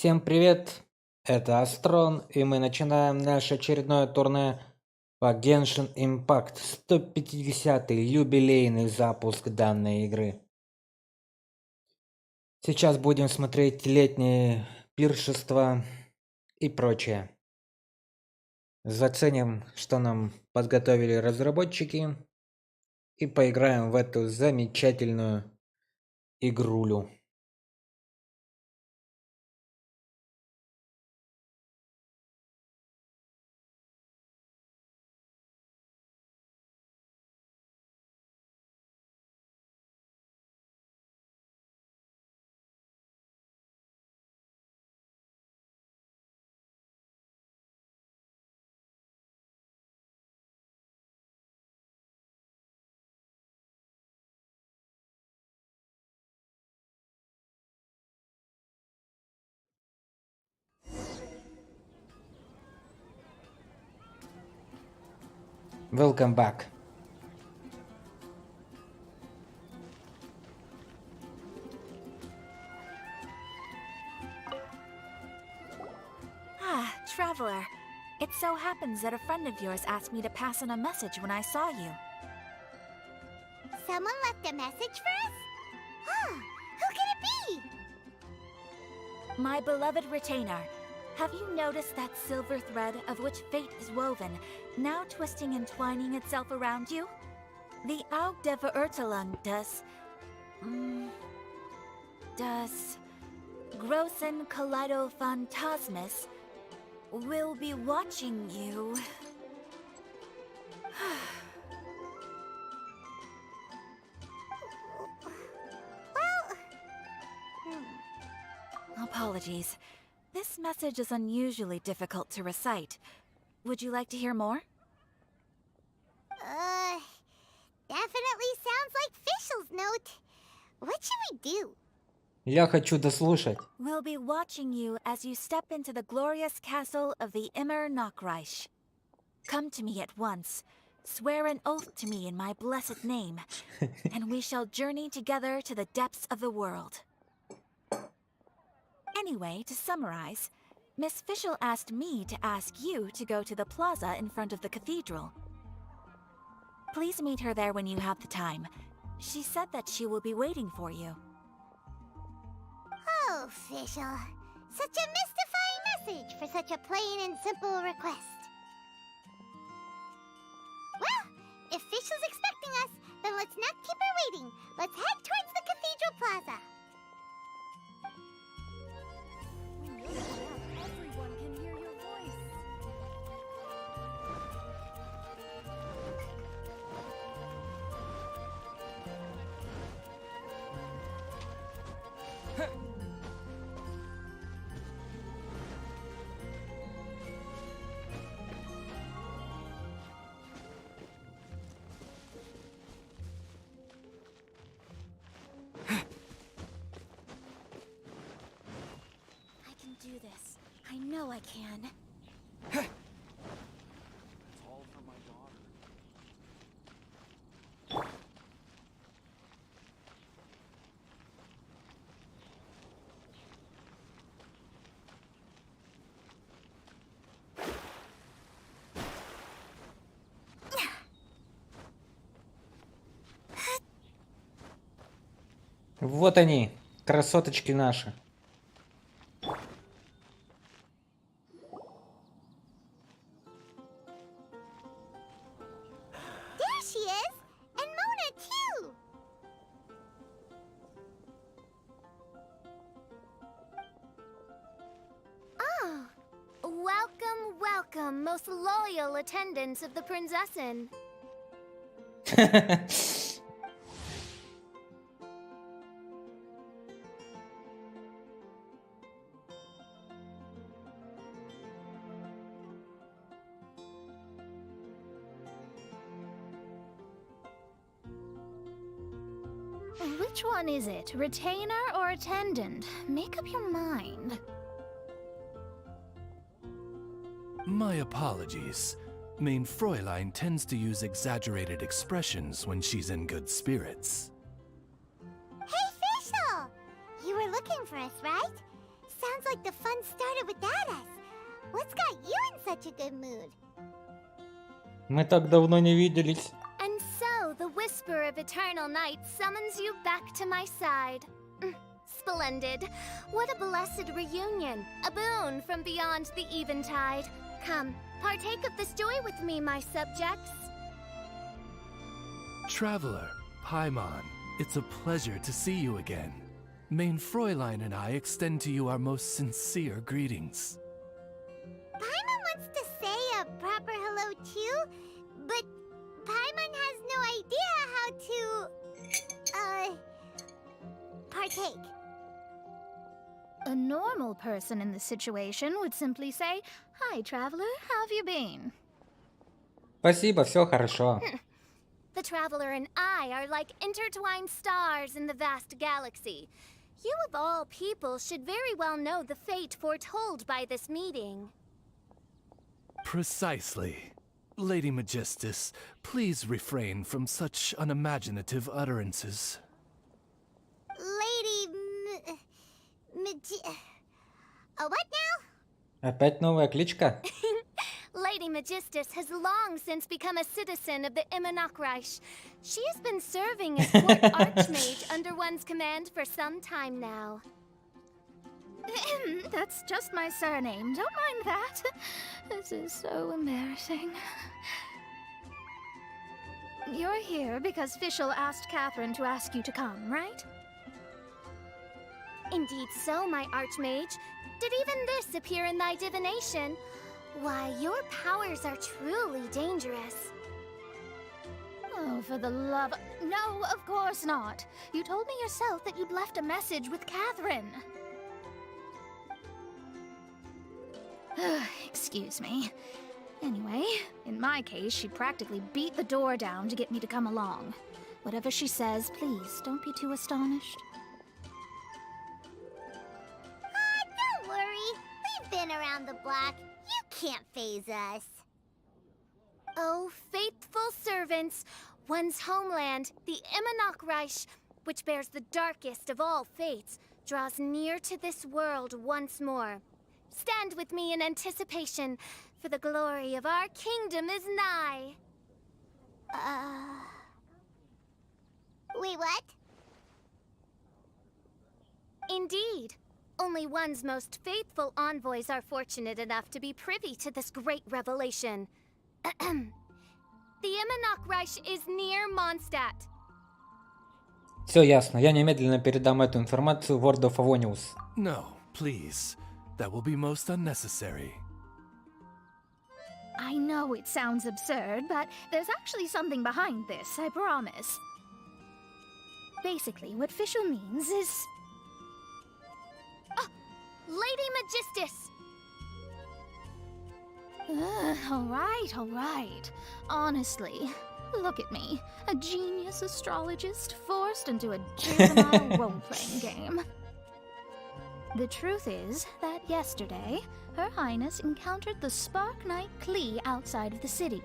Всем привет, это Астрон, и мы начинаем наше очередное турне по Genshin Impact, 150-й юбилейный запуск данной игры. Сейчас будем смотреть летние пиршества и прочее. Заценим, что нам подготовили разработчики, и поиграем в эту замечательную игрулю. Welcome back. Ah, Traveler. It so happens that a friend of yours asked me to pass on a message when I saw you. Someone left a message for us? Huh, who can it be? My beloved retainer, have you noticed that silver thread of which fate is woven, now twisting and twining itself around you? The Aug de Verurtelung does Grossen Kaleido Phantasmus will be watching you. Apologies. This message is unusually difficult to recite. Would you like to hear more? Definitely sounds like Fischl's note. What should we do? Я хочу дослушать. We'll be watching you as you step into the glorious castle of the Immer Nachreich. Come to me at once. Swear an oath to me in my blessed name, and we shall journey together to the depths of the world. Anyway, to summarize, Miss Fischl asked me to ask you to go to the plaza in front of the cathedral. Please meet her there when you have the time. She said that she will be waiting for you. Oh, Fischl. Such a mystifying message for such a plain and simple request. Well, if Fischl's expecting us, then let's not keep her waiting. Let's head towards the cathedral plaza. Everyone can hear your voice. I can do this. I know I can. It's all for my daughter. Вот они, красоточки наши. There she is! And Mona, too! Oh, welcome, welcome, most loyal attendants of the Prinzessin. Which one is it, retainer or attendant? Make up your mind. My apologies. Main Fräulein tends to use exaggerated expressions when she's in good spirits. Hey, Fischl! You were looking for us, right? Sounds like the fun started without us. What's got you in such a good mood? Мы так давно не виделись. And so, the whisper of eternal night summons you back to my side. Splendid. What a blessed reunion. A boon from beyond the eventide. Come, partake of this joy with me, my subjects. Traveler, Paimon, it's a pleasure to see you again. Main Fräulein and I extend to you our most sincere greetings. Paimon wants to say a proper hello too, but Paimon has no idea how to, partake. A normal person in this situation would simply say, "Hi, traveler, how have you been?" Спасибо, все хорошо. The traveler and I are like intertwined stars in the vast galaxy. You of all people should very well know the fate foretold by this meeting. Precisely. Lady Magistus, please refrain from such unimaginative utterances. What now? Опять новая кличка? Lady Magistus has long since become a citizen of the Immernachtreich. She has been serving as court archmage under one's command for some time now. That's just my surname. Don't mind that. This is so embarrassing. You're here because Fischl asked Catherine to ask you to come, right? Indeed so, my archmage. Did even this appear in thy divination? Why, your powers are truly dangerous. Oh, for the love... No, of course not. You told me yourself that you'd left a message with Catherine. Excuse me. Anyway, in my case, she practically beat the door down to get me to come along. Whatever she says, please, don't be too astonished. Don't worry. We've been around the block. You can't phase us. Oh, faithful servants, one's homeland, the Immernachtreich, which bears the darkest of all fates, draws near to this world once more. Stand with me in anticipation, for the glory of our kingdom is nigh. Wait, what? Indeed. Only one's most faithful envoys are fortunate enough to be privy to this great revelation. The Immernachtreich is near Mondstadt. Все ясно. Я немедленно передам эту информацию в World of Avonius. No, please. That will be most unnecessary. I know it sounds absurd, but there's actually something behind this, I promise. Basically, what Fischl means is... Lady Magistus! All right. Honestly, look at me. A genius astrologist forced into a juvenile role-playing game. The truth is that yesterday, Her Highness encountered the Spark Knight Klee outside of the city.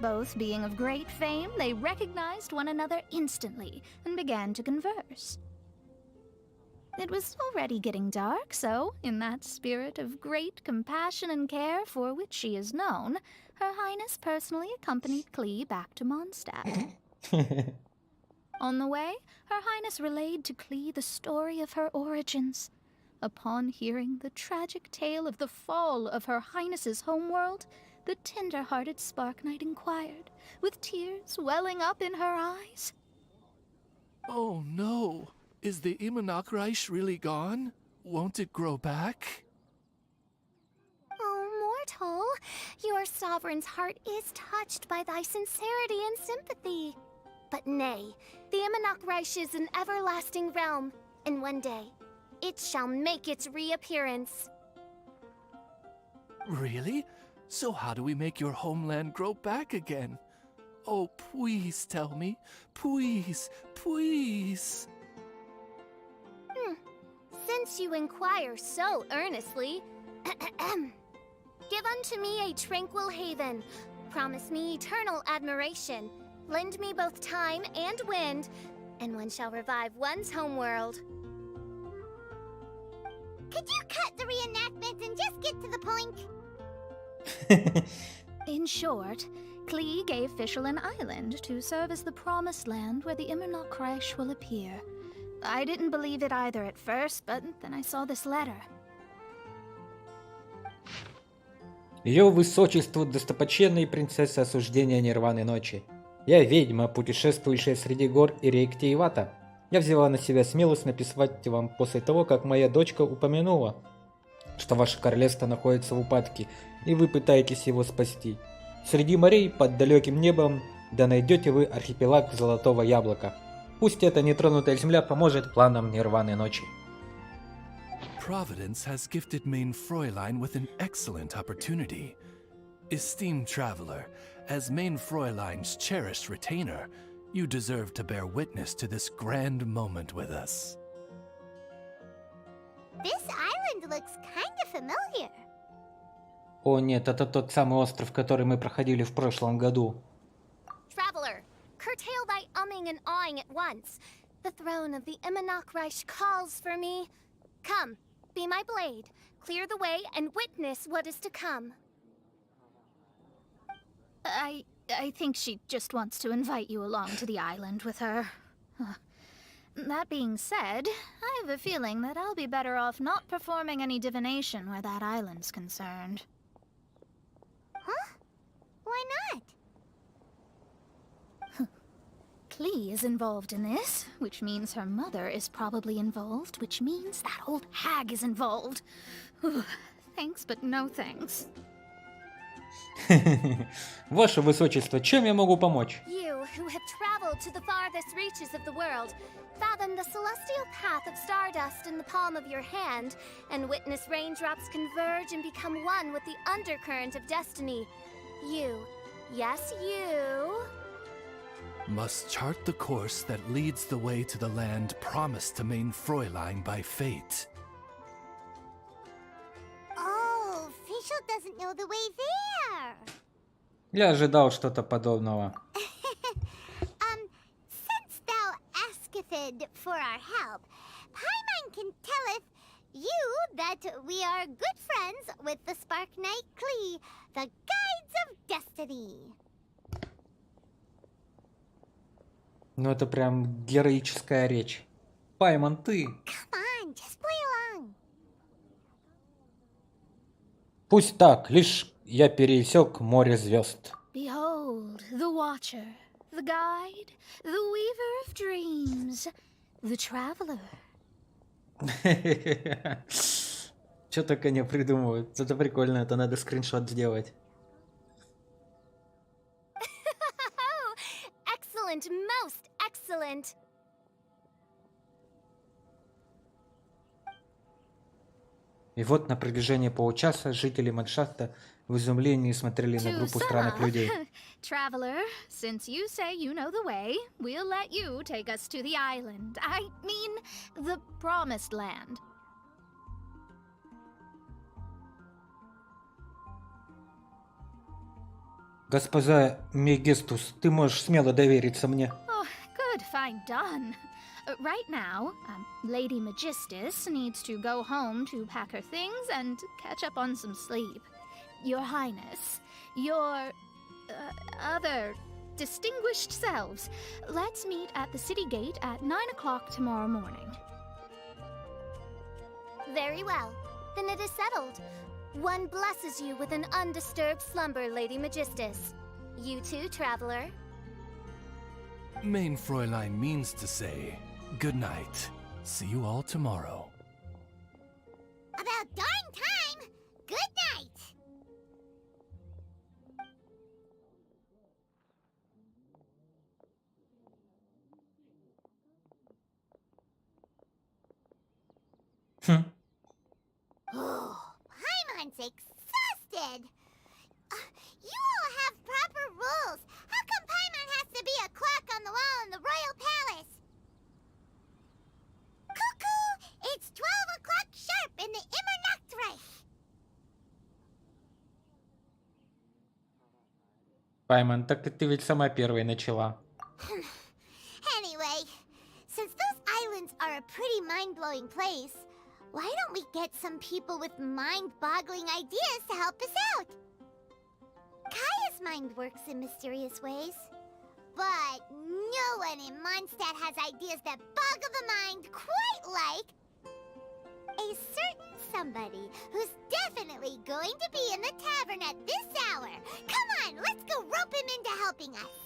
Both being of great fame, they recognized one another instantly and began to converse. It was already getting dark, so, in that spirit of great compassion and care for which she is known, Her Highness personally accompanied Klee back to Mondstadt. On the way, Her Highness relayed to Klee the story of her origins. Upon hearing the tragic tale of the fall of Her Highness's homeworld, the tender-hearted Spark Knight inquired, with tears welling up in her eyes. Oh no! Is the Immernachtreich really gone? Won't it grow back? Oh, mortal, your sovereign's heart is touched by thy sincerity and sympathy. But nay, the Immernachtreich is an everlasting realm, and one day, it shall make its reappearance. Really? So how do we make your homeland grow back again? Oh, please tell me. Please, please. Since you inquire so earnestly, give unto me a tranquil haven, promise me eternal admiration, lend me both time and wind, and one shall revive one's homeworld. Could you cut the reenactment and just get to the point? In short, Klee gave Fischl an island to serve as the promised land where the Immernoch will appear. I didn't believe it either at first, but then I saw this letter. Ее высочество достопочтенной принцессы осуждения Нирваны Ночи. Я ведьма, путешествующая среди гор и рек Тейвата. Я взяла на себя смелость написать вам после того, как моя дочка упомянула, что ваше королевство находится в упадке, и вы пытаетесь его спасти. Среди морей, под далеким небом, да найдете вы архипелаг Золотого Яблока. Пусть эта нетронутая земля поможет планам Нирваны Ночи. Providence has gifted Main Fräulein with an excellent opportunity. Esteemed traveler, as Main Fräulein's cherished retainer, you deserve to bear witness to this grand moment with us. This island looks kinda familiar. О нет, это тот самый остров, который мы проходили в прошлом году. Traveler, curtail thy umming and awing at once. The throne of the Immernoch calls for me. Come, be my blade, clear the way, and witness what is to come. I think she just wants to invite you along to the island with her. That being said, I have a feeling that I'll be better off not performing any divination where that island's concerned. Huh? Why not? Klee is involved in this, which means her mother is probably involved, which means that old hag is involved. Thanks, but no thanks. Ваше высочество, чем я могу помочь? You, who have traveled to the farthest reaches of the world, fathom the celestial path of stardust in the palm of your hand, and witness raindrops converge and become one with the undercurrent of destiny. You, yes, you, Must chart the course that leads the way to the land promised to Main Fräulein by fate. Oh, Fischl doesn't know the way there. Я ожидал что-то подобного. Since thou asketh for our help, Paimon can telleth you that we are good friends with the Spark Knight Klee, the Guides of Destiny. Ну это прям героическая речь. Паймон, ты. Come on, just play along. Пусть так, лишь я пересек море звезд. Behold, the Watcher, the Guide, the Weaver of Dreams, the Traveler. Что только не придумывают. Это прикольно, это надо скриншот сделать. excellent, most excellent. И вот на протяжении получаса жители Мадшафта в изумлении смотрели на To группу sum странных up, людей. Traveler, since you say you know the way, we'll let you take us to the island. I mean, the promised land. Госпожа Мегистус, ты можешь смело довериться мне. Oh, good, fine, done. Right now, Lady Magistus needs to go home to pack her things and catch up on some sleep. Your Highness, your other distinguished selves, let's meet at the city gate at 9 o'clock tomorrow morning. Very well. Then it is settled. One blesses you with an undisturbed slumber, Lady Magistus. You too, traveler. Main Fräulein means to say, good night. See you all tomorrow. About darn time. Good night. Хм. Oh, Paimon's exhausted. You all have proper rules. How come Paimon has to be a clock on the wall in the royal palace? Cuckoo! It's 12 o'clock sharp in the Immernachtreich. Паймон, так ты ведь сама первой начала. Anyway, since those islands are a pretty mind-blowing place, Why don't we get some people with mind-boggling ideas to help us out? Kaya's mind works in mysterious ways. But no one in Mondstadt has ideas that boggle the mind quite like a certain somebody who's definitely going to be in the tavern at this hour. Come on, let's go rope him into helping us.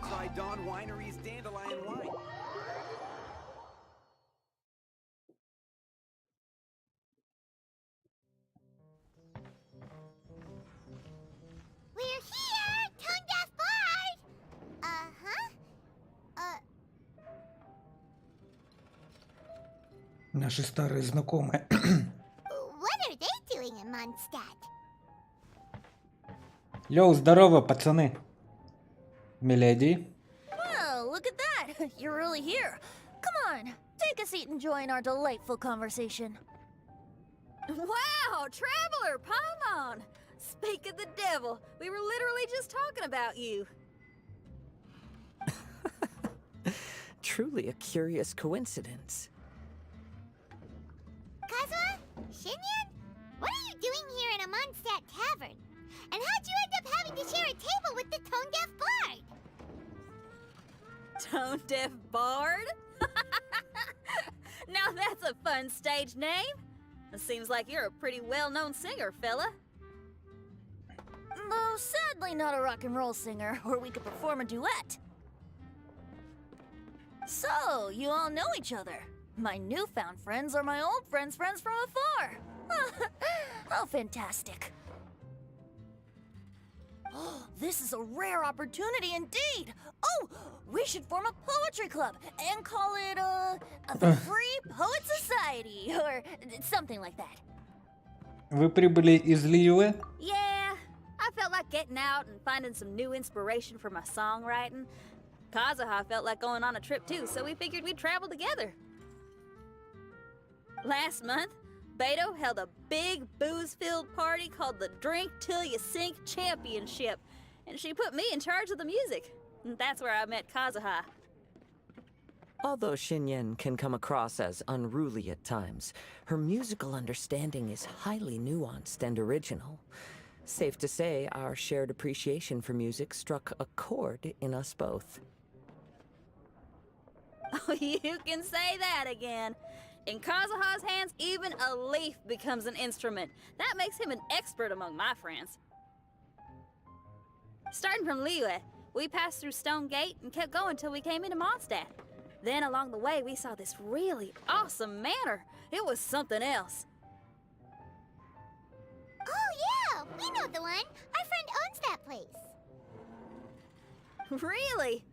Try Dawn Winery's Dandelion Wine. We're here, Tone Deaf Bard! Наши старые знакомые. What are they doing in Mondstadt? Йоу, здорово, пацаны. Миледи. Well, look at that! You're really here. Come on, take a seat and join our delightful conversation. Wow, Traveler, Paimon! Speak of the devil, we were literally just talking about you. Truly a curious coincidence. Kazuha? Shinyan? What are you doing here in a Mondstadt tavern? And how'd you end up having to share a table with the Tone Deaf Bard? Tone Deaf Bard? Now that's a fun stage name. It seems like you're a pretty well-known singer, fella. Though sadly not a rock and roll singer, or we could perform a duet. So, you all know each other. My newfound friends are my old friends' friends from afar. How fantastic. This is a rare opportunity indeed. Oh, we should form a poetry club and call it, the Free Poet Society, or something like that. Вы прибыли из Лиюэ? Yeah, I felt like getting out and finding some new inspiration for my songwriting. Kazuha felt like going on a trip too, so we figured we'd travel together. Last month, Beto held a big booze-filled party called the Drink Till You Sink Championship, and she put me in charge of the music. And that's where I met Kazuha. Although Shinyen can come across as unruly at times, her musical understanding is highly nuanced and original. Safe to say, our shared appreciation for music struck a chord in us both. Oh, you can say that again. In Kazuha's hands, even a leaf becomes an instrument. That makes him an expert among my friends. Starting from Liyue, we passed through Stone Gate and kept going till we came into Mondstadt. Then along the way, we saw this really awesome manor. It was something else. Oh yeah, we know the one. Our friend owns that place. Really?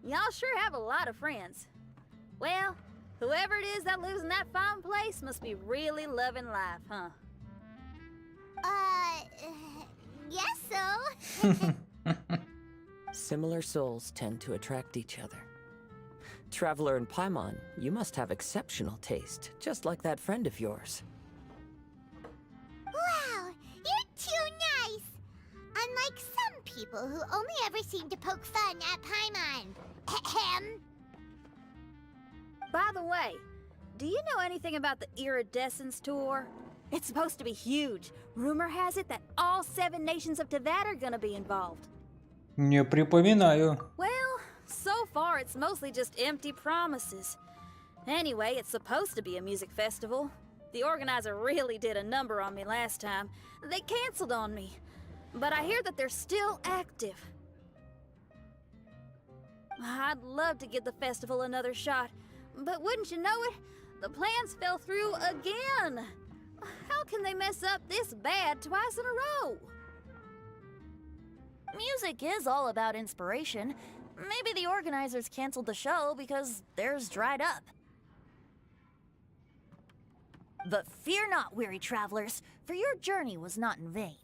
Y'all sure have a lot of friends. Well, whoever it is that lives in that fine place must be really loving life, huh? Guess so. Similar souls tend to attract each other. Traveler and Paimon, you must have exceptional taste, just like that friend of yours. Wow, you're too nice. Unlike some people who only ever seem to poke fun at Paimon. Ahem. By the way, do you know anything about the Iridescence Tour? It's supposed to be huge. Rumor has it that all 7 nations of Tevat are gonna be involved. Не припоминаю. Well, so far it's mostly just empty promises. Anyway, it's supposed to be a music festival. The organizer really did a number on me last time. They canceled on me. but I hear that they're still active. I'd love to give the festival another shot, but wouldn't you know it, the plans fell through again. How can they mess up this bad twice in a row? Music is all about inspiration. Maybe the organizers canceled the show because theirs dried up. But fear not, weary travelers, for your journey was not in vain.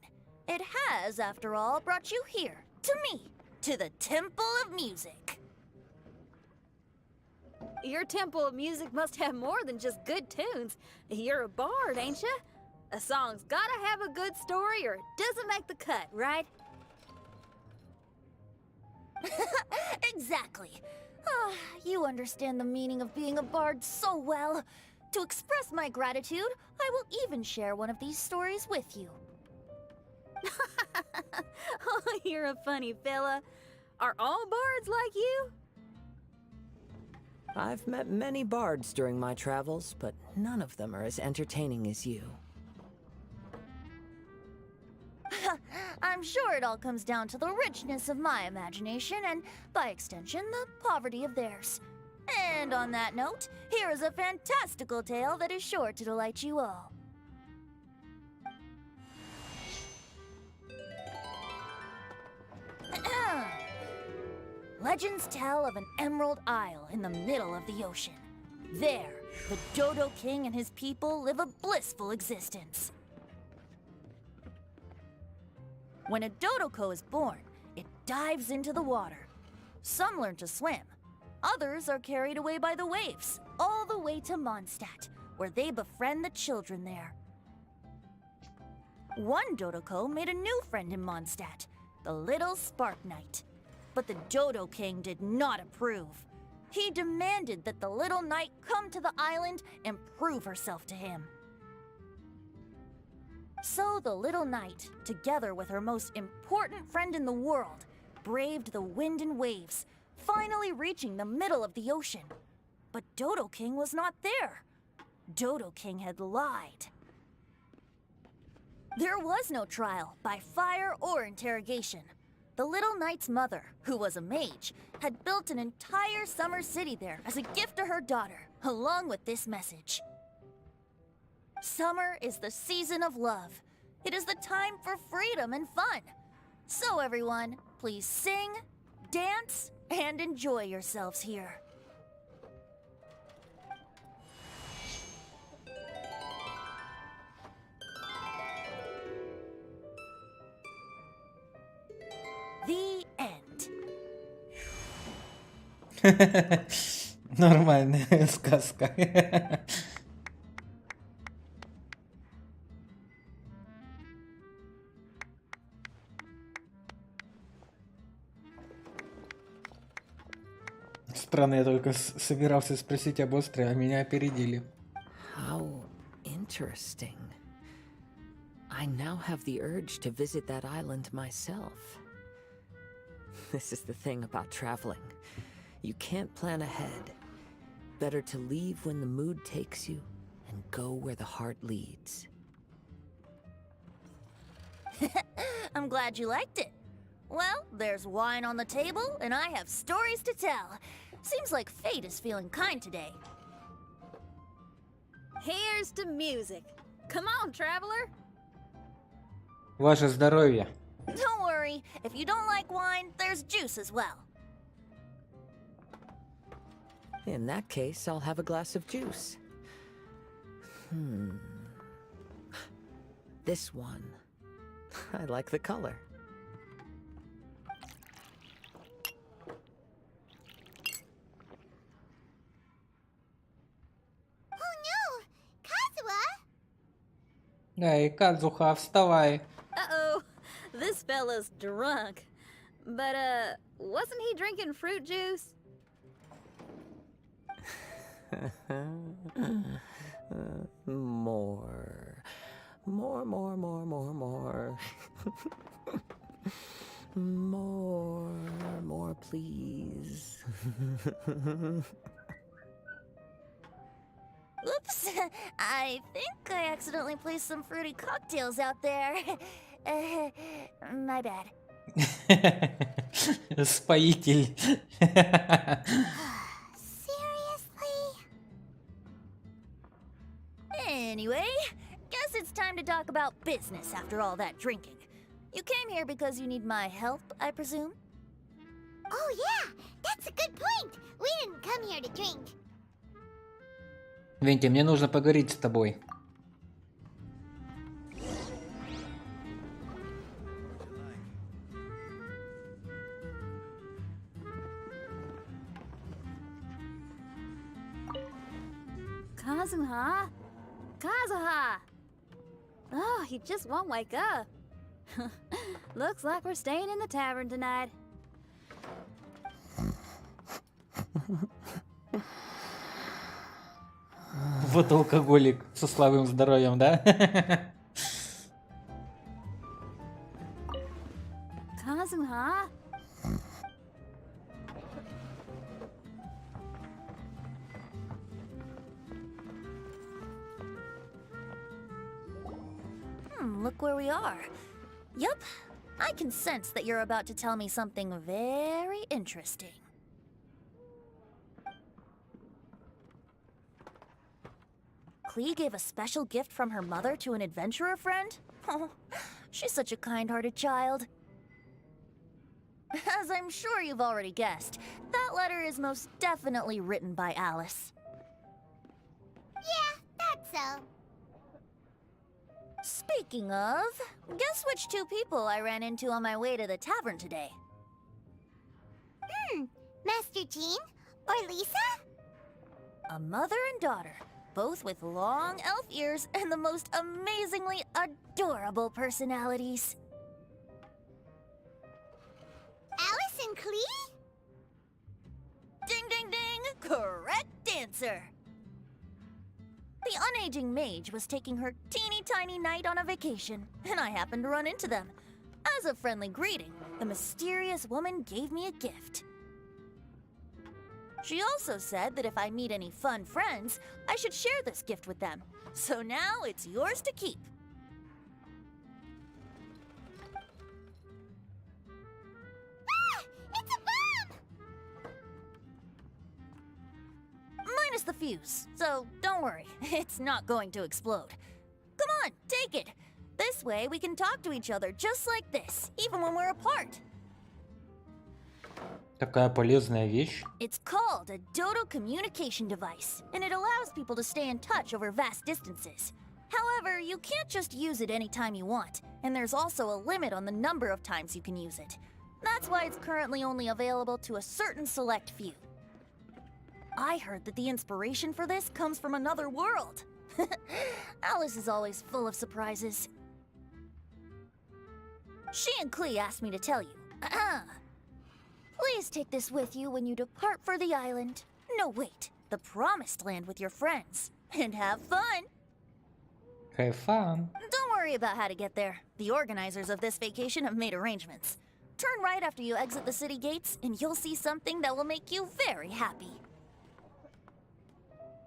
It has, after all, brought you here, to me, to the Temple of Music. Your Temple of Music must have more than just good tunes. You're a bard, ain't ya? A song's gotta have a good story or it doesn't make the cut, right? Exactly. Ah, you understand the meaning of being a bard so well. To express my gratitude, I will even share one of these stories with you. Oh, you're a funny fella. Are all bards like you? I've met many bards during my travels, but none of them are as entertaining as you. I'm sure it all comes down to the richness of my imagination and, by extension, the poverty of theirs. And on that note, here is a fantastical tale that is sure to delight you all. Legends tell of an emerald isle in the middle of the ocean. There, the Dodo King and his people live a blissful existence. When a Dodoko is born, it dives into the water. Some learn to swim. Others are carried away by the waves, all the way to Mondstadt, where they befriend the children there. One Dodoko made a new friend in Mondstadt, the little Spark Knight. But the Dodo King did not approve. He demanded that the little knight come to the island and prove herself to him. So the little knight, together with her most important friend in the world, braved the wind and waves, finally reaching the middle of the ocean. But Dodo King was not there. Dodo King had lied. There was no trial by fire or interrogation. The little knight's mother, who was a mage, had built an entire summer city there as a gift to her daughter, along with this message. Summer is the season of love. It is the time for freedom and fun. So everyone, please sing, dance, and enjoy yourselves here. The end. Нормальная сказка. Странно, я только собирался спросить об острове, а меня опередили. How interesting. I now have the urge to visit that island myself. This is the thing about traveling. You can't plan ahead. Better to leave when the mood takes you and go where the heart leads. I'm glad you liked it. Well, there's wine on the table, and I have stories to tell. Seems like fate is feeling kind today. Here's to music. Come on, traveler. Ваше здоровье. Don't worry, if you don't like wine, there's juice as well. In that case, I'll have a glass of juice. This one. I like the color. Oh no! Kazuha! Эй, Кадзуха, вставай. Uh-oh, this fella's drunk. But, wasn't he drinking fruit juice? More. More, more, more, more, more. More, please. Oops, I think I accidentally placed some fruity cocktails out there. My bad. Споитель. Seriously? Anyway, guess it's time to talk about business after all that drinking. You came here because you need my help, I presume? Oh yeah, that's a good point. We didn't come here to drink. Венти, мне нужно поговорить с тобой. Kazuha? Kazuha! Oh, he just won't wake up. Looks like we're staying in the tavern tonight. Вот алкоголик со слабым здоровьем, да? Kazuha? Look where we are. Yup, I can sense that you're about to tell me something very interesting. Klee gave a special gift from her mother to an adventurer friend? Oh, she's such a kind-hearted child. As I'm sure you've already guessed, that letter is most definitely written by Alice. Yeah, that's so. Speaking of, guess which two people I ran into on my way to the tavern today? Master Jean or Lisa? A mother and daughter, both with long elf ears and the most amazingly adorable personalities. Alice and Klee? Ding ding ding! Correct answer! The unaging mage was taking her teeny tiny knight on a vacation, and I happened to run into them. As a friendly greeting, the mysterious woman gave me a gift. She also said that if I meet any fun friends, I should share this gift with them. So now it's yours to keep. Ah! It's a bomb! Minus the fuse, so don't worry, it's not going to explode. Come on, take it. This way we can talk to each other just like this, even when we're apart. Такая полезная вещь. It's called a Dodo communication device, and it allows people to stay in touch over vast distances. However, you can't just use it anytime you want, and there's also a limit on the number of times you can use it. That's why it's currently only available to a certain select few. I heard that the inspiration for this comes from another world. Alice is always full of surprises. She and Klee asked me to tell you. Please take this with you when you depart for the island. No, wait, the Promised Land with your friends. And have fun! Have fun. Don't worry about how to get there. The organizers of this vacation have made arrangements. Turn right after you exit the city gates, and you'll see something that will make you very happy.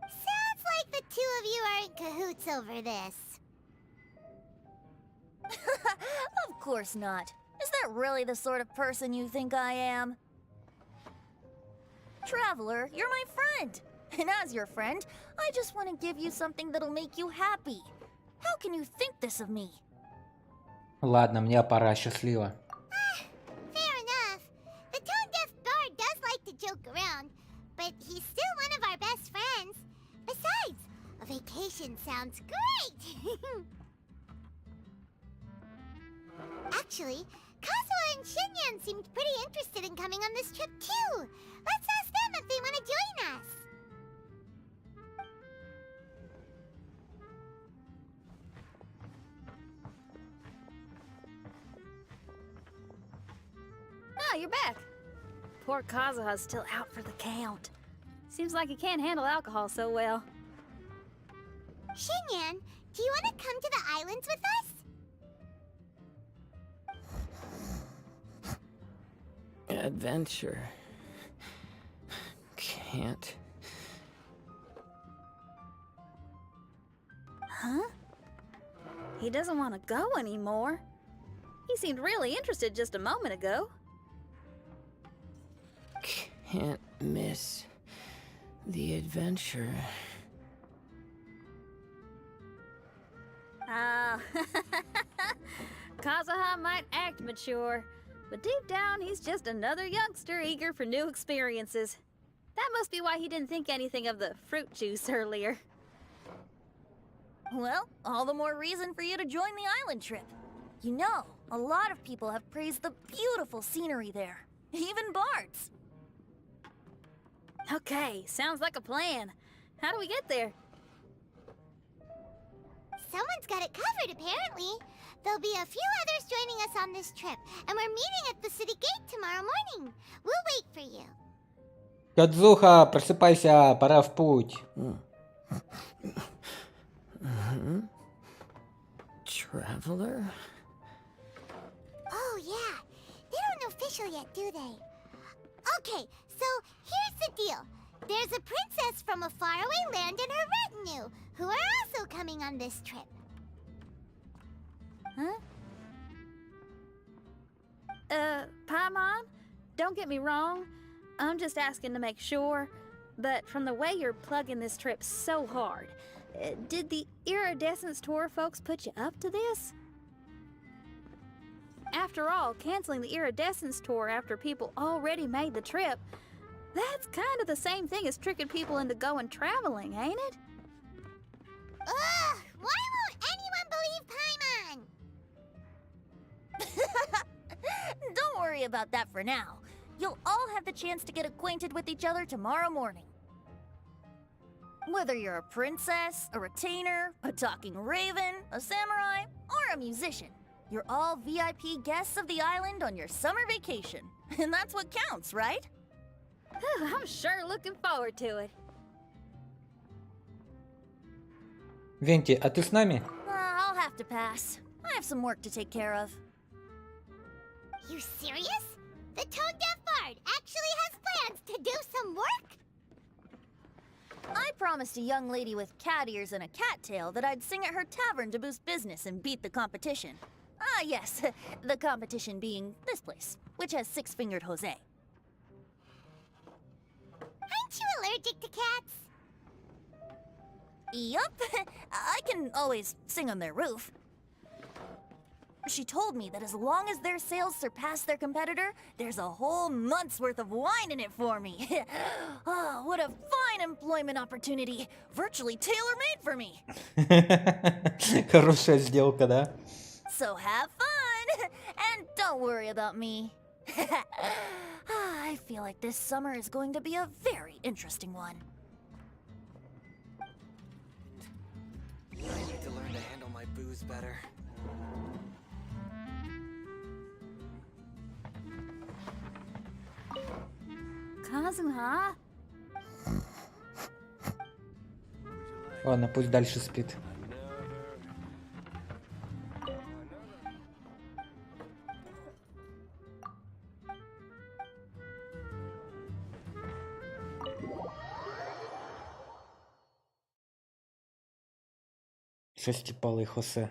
Sounds like the two of you are in cahoots over this. Of course not. Is that really the sort of person you think I am? Traveler, you're my friend. And as your friend, I just want to give you something that'll make you happy. How can you think this of me? Ладно, мне пора, счастливо. Fair enough. The tone-deaf bard does like to joke around, but he's still one of our best friends. Besides, a vacation sounds great! Actually, Kazuha and Shinyan seemed pretty interested in coming on this trip too. Let's ask them if they want to join us. Oh, you're back. Poor Kazuha's still out for the count. Seems like he can't handle alcohol so well. Shinyan, do you want to come to the islands with us? Adventure. Can't. Huh? He doesn't want to go anymore. He seemed really interested just a moment ago. Can't miss the adventure. Ah, Kazuha might act mature, but deep down he's just another youngster eager for new experiences. That must be why he didn't think anything of the fruit juice earlier. Well, all the more reason for you to join the island trip. You know, a lot of people have praised the beautiful scenery there. Even Bards. Okay, sounds like a plan. How do we get there? Someone's got it covered, apparently. There'll be a few others joining us on this trip, and we're meeting at the city gate tomorrow morning. We'll wait for you. Кадзуха, просыпайся, пора в путь. Traveler? Oh, yeah. They aren't official yet, do they? Okay, so here's the deal. There's a princess from a faraway land and her retinue, who are also coming on this trip. Huh? Paimon? Don't get me wrong. I'm just asking to make sure. But from the way you're plugging this trip so hard, did the Iridescence Tour folks put you up to this? After all, canceling the Iridescence Tour after people already made the trip, that's kind of the same thing as tricking people into going traveling, ain't it? Ugh! Why won't anyone believe Paimon? Don't worry about that for now. You'll all have the chance to get acquainted with each other tomorrow morning. Whether you're a princess, a retainer, a talking raven, a samurai, or a musician, you're all VIP guests of the island on your summer vacation. And that's what counts, right? I'm sure looking forward to it. Венти, а ты с нами? I'll have to pass. I have some work to take care of. You serious? The tone-deaf bard actually has plans to do some work? I promised a young lady with cat ears and a cattail that I'd sing at her tavern to boost business and beat the competition. Ah, yes, the competition being this place, which has six-fingered Jose. Aren't you allergic to cats? Yup, I can always sing on their roof. She told me that as long as their sales surpass their competitor, there's a whole month's worth of wine in it for me. Oh, what a fine employment opportunity. Virtually tailor-made for me. Хорошая сделка, да? So have fun, and don't worry about me. I feel like this summer is going to be a very interesting one. I need to learn to handle my booze better. Kazuha? Ладно, пусть дальше спит. Шестипалый Хосе.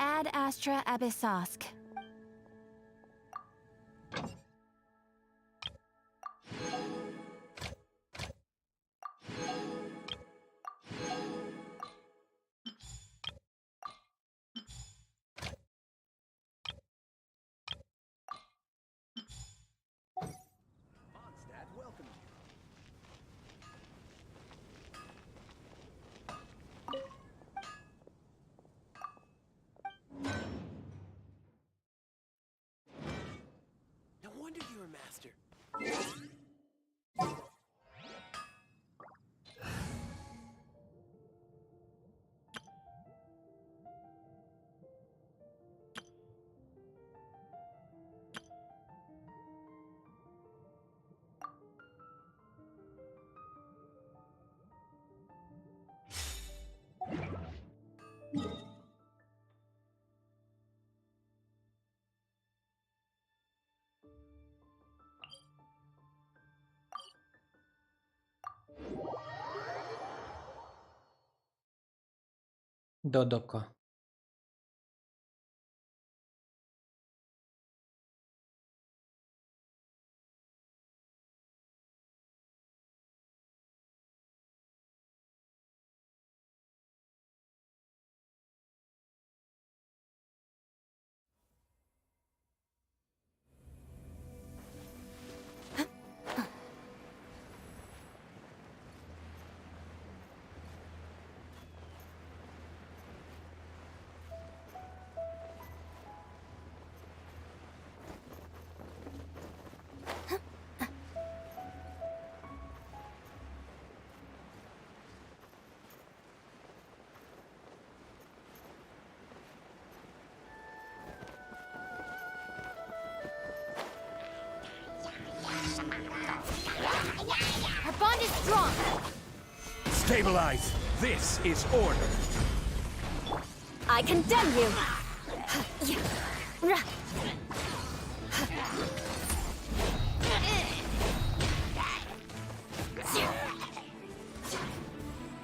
Ad Astra Abyssosk. Mondstadt welcomes you. No wonder you're a master. Додоко. Our bond is strong. Stabilize! This is order! I condemn you.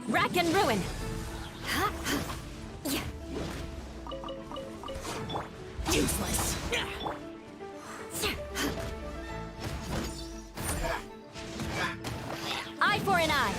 Rack and ruin! Useless! Eye for an eye.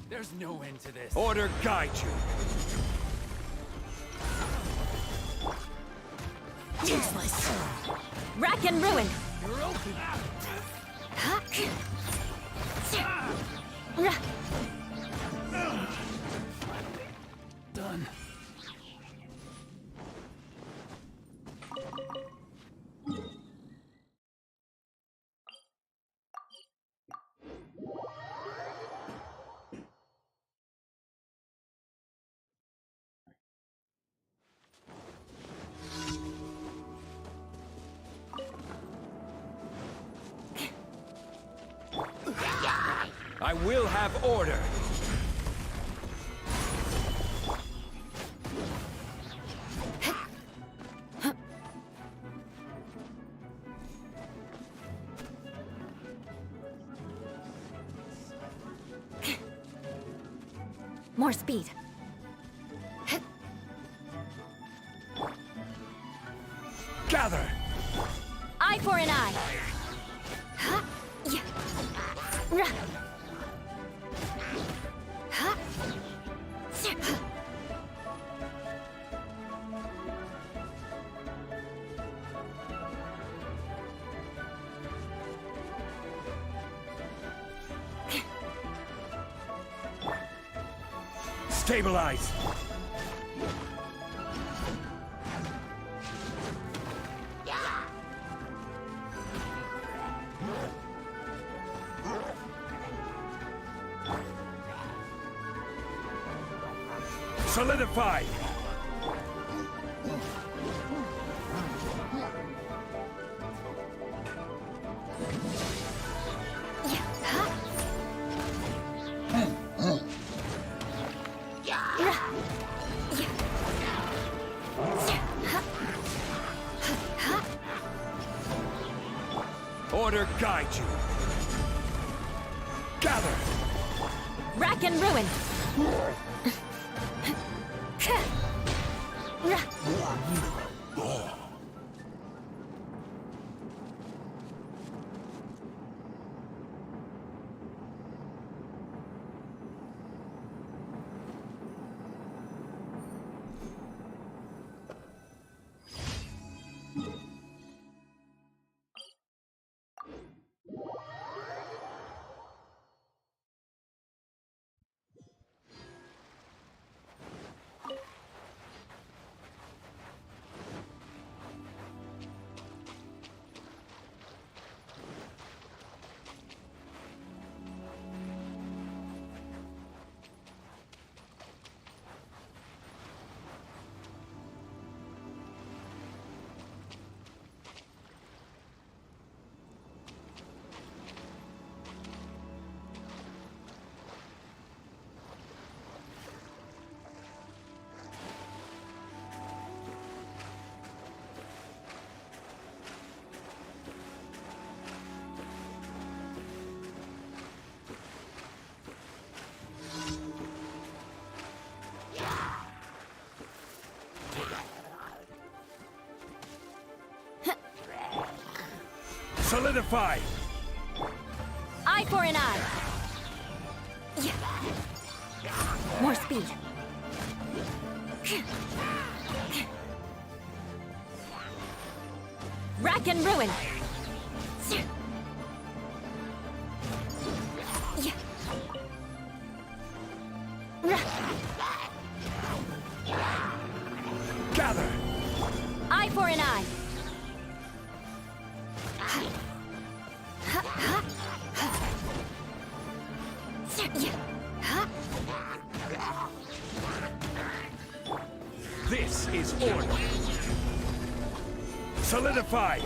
There's no end to this. Order guide you! Useless! Rack and ruin! You're open. Done. I will have order! More speed. Gather! Eye for an eye. Stabilize! Solidify! Order guide you. Gather! Rack and ruin. Solidify! Eye for an eye. More speed. Rack and ruin. Gather! Eye for an eye. This is order. Solidify!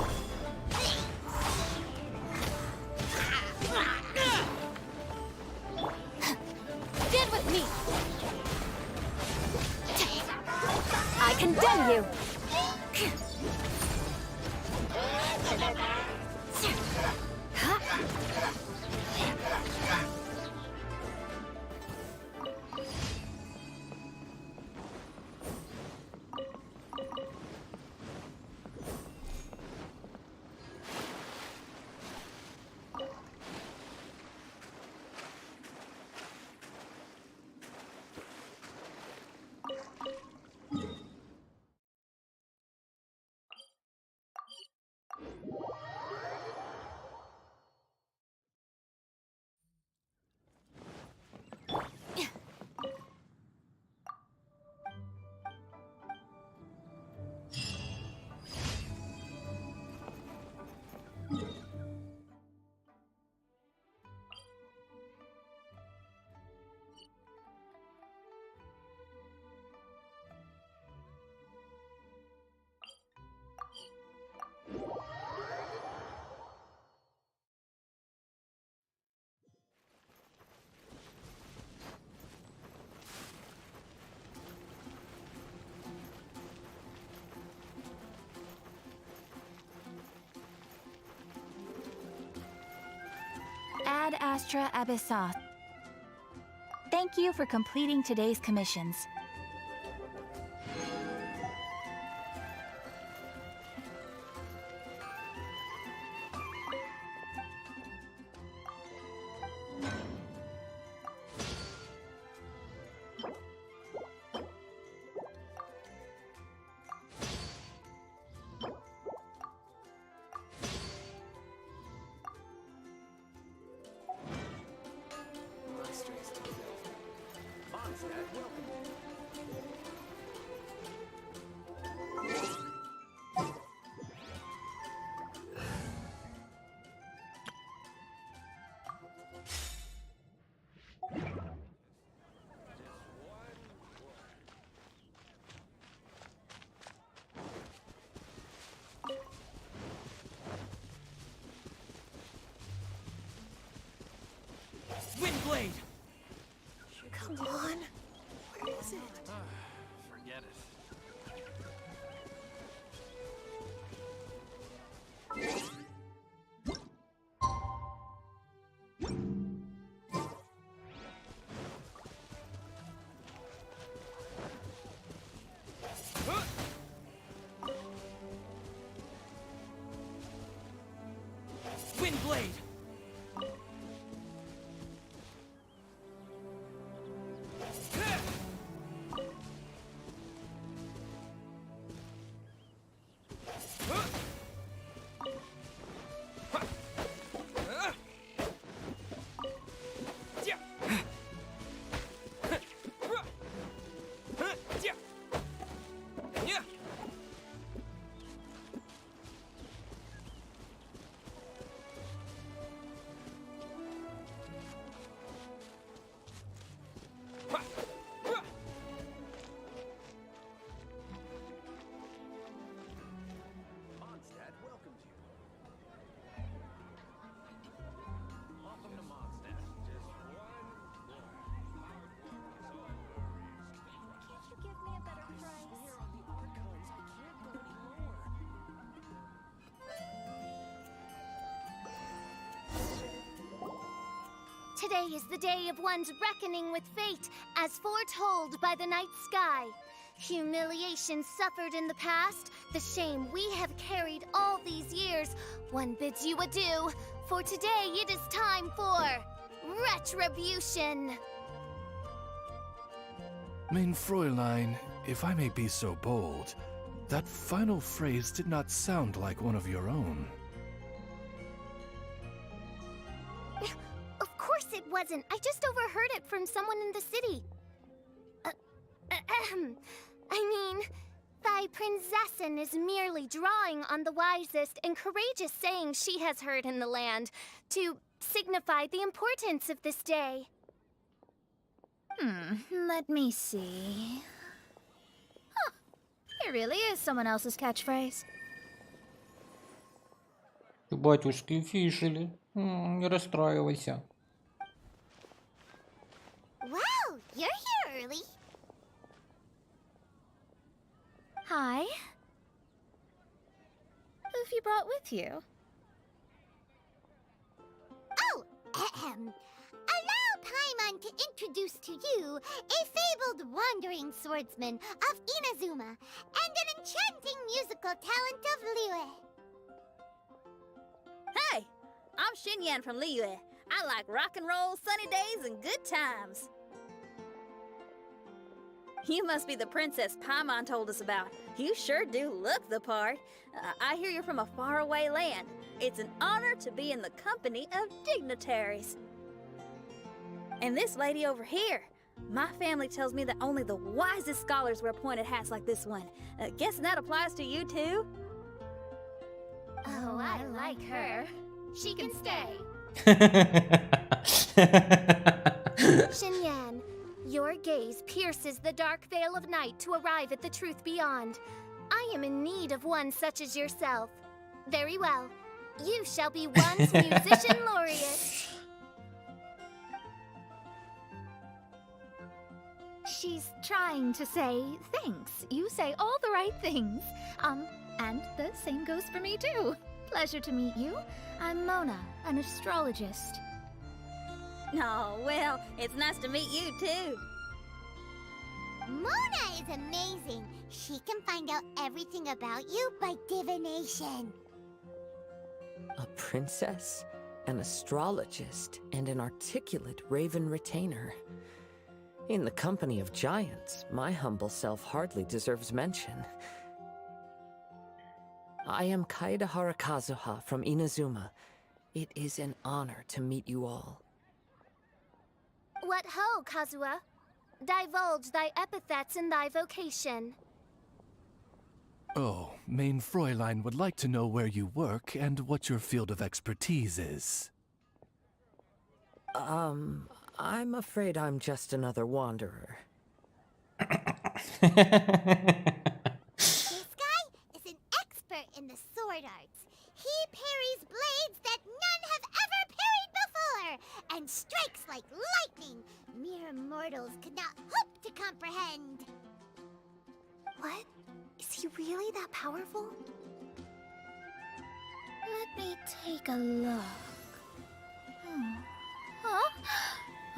Stand with me. I condemn you. Ad Astra Abyssal. thank you for completing today's commissions. Windblade! Come on. Where is it? Forget it. Windblade! Today is the day of one's reckoning with fate, as foretold by the night sky. Humiliation suffered in the past, the shame we have carried all these years. One bids you adieu, for today it is time for retribution. Mein Fräulein, if I may be so bold, that final phrase did not sound like one of your own. Of course it wasn't. I just overheard it from someone in the city. I mean, thy prinzessin is merely drawing on the wisest and courageous sayings she has heard in the land to signify the importance of this day. Let me see. Huh, it really is someone else's catchphrase. Батюшки фишели. Не расстраивайся. Wow, you're here early. Hi. Who have you brought with you? Oh, allow Paimon to introduce to you a fabled wandering swordsman of Inazuma and an enchanting musical talent of Liyue. Hey, I'm Xinyan from Liyue. I like rock and roll, sunny days, and good times. You must be the princess Paimon told us about. You sure do look the part. I hear you're from a faraway land. It's an honor to be in the company of dignitaries. And this lady over here, my family tells me that only the wisest scholars wear pointed hats like this one. Guessing that applies to you too? Oh, I like her. She can stay. Xinyan, your gaze pierces the dark veil of night to arrive at the truth beyond. I am in need of one such as yourself. Very well. You shall be one's musician laureate. She's trying to say thanks. You say all the right things. And the same goes for me too. Pleasure to meet you. I'm Mona, an astrologist. Oh, well, it's nice to meet you too. Mona is amazing. She can find out everything about you by divination. A princess, an astrologist, and an articulate raven retainer. In the company of giants, my humble self hardly deserves mention. I am Kaida Harakazuha from Inazuma. It is an honor to meet you all. What ho, Kazuha? Divulge thy epithets and thy vocation. Oh, Main Fräulein would like to know where you work and what your field of expertise is. I'm afraid I'm just another wanderer. This guy is an expert in the sword arts. He parries blades that none have ever parried before, and strikes like lightning. Mere mortals could not hope to comprehend. What? Is he really that powerful? Let me take a look. Huh?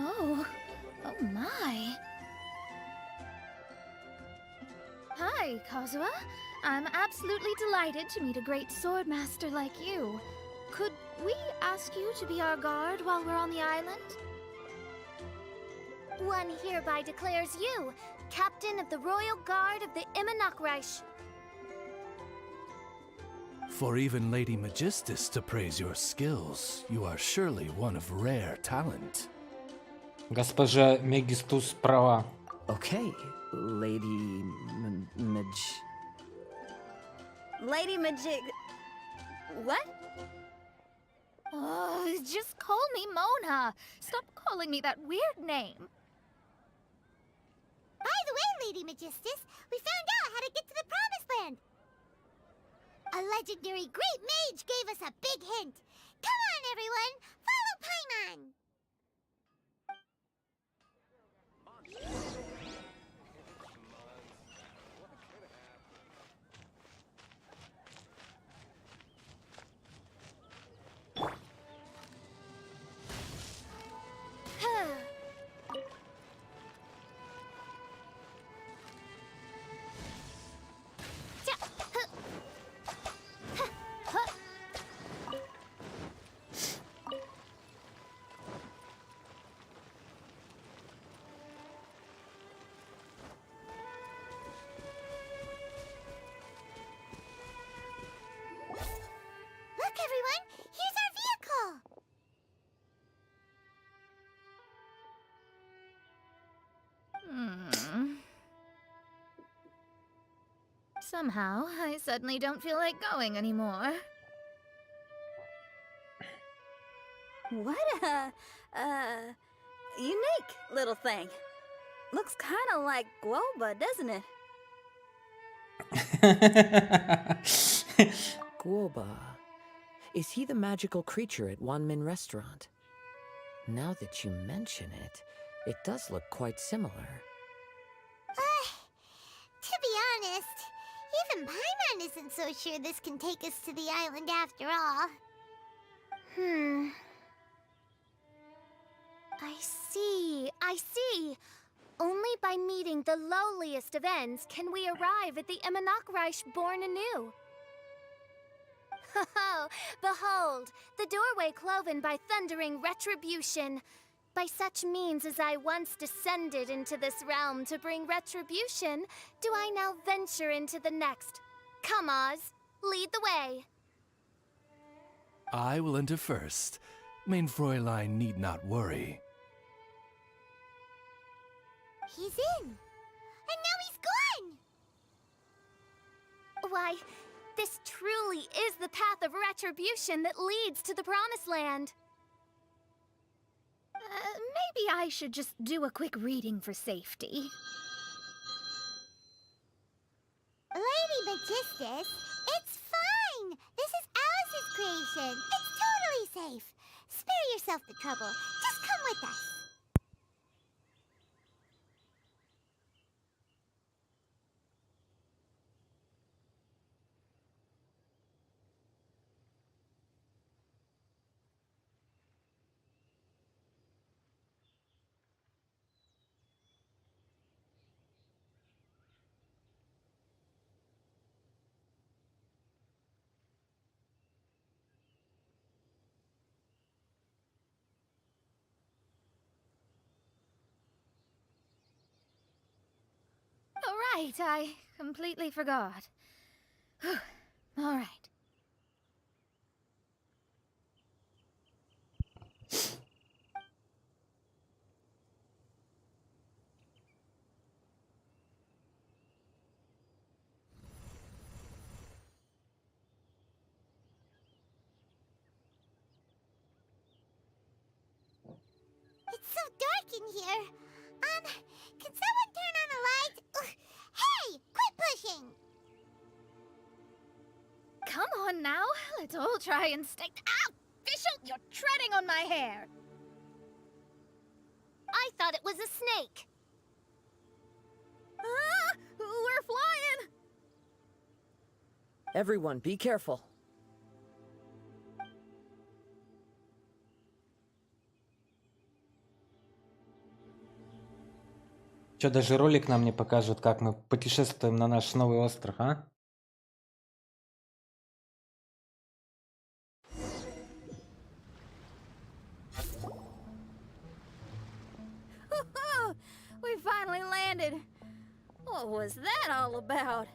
Oh my. Hi, Kazuha. I'm absolutely delighted to meet a great sword master like you. Could we ask you to be our guard while we're on the island? One hereby declares you Captain of the Royal Guard of the Immonokreich. For even Lady Magistus to praise your skills, you are surely one of rare talent. Госпожа Мегистус права. Okay, Lady Lady Magic. What? Oh, just call me Mona. Stop calling me that weird name. By the way, Lady Magistus, we found out how to get to the Promised Land. A legendary great mage gave us a big hint. Come on, everyone, follow Paimon. Look, everyone, here's our vehicle. Somehow, I suddenly don't feel like going anymore. What a, unique little thing. Looks kind of like Guoba, doesn't it? Guoba. Is he the magical creature at Wanmin Restaurant? Now that you mention it, it does look quite similar. To be honest, even Paimon isn't so sure this can take us to the island after all. I see. Only by meeting the lowliest of ends can we arrive at the Immonokreich born anew. Ho, behold, the doorway cloven by thundering retribution. By such means as I once descended into this realm to bring retribution, do I now venture into the next. Come, Oz, lead the way. I will enter first. Main Fräulein need not worry. He's in. And now he's gone. Why, this truly is the path of retribution that leads to the Promised Land. Maybe I should just do a quick reading for safety. Lady Magistus, it's fine. This is Alice's creation. It's totally safe. Spare yourself the trouble. Just come with us. right, I completely forgot. All right. It's so dark in here. Can someone turn on a light? Ugh. Hey, quit pushing! Come on now, let's all try and stay. Ah! Fischl, you're treading on my hair! I thought it was a snake. Ah! We're flying! Everyone, be careful. Чё, даже ролик нам не покажут, как мы путешествуем на наш новый остров, а? We finally landed. What was that all about?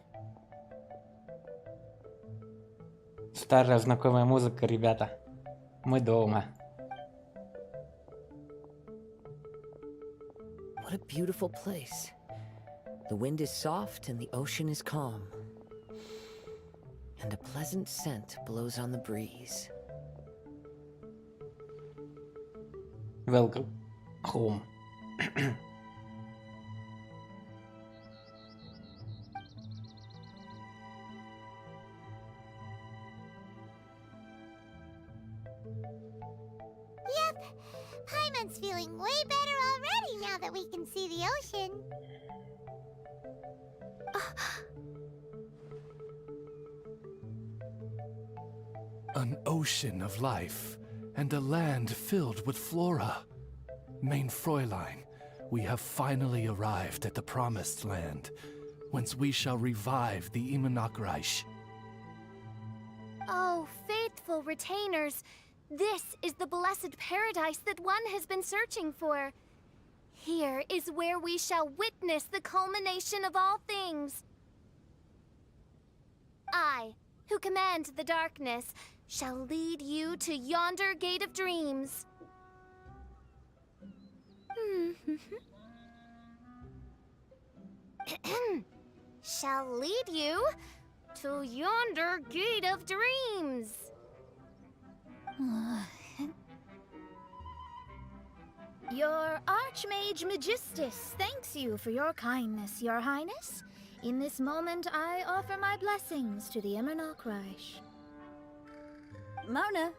Старая знакомая музыка, ребята. Мы дома. What a beautiful place. The wind is soft and the ocean is calm. And a pleasant scent blows on the breeze. Welcome home. Yep, Paimon's feeling way better already now that we can see the ocean. An ocean of life, and a land filled with flora. Mein Fräulein, we have finally arrived at the Promised Land, whence we shall revive the Imanakreich. Oh, faithful retainers, this is the blessed paradise that one has been searching for. Here is where we shall witness the culmination of all things. I, who command the darkness, shall lead you to yonder gate of dreams. Shall lead you to yonder gate of dreams. Your Archmage Magistus thanks you for your kindness, Your Highness. In this moment, I offer my blessings to the Imanakreich. Mona,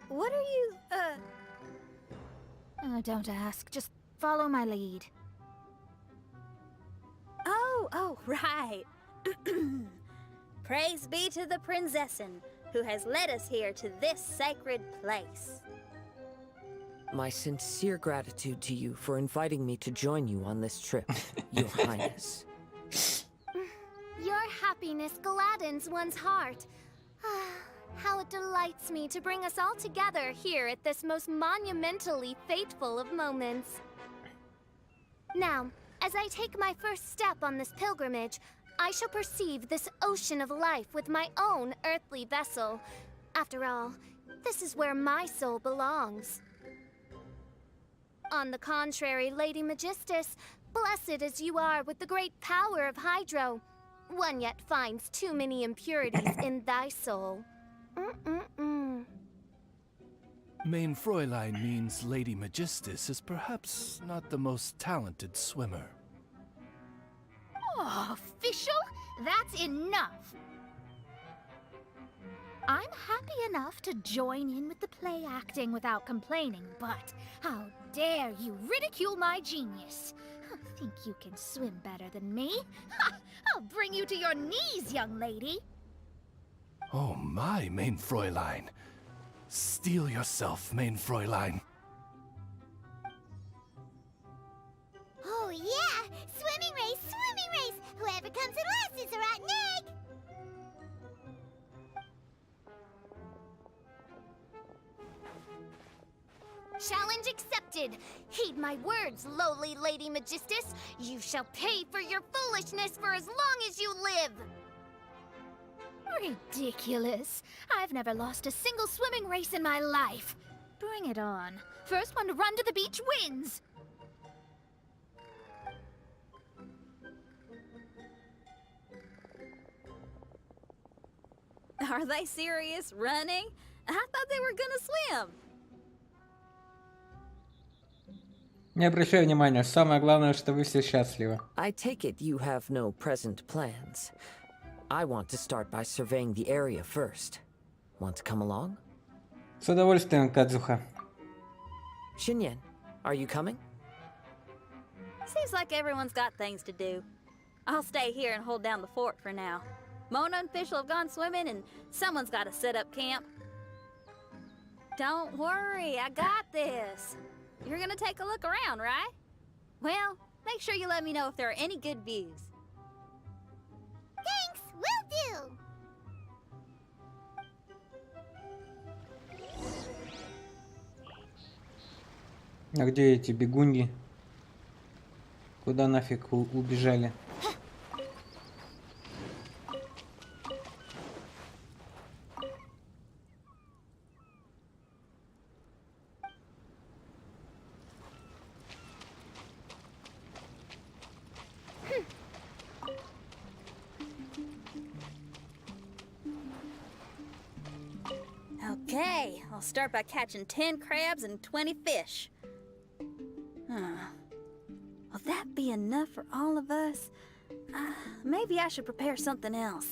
what are you, Don't ask, just follow my lead. Oh, right. Praise be to the Prinzessin, who has led us here to this sacred place. My sincere gratitude to you for inviting me to join you on this trip, Your Highness. Your happiness gladdens one's heart. How it delights me to bring us all together here at this most monumentally fateful of moments. Now, as I take my first step on this pilgrimage, I shall perceive this ocean of life with my own earthly vessel. After all, this is where my soul belongs. On the contrary, Lady Magistus, blessed as you are with the great power of Hydro, one yet finds too many impurities in thy soul. Mein Fräulein means Lady Magistus is perhaps not the most talented swimmer. Oh, Fischl, that's enough! I'm happy enough to join in with the play acting without complaining, but how dare you ridicule my genius? Think you can swim better than me? Ha! I'll bring you to your knees, young lady! Oh my, Mein Fräulein. Steel yourself, Mein Fräulein. Oh yeah! Swimming race! Swimming race! Whoever comes in last is a rotten egg! Challenge accepted. Heed my words, lowly Lady Magistus. You shall pay for your foolishness for as long as you live. Ridiculous. I've never lost a single swimming race in my life. Bring it on. First one to run to the beach wins. Are they serious? Running? I thought they were gonna swim. Не обращай внимания, самое главное, что вы все счастливы. I take it you have no present plans. I want to start by surveying the area first. Want to come along? С удовольствием, Кадзуха. Shinyen, are you coming? Seems like everyone's got things to do. I'll stay here and hold down the fort for now. Mona and Fish have gone swimming, and someone's got to set up camp. Don't worry, I got this. You're gonna take a look around, right? Well, make sure you let me know if there are any good views. Thanks, will do. А где эти бегуньи? Куда нафиг убежали? Okay, I'll start by catching 10 crabs and 20 fish. Will that be enough for all of us? Maybe I should prepare something else.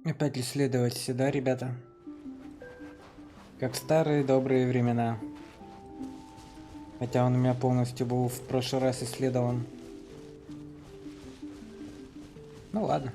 Опять исследовать сюда, ребята. Как в старые добрые времена. Хотя он у меня полностью был в прошлый раз исследован. Ну ладно.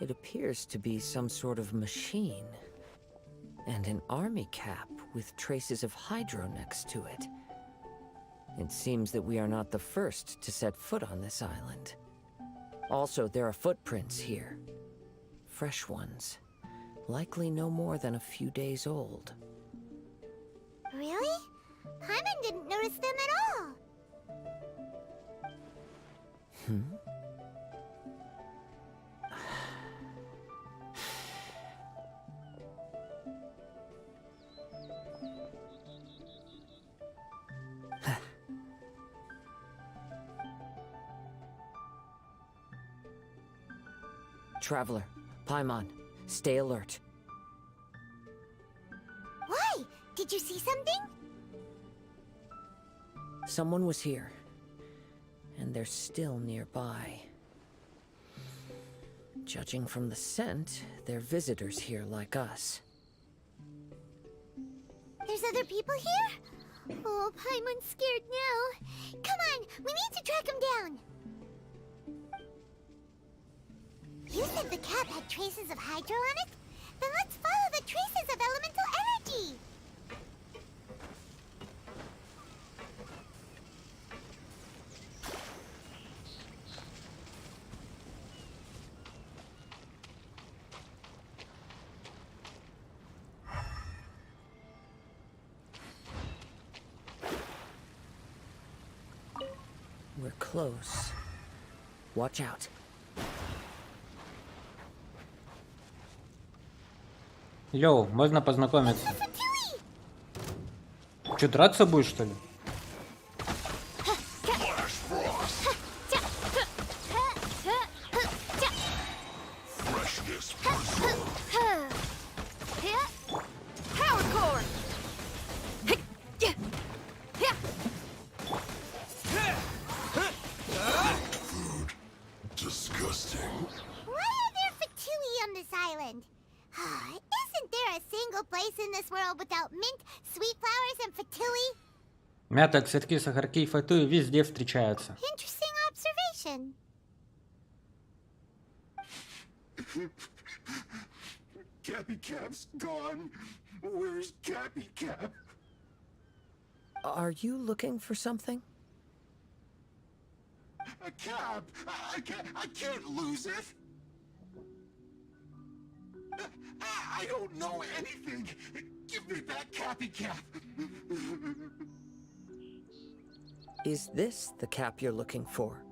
It appears to be some sort of machine. And an army cap with traces of hydro next to it. It seems that we are not the first to set foot on this island. Also, there are footprints here. Fresh ones. Likely no more than a few days old. Really? Paimon didn't notice them at all. Traveler, Paimon, stay alert. Why? Did you see something? Someone was here, and they're still nearby. Judging from the scent, they're visitors here like us. There's other people here? Oh, Paimon's scared now. Come on, we need to track him down. You said the cap had traces of hydro on it? Then let's follow the traces of elemental energy. We're close. Watch out. Йоу, можно познакомиться. Че, драться будешь, что ли? Power core! Disgusting. Why are there fatui on this island? Isn't there a single place in this world without mint, sweet flowers, and fatui? Мята, цветки, сахарки и фатуи везде встречаются. Interesting observation. Cappy Cap's gone. Where's Cappy Cap? Are you looking for something? A cap? I can't lose it. I don't know anything. Give me back Cappy Cap. Is this the cap you're looking for?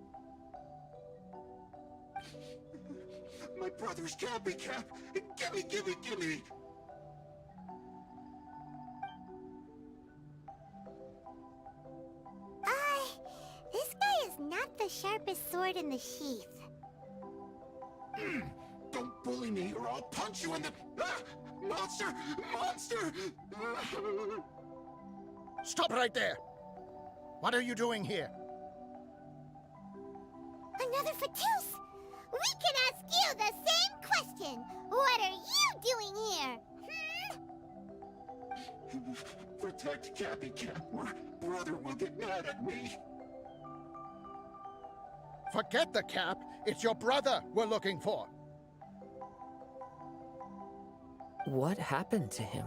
My brother's Cappy Cap. Gimme. This guy is not the sharpest sword in the sheath. Don't bully me or I'll punch you in the... Monster! Stop right there! What are you doing here? Another Fatus! We can ask you the same question! What are you doing here? Protect Cappy Cap or brother will get mad at me. Forget the cap. It's your brother we're looking for. What happened to him?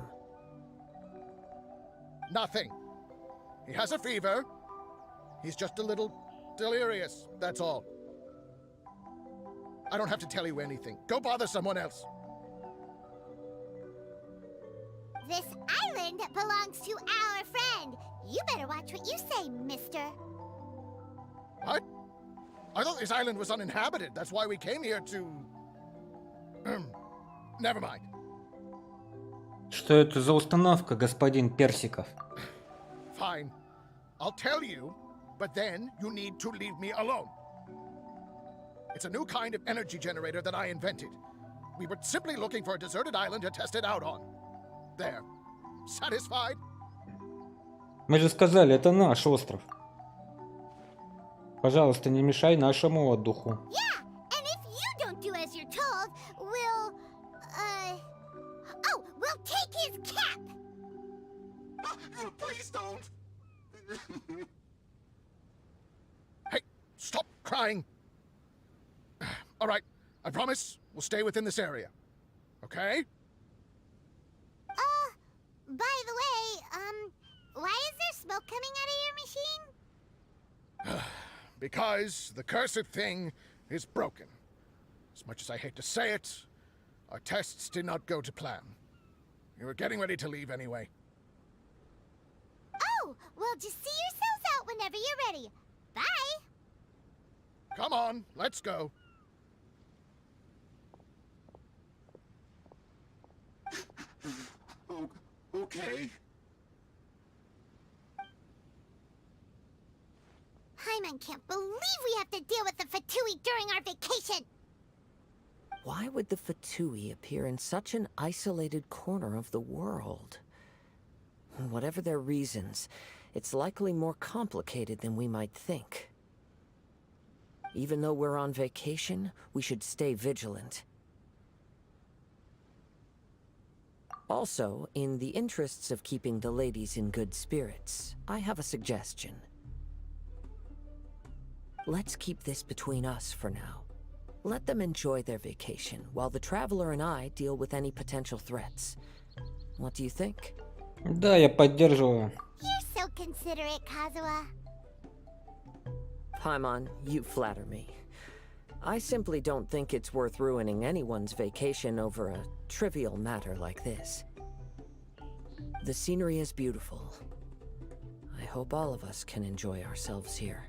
Nothing. He has a fever. He's just a little delirious, that's all. I don't have to tell you anything. Go bother someone else. This island belongs to our friend. You better watch what you say, mister. What? I thought this island was uninhabited. That's why we came here to... Never mind. Что это за установка, господин Персиков? Fine. I'll tell you, but then you need to leave me alone. It's a new kind of energy generator that I invented. We were simply looking for a deserted island to test it out on. There. Satisfied? Мы же сказали, это наш остров. Пожалуйста, не мешай нашему отдыху. Yeah, and if you don't do as you're told, we'll take his cap! Please don't. Hey, stop crying. All right, I promise will stay within this area. Okay? By the way, why is there smoke coming out of your machine? Because the cursed thing is broken. As much as I hate to say it, our tests did not go to plan. We were getting ready to leave anyway. Oh, well, just see yourselves out whenever you're ready. Bye! Come on, let's go. Oh, okay. Paimon can't believe we have to deal with the Fatui during our vacation! Why would the Fatui appear in such an isolated corner of the world? Whatever their reasons, it's likely more complicated than we might think. Even though we're on vacation, we should stay vigilant. Also, in the interests of keeping the ladies in good spirits, I have a suggestion. Let's keep this between us for now. Let them enjoy their vacation, while the Traveler and I deal with any potential threats. What do you think? Да, я поддерживаю. You're so considerate, Kazuha. Paimon, you flatter me. I simply don't think it's worth ruining anyone's vacation over a trivial matter like this. The scenery is beautiful. I hope all of us can enjoy ourselves here.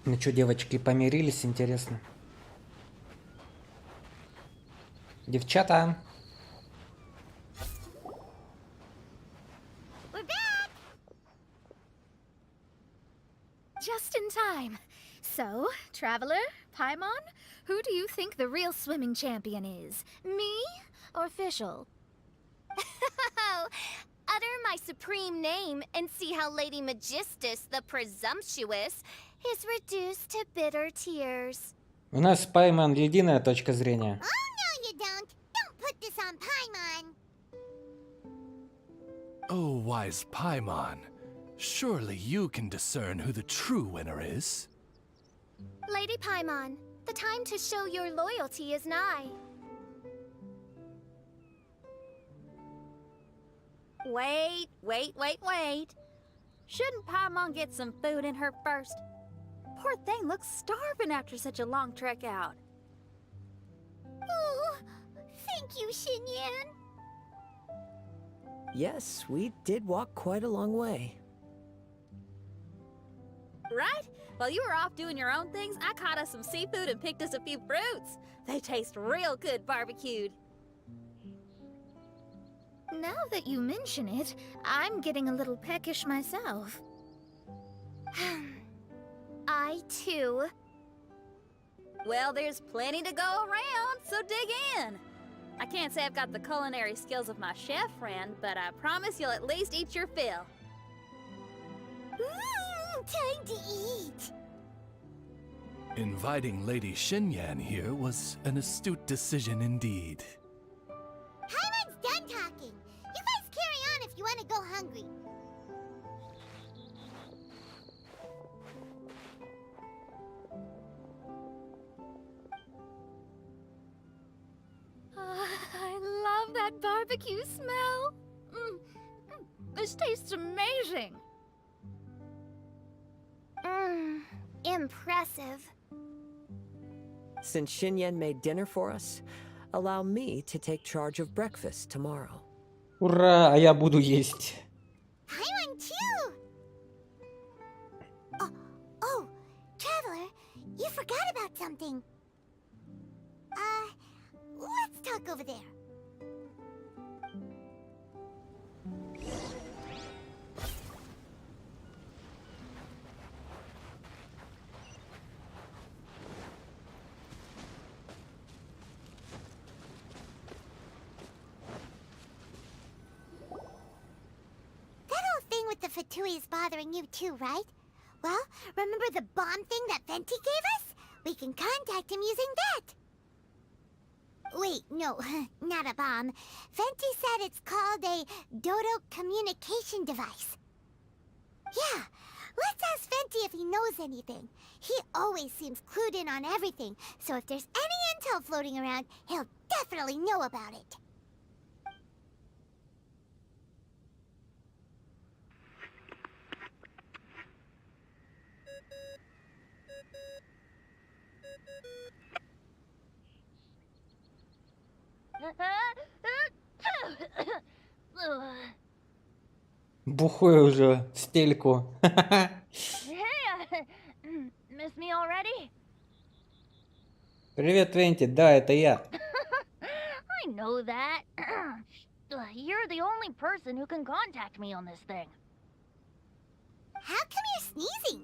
Ну что, девочки, помирились, интересно? Девчата! We're back! Just in time. So, Traveler, Paimon, who do you think the real swimming champion is? Me or Fischl? Utter my supreme name and see how Lady Magistus, the presumptuous, is reduced to bitter tears. У нас с Paimon единая точка зрения. Oh, no, you don't. Don't put this on Paimon. Oh, wise Paimon. Surely you can discern who the true winner is. Lady Paimon, the time to show your loyalty is nigh. Wait. Shouldn't Paimon get some food in her first? Poor thing looks starving after such a long trek out. Oh, thank you, Xinyan. Yes, we did walk quite a long way. Right? While you were off doing your own things, I caught us some seafood and picked us a few fruits. They taste real good barbecued. Now that you mention it, I'm getting a little peckish myself. I too. Well, there's plenty to go around, so dig in. I can't say I've got the culinary skills of my chef friend, but I promise you'll at least eat your fill. Time to eat. Inviting Lady Xinyan here was an astute decision indeed. Paimon's done talking. You guys carry on if you want to go hungry. I love that barbecue smell. This tastes amazing. Impressive. Since Xinyan made dinner for us, allow me to take charge of breakfast tomorrow. Ура, а я буду есть. Paimon too! Oh, Traveler, you forgot about something. Let's talk over there. That whole thing with the Fatui is bothering you too, right? Well, remember the bomb thing that Venti gave us? We can contact him using that. Wait, no, not a bomb. Venti said it's called a Dodo communication device. Yeah, let's ask Venti if he knows anything. He always seems clued in on everything, so if there's any intel floating around, he'll definitely know about it. Бухой уже в стельку. Hey, miss me already? Привет, Венти. Да, это я. I know that. You're the only person who can contact me on this thing. How come you're sneezing?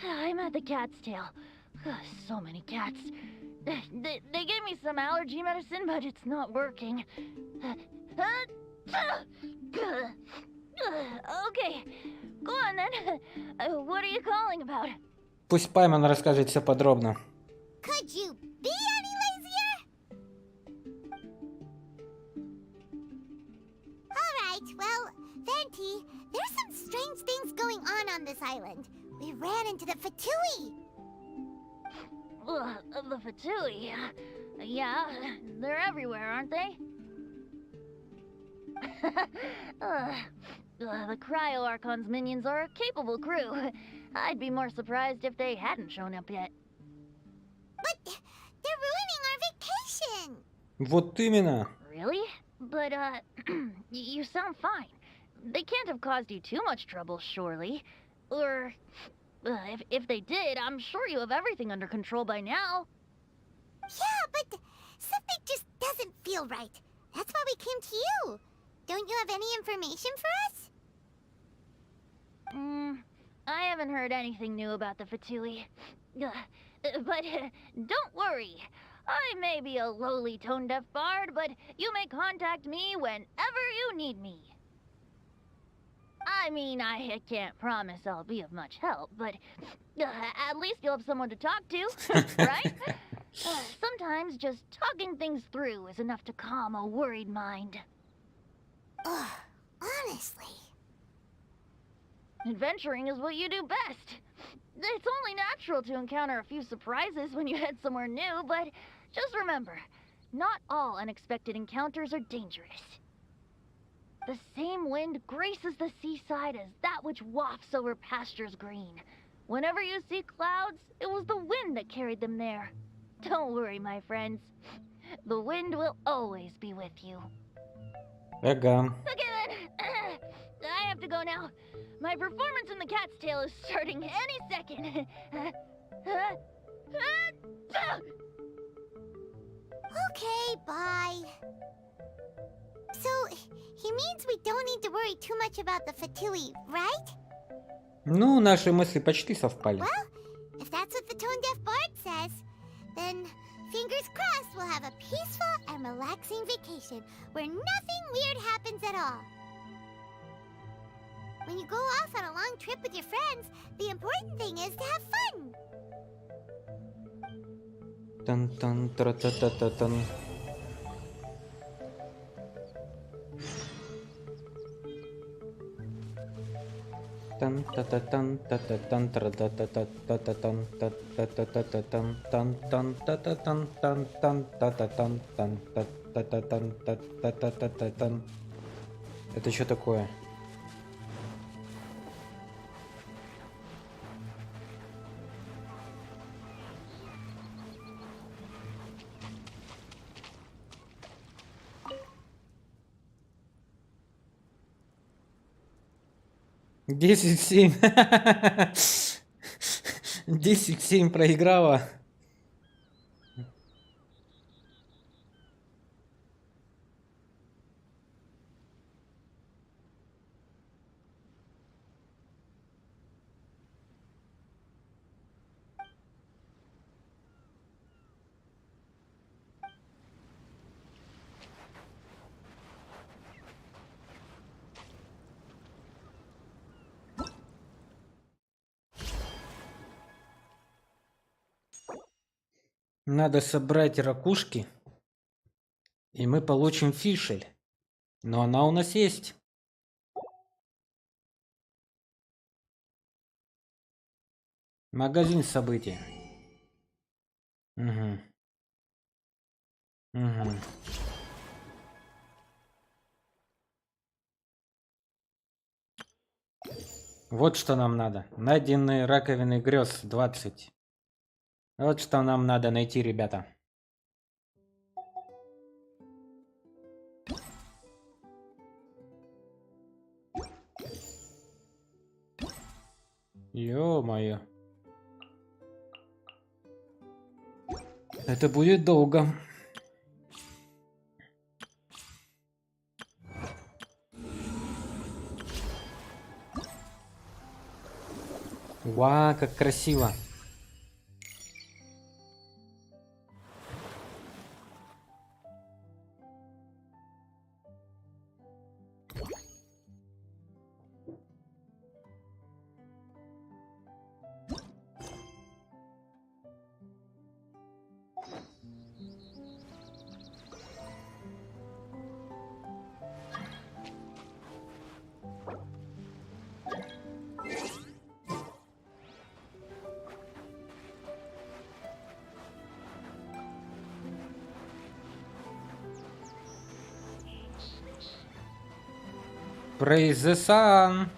I'm at the cat's tail. So many cats. They gave me some allergy medicine, but it's not working. Okay, go on then. What are you calling about? Пусть Пайман расскажет все подробно. Could you be any lazier? Alright, well, Venti, there's some strange things going on this island. We ran into the Fatui. The Fatui. Yeah, they're everywhere, aren't they? The Cryo Archon's minions are a capable crew. I'd be more surprised if they hadn't shown up yet. But they're ruining our vacation. Вот именно. Really? But, you sound fine. They can't have caused you too much trouble, surely. Or, if they did, I'm sure you have everything under control by now. Yeah, but something just doesn't feel right. That's why we came to you. Don't you have any information for us? I haven't heard anything new about the Fatui. But don't worry. I may be a lowly tone-deaf bard, but you may contact me whenever you need me. I mean, I can't promise I'll be of much help, but at least you'll have someone to talk to, right? Sometimes just talking things through is enough to calm a worried mind. Ugh, honestly. Adventuring is what you do best. It's only natural to encounter a few surprises when you head somewhere new, but just remember, not all unexpected encounters are dangerous. The same wind graces the seaside as that which wafts over pastures green. Whenever you see clouds, it was the wind that carried them there. Don't worry, my friends. The wind will always be with you. Ага. Okay then. I have to go now. My performance in the cat's tail is starting any second. Okay, bye. So, he means we don't need to worry too much about the Fatui, right? Ну, наши мысли почти совпали. Well, if that's what the tone-deaf bard says, then fingers crossed we'll have a peaceful and relaxing vacation where nothing weird happens at all. When you go off on a long trip with your friends, the important thing is to have fun. Тан-тан, тра-та-та-та-тан. Тан-та-та-тан, та-та-тан, тра-та-та-та-та-та-тан, та-та-та-та-тан, тан-тан, та-та-тан, тан-тан, та-та-тан, тан, та-та-тан, та-та-та-та-тан. Это что такое? 10-7. 10-7 проиграла. Надо собрать ракушки, и мы получим фишель. Но она у нас есть. Магазин событий. Угу. Угу. Вот что нам надо. Найденные раковины грез 20. Вот что нам надо найти, ребята. Ё-моё. Это будет долго. Вау, как красиво. Praise the sun.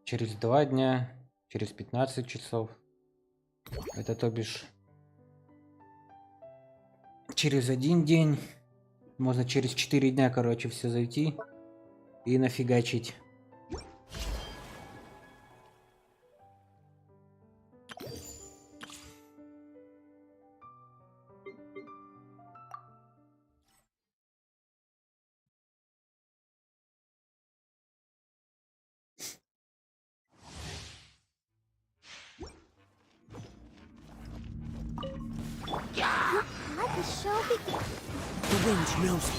Через 2 дня, через 15 часов. Это то бишь через 1 день. Можно через 4 дня, короче, все зайти и нафигачить. Let the show begin. The wind knows it.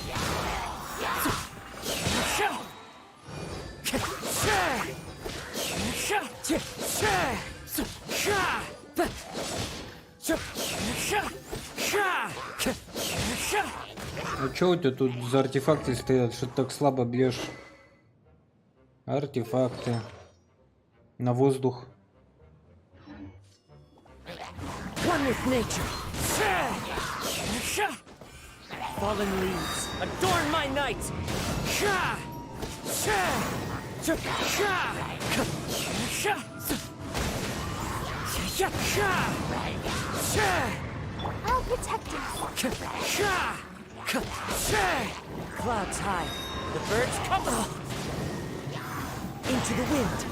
А чё у тебя тут за артефакты стоят? Что ты так слабо бьешь? Артефакты. На воздух. One with nature. Fallen leaves, adorn my night. I'll protect us. Clouds high, the birds come into the wind.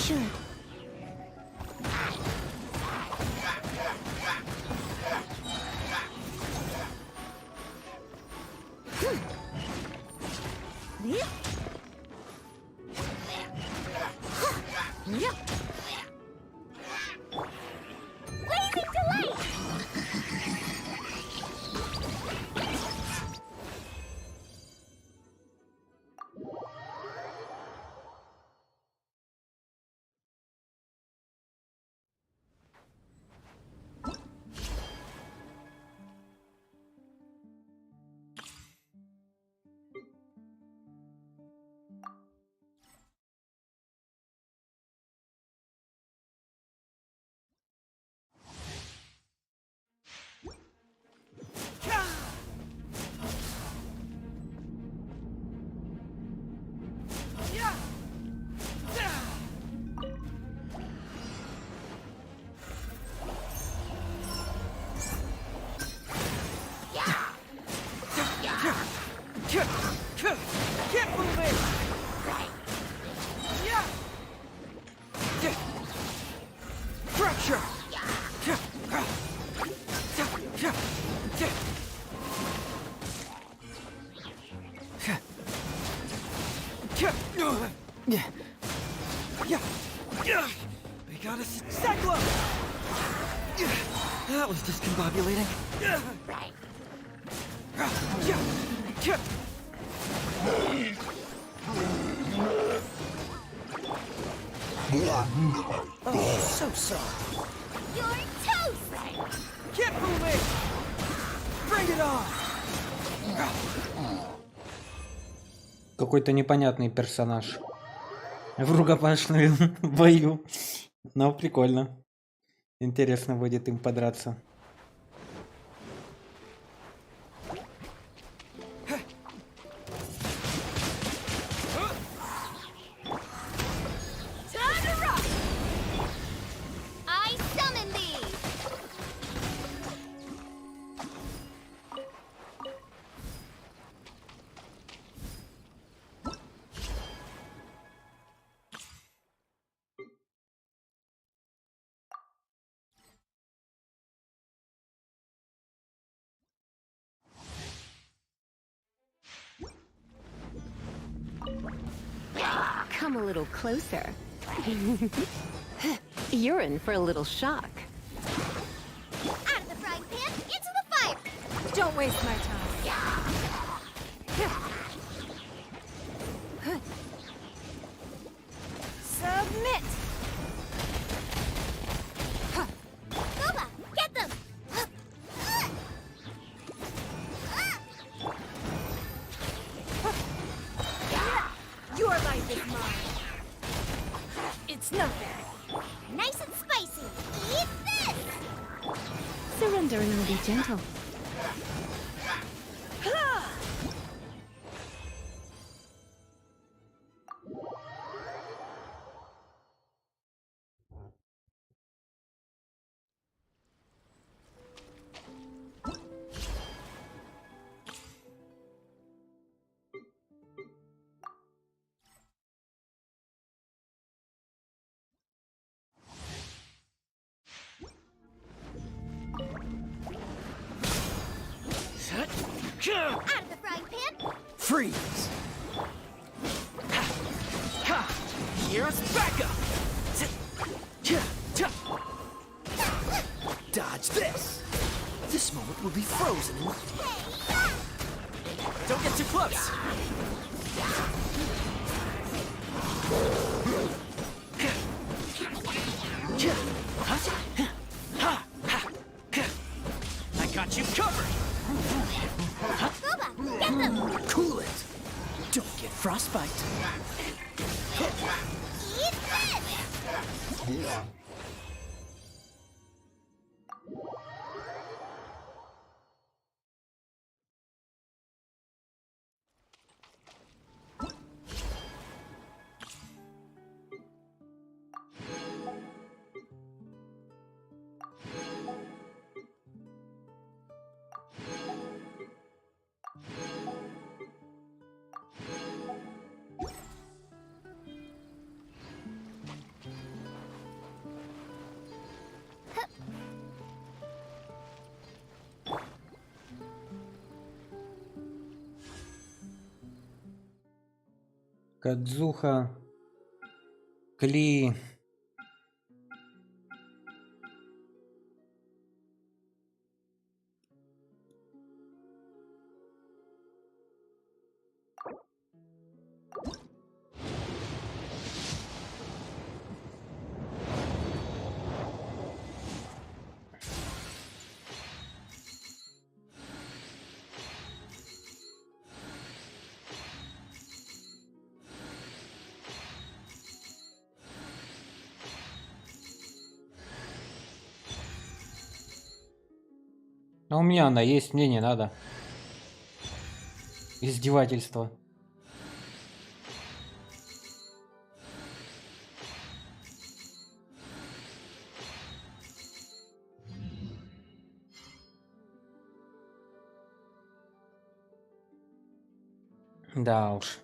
should. Yeah. Blazing delight! Keep moving! Fracture! We got a cyclone! That was discombobulating. Oh, so sorry. You're toast! Keep moving! Bring it on! Какой-то непонятный персонаж в рукопашном бою. Но прикольно. Интересно будет им подраться. Time to rock! I summon thee! Come a little closer. You're in for a little shock. Out of the frying pan, into the fire! Don't waste my time. Submit! Boba, get them! Your life is mine. It's nothing. Nice and spicy! Eat this! Surrender and I'll be gentle. Out of the frying pan, Freeze! Here's backup! Dodge this! This moment will be frozen in... Don't get too close! I got you covered! Boba, get them! Cool it! Don't get frostbite! Eat this! Кадзуха. Кли. А у меня она есть, мне не надо. Издевательство. Да уж.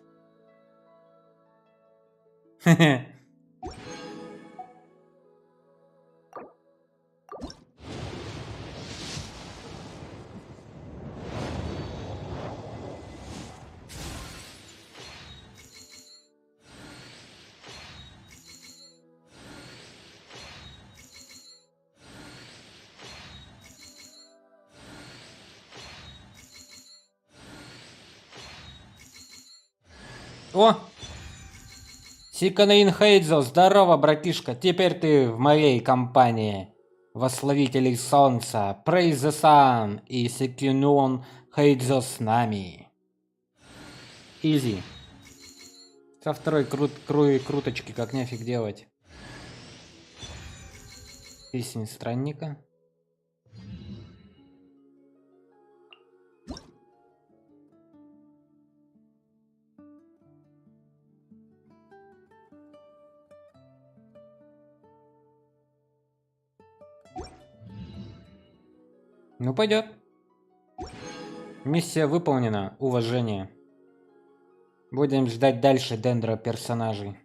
О! Сиканаин Хейдзо, здорово, братишка, теперь ты в моей компании. Восславителей солнца, Praise the Sun и Сикинон Хейдзо с нами. Изи. Со второй круточки как нефиг делать. Песня странника. Ну, пойдет. Миссия выполнена. Уважение. Будем ждать дальше дендро персонажей.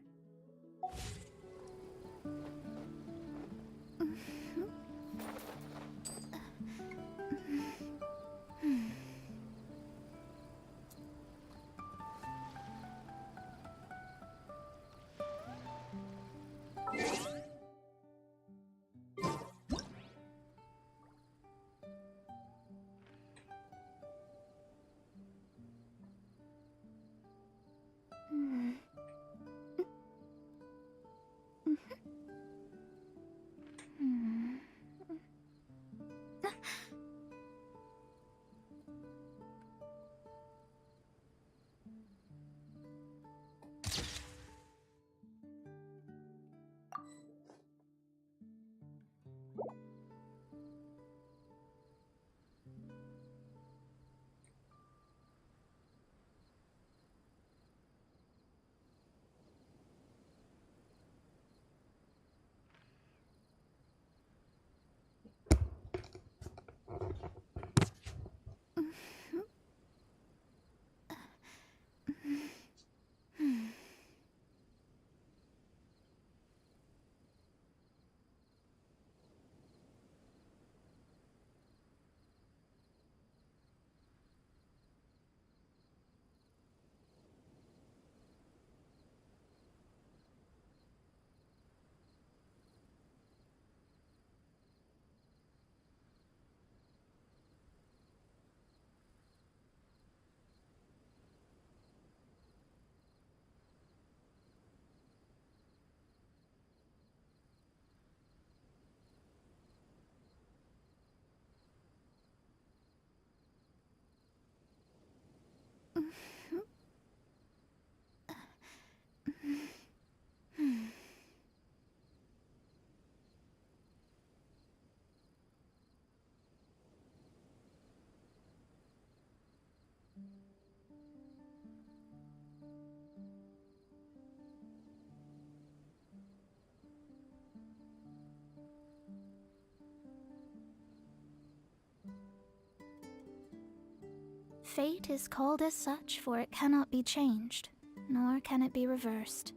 Fate is called as such, for it cannot be changed, nor can it be reversed.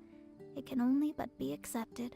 It can only but be accepted.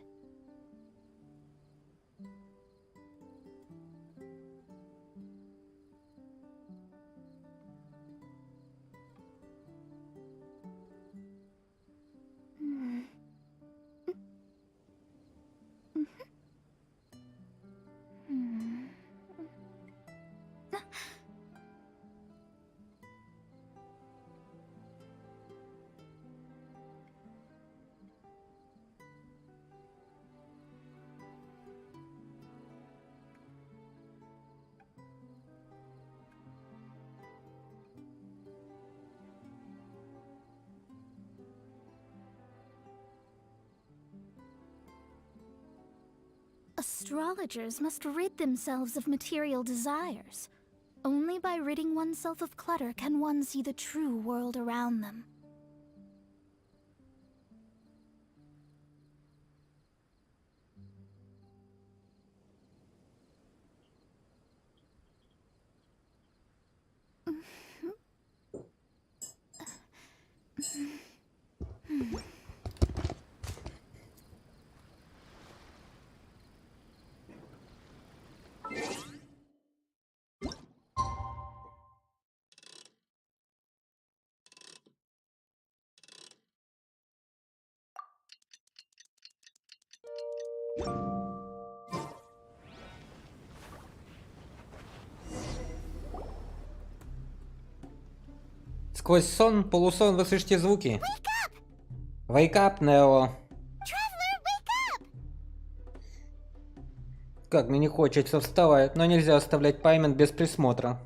Astrologers must rid themselves of material desires. Only by ridding oneself of clutter can one see the true world around them. Сквозь сон, полусон вы слышите звуки. Wake up, Нео. Traveler, wake up! Как мне не хочется вставать, но нельзя оставлять Пайман без присмотра.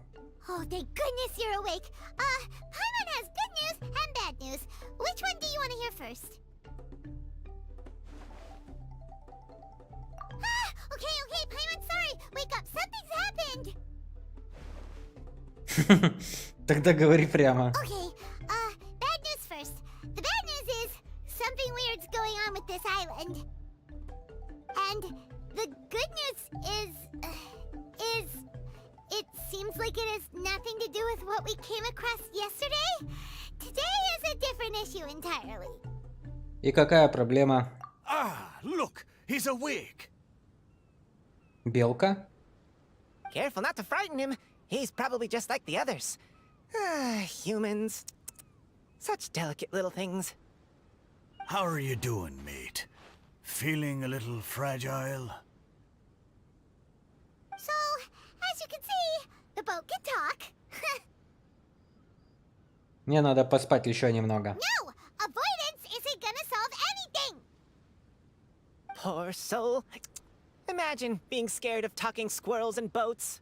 Oh, thank goodness you're awake. Paimon has good news and bad news. Which one do you want to hear first? Okay, Paimon, sorry. Wake up, something's happened. Тогда говори прямо. Okay, bad news first. The bad news is something weird's going on with this island. And the good news is it seems like it has nothing to do with what we came across yesterday. Today is a different issue entirely. И какая проблема? Ah, look, he's awake. Белка? Careful not to frighten him. He's probably just like the others. Humans. Such delicate little things. How are you doing, mate? Feeling a little fragile? So, as you can see, the boat can talk. Мне надо поспать еще немного. No! Avoidance isn't gonna solve anything! Poor soul. Imagine being scared of talking squirrels and boats.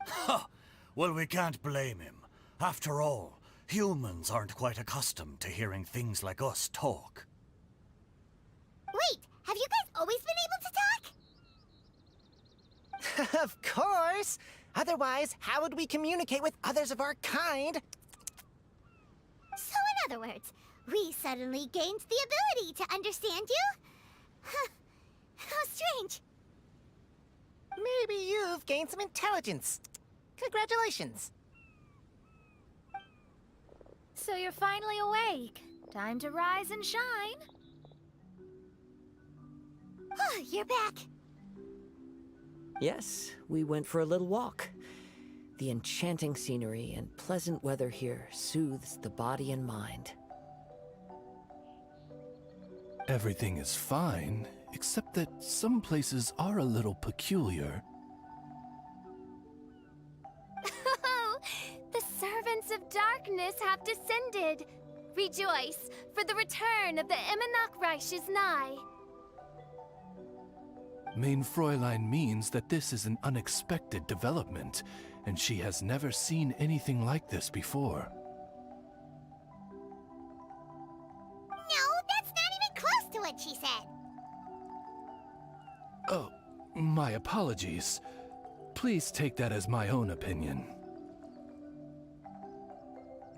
Ha! Well, we can't blame him. After all, humans aren't quite accustomed to hearing things like us talk. Wait, have you guys always been able to talk? Of course! Otherwise, how would we communicate with others of our kind? So in other words, we suddenly gained the ability to understand you? Huh. How strange. Maybe you've gained some intelligence. Congratulations. So you're finally awake. Time to rise and shine. You're back. Yes, we went for a little walk. The enchanting scenery and pleasant weather here soothes the body and mind. Everything is fine, except that some places are a little peculiar. The servants of darkness have descended. Rejoice, for the return of the Immernoch Reich is nigh. Main Fräulein means that this is an unexpected development, and she has never seen anything like this before. No, that's not even close to what she said. Oh, my apologies. Please take that as my own opinion.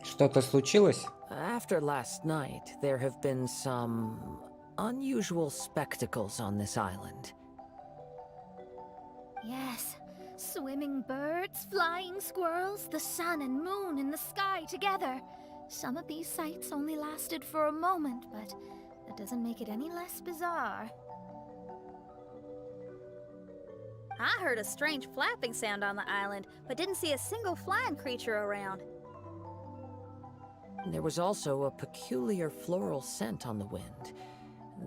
Что-то случилось? After last night, there have been some unusual spectacles on this island. Yes, swimming birds, flying squirrels, the sun and moon in the sky together. Some of these sights only lasted for a moment, but that doesn't make it any less bizarre. I heard a strange flapping sound on the island, but didn't see a single flying creature around. There was also a peculiar floral scent on the wind.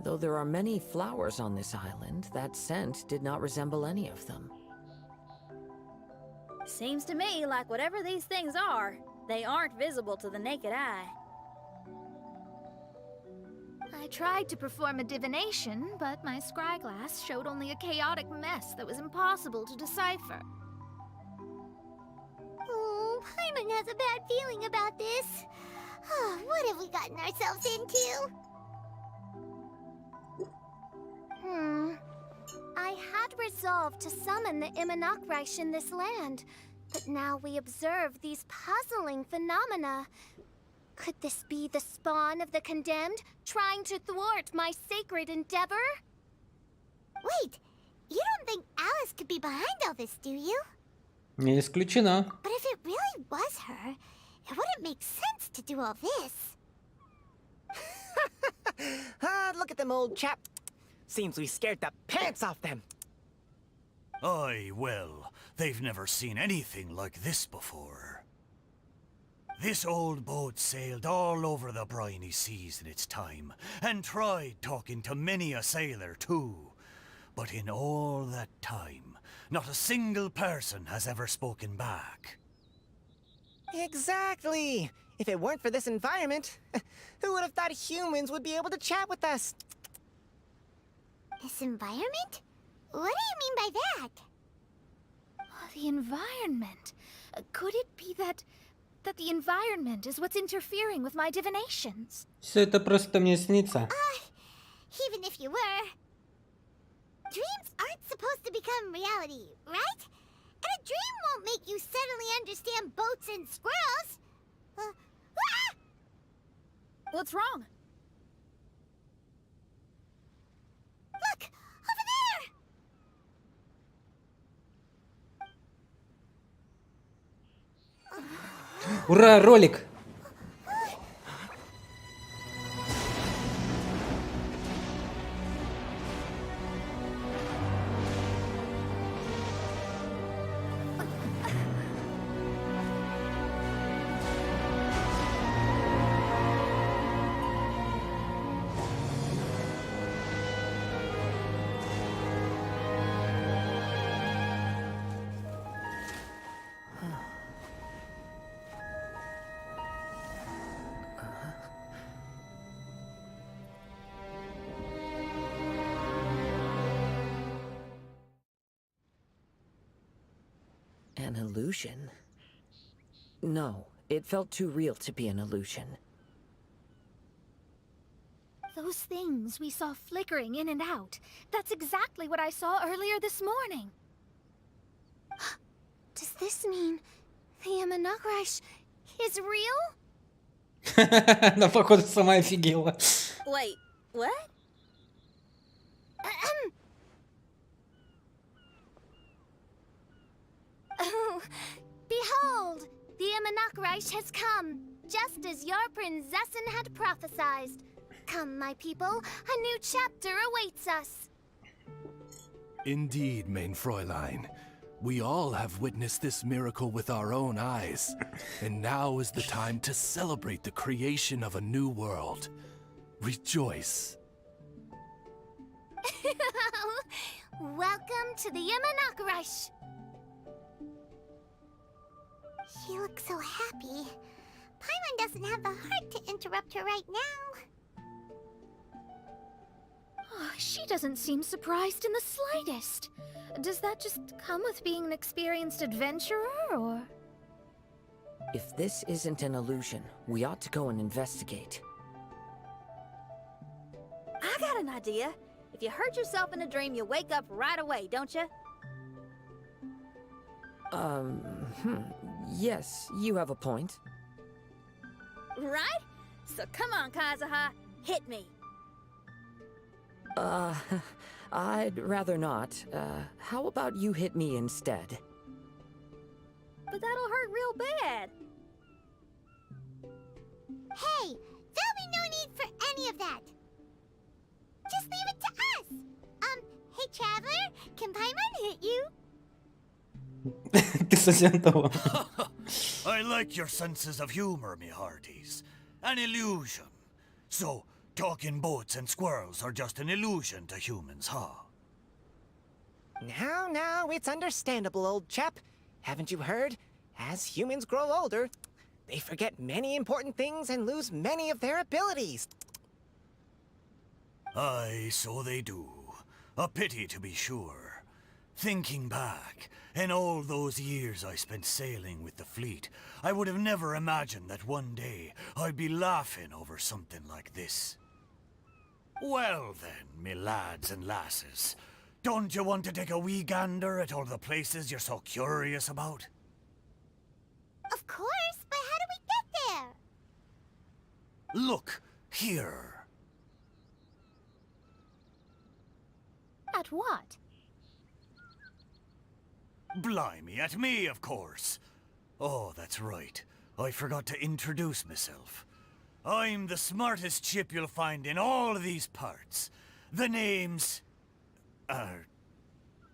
Though there are many flowers on this island, that scent did not resemble any of them. Seems to me like whatever these things are, they aren't visible to the naked eye. I tried to perform a divination, but my scryglass showed only a chaotic mess that was impossible to decipher. Oh, Paimon has a bad feeling about this. What have we gotten ourselves into? I had resolved to summon the Imanakreich in this land, but now we observe these puzzling phenomena. Could this be the spawn of the condemned, trying to thwart my sacred endeavor? Wait, you don't think Alice could be behind all this, do you? Не исключено. But if it really was her, it wouldn't make sense to do all this. Look at them, old chap. Seems we scared the pants off them. Aye, well, they've never seen anything like this before. This old boat sailed all over the briny seas in its time, and tried talking to many a sailor too. But in all that time, not a single person has ever spoken back. Exactly. If it weren't for this environment, who would have thought humans would be able to chat with us? This environment? What do you mean by that? Oh, the environment. Could it be that the environment is what's interfering with my divinations? Все это просто мне снится. Even if you were. Dreams aren't supposed to become reality, right? And a dream won't make you suddenly understand boats and squirrels. What's wrong? Look! Over there! Ура, ролик! An illusion? No, it felt too real to be an illusion. Those things we saw flickering in and out. That's exactly what I saw earlier this morning. Does this mean the Imanakreich is real? Она, походу, сама офигела. Wait, what? Oh, behold! The Imanakreich has come, just as your Prinzessin had prophesied. Come, my people, a new chapter awaits us. Indeed, mein Fräulein. We all have witnessed this miracle with our own eyes. And now is the time to celebrate the creation of a new world. Rejoice. Welcome to the Imanakreich. She looks so happy. Paimon doesn't have the heart to interrupt her right now. Oh, she doesn't seem surprised in the slightest. Does that just come with being an experienced adventurer, or...? If this isn't an illusion, we ought to go and investigate. I got an idea. If you hurt yourself in a dream, you wake up right away, don't you? Yes, you have a point. Right? So come on, Kazuha, hit me. I'd rather not. How about you hit me instead? But that'll hurt real bad. Hey, there'll be no need for any of that. Just leave it to us. Hey, Traveler, can Paimon hit you? Ты совсем того. I like your senses of humor, me hearties. An illusion. So, talking boats and squirrels are just an illusion to humans, huh? Now, it's understandable, old chap. Haven't you heard? As humans grow older, they forget many important things and lose many of their abilities. Aye, so they do. A pity to be sure. Thinking back, in all those years I spent sailing with the fleet, I would have never imagined that one day I'd be laughing over something like this. Well then, me lads and lasses, don't you want to take a wee gander at all the places you're so curious about? Of course, but how do we get there? Look, here. At what? Blimey, at me, of course. Oh, that's right. I forgot to introduce myself. I'm the smartest chip you'll find in all of these parts. The name's...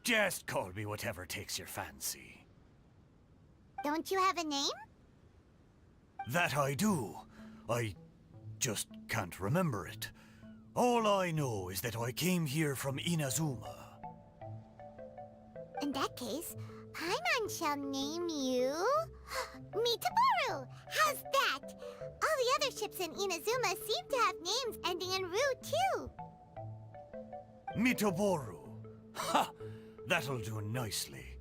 just call me whatever takes your fancy. Don't you have a name? That I do. I just can't remember it. All I know is that I came here from Inazuma. In that case, Paimon shall name you... Mitaboru! How's that? All the other ships in Inazuma seem to have names ending in Ru, too. Mitoboru. Ha! That'll do nicely.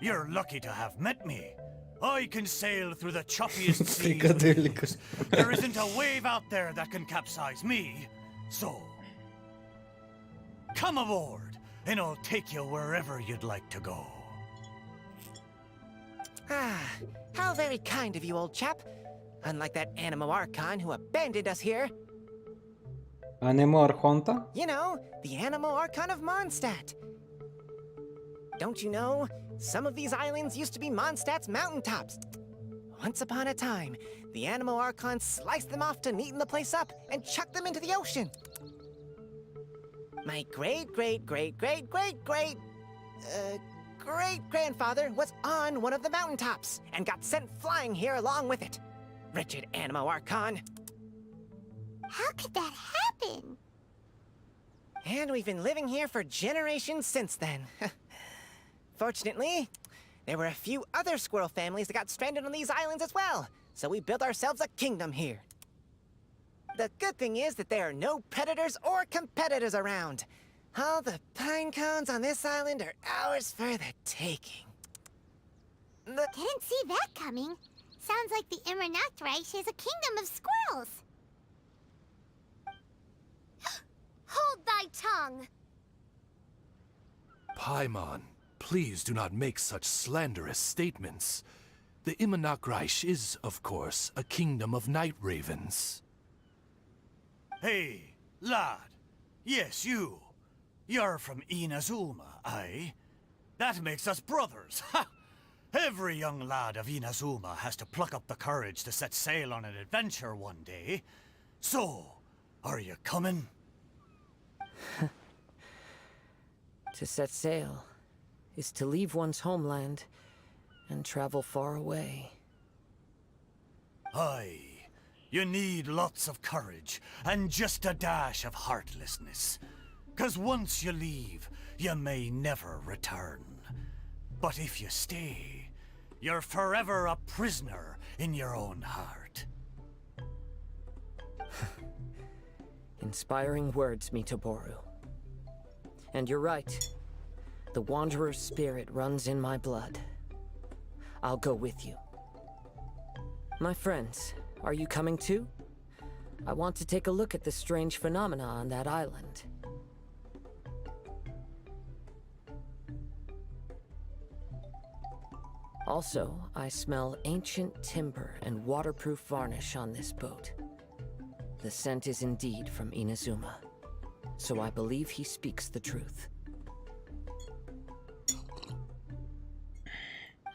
You're lucky to have met me. I can sail through the choppiest seas. Психоделика. There isn't a wave out there that can capsize me. So, come aboard, and I'll take you wherever you'd like to go. Ah, how very kind of you, old chap. Unlike that Animo Archon who abandoned us here. Анемо Архонта? You know, the Animo Archon of Mondstadt. Don't you know, some of these islands used to be Mondstadt's mountaintops. Once upon a time, the Animo Archon sliced them off to neaten the place up and chucked them into the ocean. My great-grandfather was on one of the mountaintops and got sent flying here along with it. Wretched Animo Archon. How could that happen? And we've been living here for generations since then. Fortunately, there were a few other squirrel families that got stranded on these islands as well, so we built ourselves a kingdom here. The good thing is that there are no predators or competitors around. All the pine cones on this island are ours for the taking. Didn't see that coming. Sounds like the Immernachtreich is a kingdom of squirrels. Hold thy tongue! Paimon, please do not make such slanderous statements. The Immernachtreich is, of course, a kingdom of night ravens. Hey, lad. Yes, you. You're from Inazuma, aye? That makes us brothers, ha! Every young lad of Inazuma has to pluck up the courage to set sail on an adventure one day. So, are you coming? To set sail is to leave one's homeland and travel far away. Aye. You need lots of courage and just a dash of heartlessness. 'Cause once you leave, you may never return. But if you stay, you're forever a prisoner in your own heart. Inspiring words, Mitoboru. And you're right. The Wanderer's spirit runs in my blood. I'll go with you. My friends, are you coming too? I want to take a look at the strange phenomena on that island. Also, I smell ancient timber and waterproof varnish on this boat. The scent is indeed from Inazuma, so I believe he speaks the truth.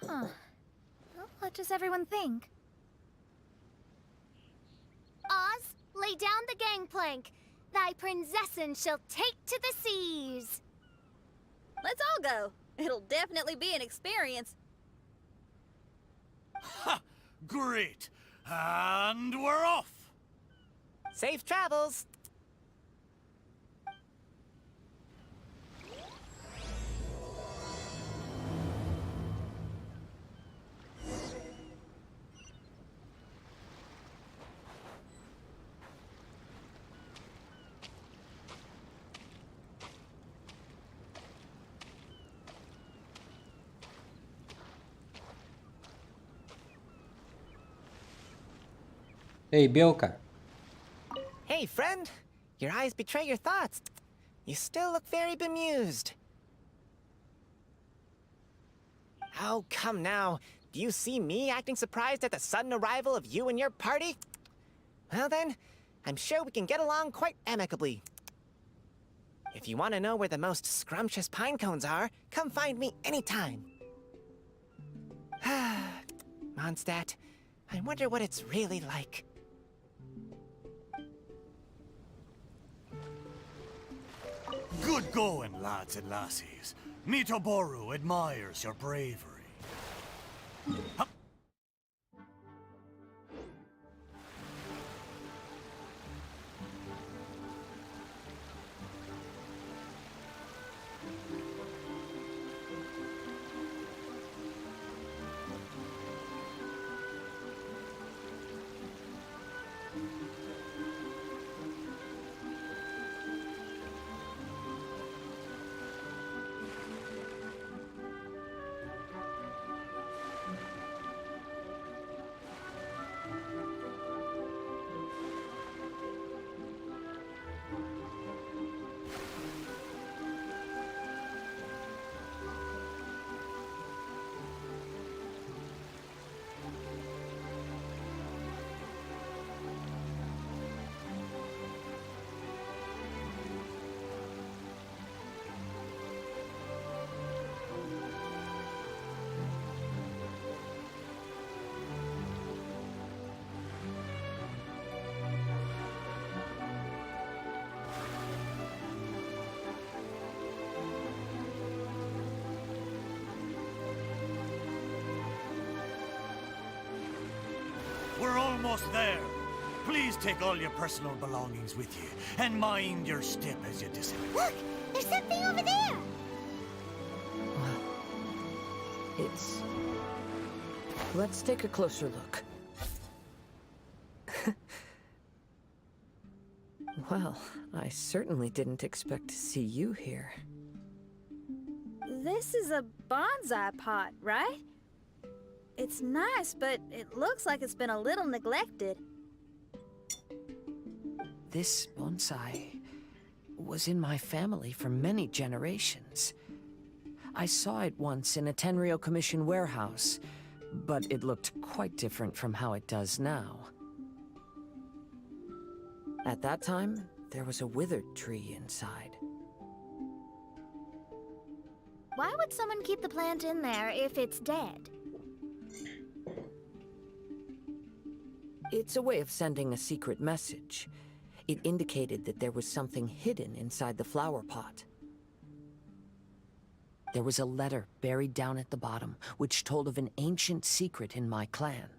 Huh. Well, what does everyone think? Oz, lay down the gangplank. Thy princessin shall take to the seas. Let's all go. It'll definitely be an experience. Ha! Great! And we're off! Safe travels! Эй, белка. Hey, friend. Your eyes betray your thoughts. You still look very bemused. Oh, come now. Do you see me acting surprised at the sudden arrival of you and your party? Well then, I'm sure we can get along quite amicably. If you want to know where the most scrumptious pine cones are, come find me anytime. Mondstadt, I wonder what it's really like. Good going, lads and lassies. Mitoboru admires your bravery. Hup. We're almost there. Please take all your personal belongings with you, and mind your step as you descend. Look! There's something over there! Well, it's... Let's take a closer look. Well, I certainly didn't expect to see you here. This is a bonsai pot, right? It's nice, but it looks like it's been a little neglected. This bonsai was in my family for many generations. I saw it once in a Tenryo Commission warehouse, but it looked quite different from how it does now. At that time, there was a withered tree inside. Why would someone keep the plant in there if it's dead? It's a way of sending a secret message. It indicated that there was something hidden inside the flower pot. There was a letter buried down at the bottom, which told of an ancient secret in my clan.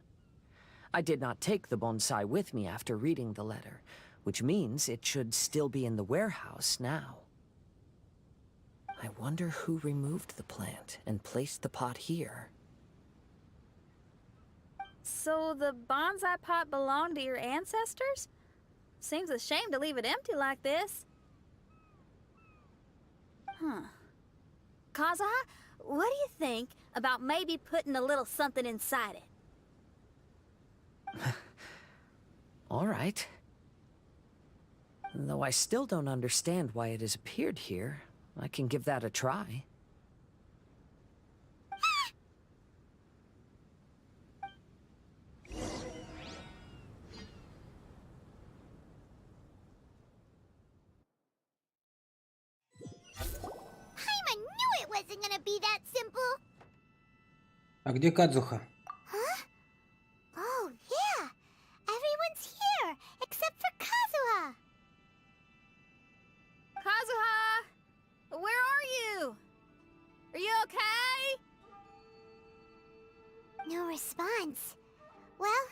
I did not take the bonsai with me after reading the letter, which means it should still be in the warehouse now. I wonder who removed the plant and placed the pot here. So the bonsai pot belonged to your ancestors? Seems a shame to leave it empty like this. Huh. Kazuha, what do you think about maybe putting a little something inside it? All right. Though I still don't understand why it has appeared here, I can give that a try. Paimon knew it wasn't gonna be that simple! А где Кадзуха? Huh? Oh, yeah! Everyone's here, except for Kazuha! Kazuha! Where are you? Are you okay? No response. Well,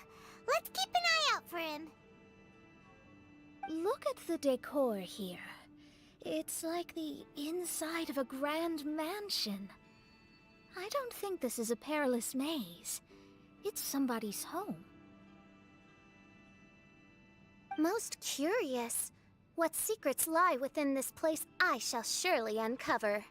let's keep an eye out for him. Look at the decor here. It's like the inside of a grand mansion. I don't think this is a perilous maze. It's somebody's home. Most curious. What secrets lie within this place I shall surely uncover.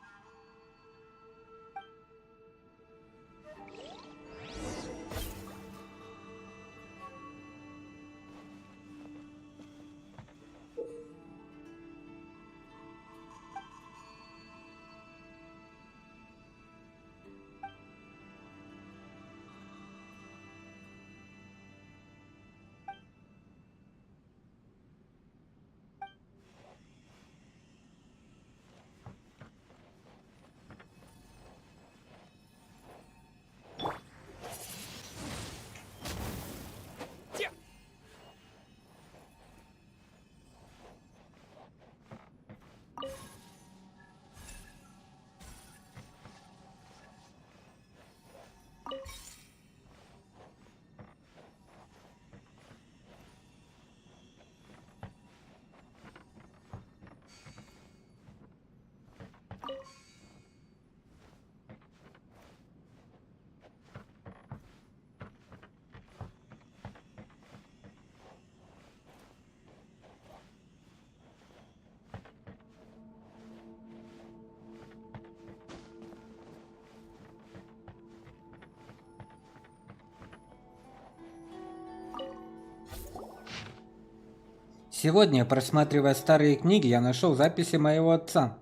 Сегодня, просматривая старые книги, я нашел записи моего отца.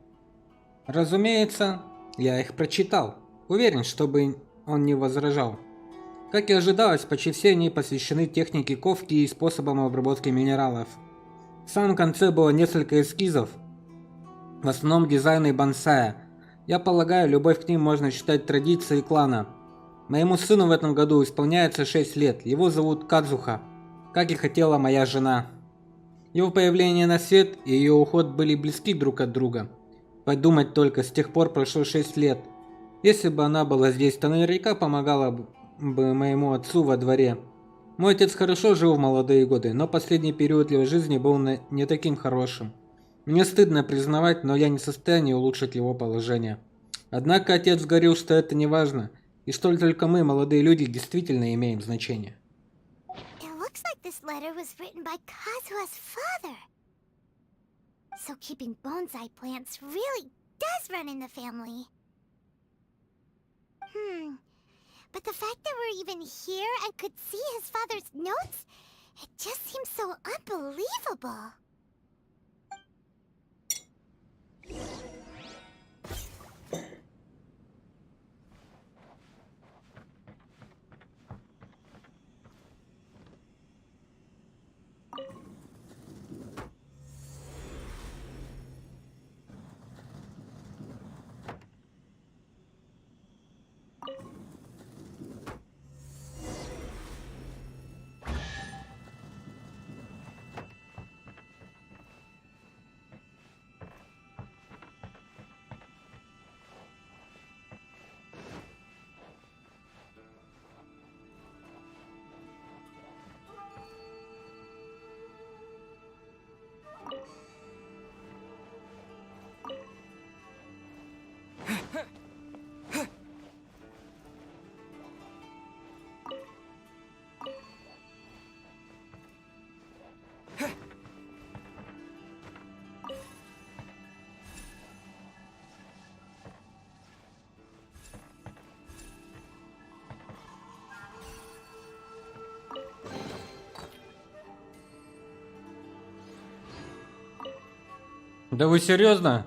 Разумеется, я их прочитал. Уверен, чтобы он не возражал. Как и ожидалось, почти все они посвящены технике ковки и способам обработки минералов. В самом конце было несколько эскизов, в основном дизайны бонсая. Я полагаю, любовь к ним можно считать традицией клана. Моему сыну в этом году исполняется 6 лет. Его зовут Кадзуха, как и хотела моя жена. Его появление на свет и ее уход были близки друг от друга. Подумать только, с тех пор прошло 6 лет. Если бы она была здесь, то наверняка помогала бы моему отцу во дворе. Мой отец хорошо жил в молодые годы, но последний период его жизни был не таким хорошим. Мне стыдно признавать, но я не в состоянии улучшить его положение. Однако отец говорил, что это не важно, и что только мы, молодые люди, действительно имеем значение. It looks like this letter was written by Kazuha's father. So keeping bonsai plants really does run in the family. But the fact that we're even here and could see his father's notes, it just seems so unbelievable. Да вы серьезно?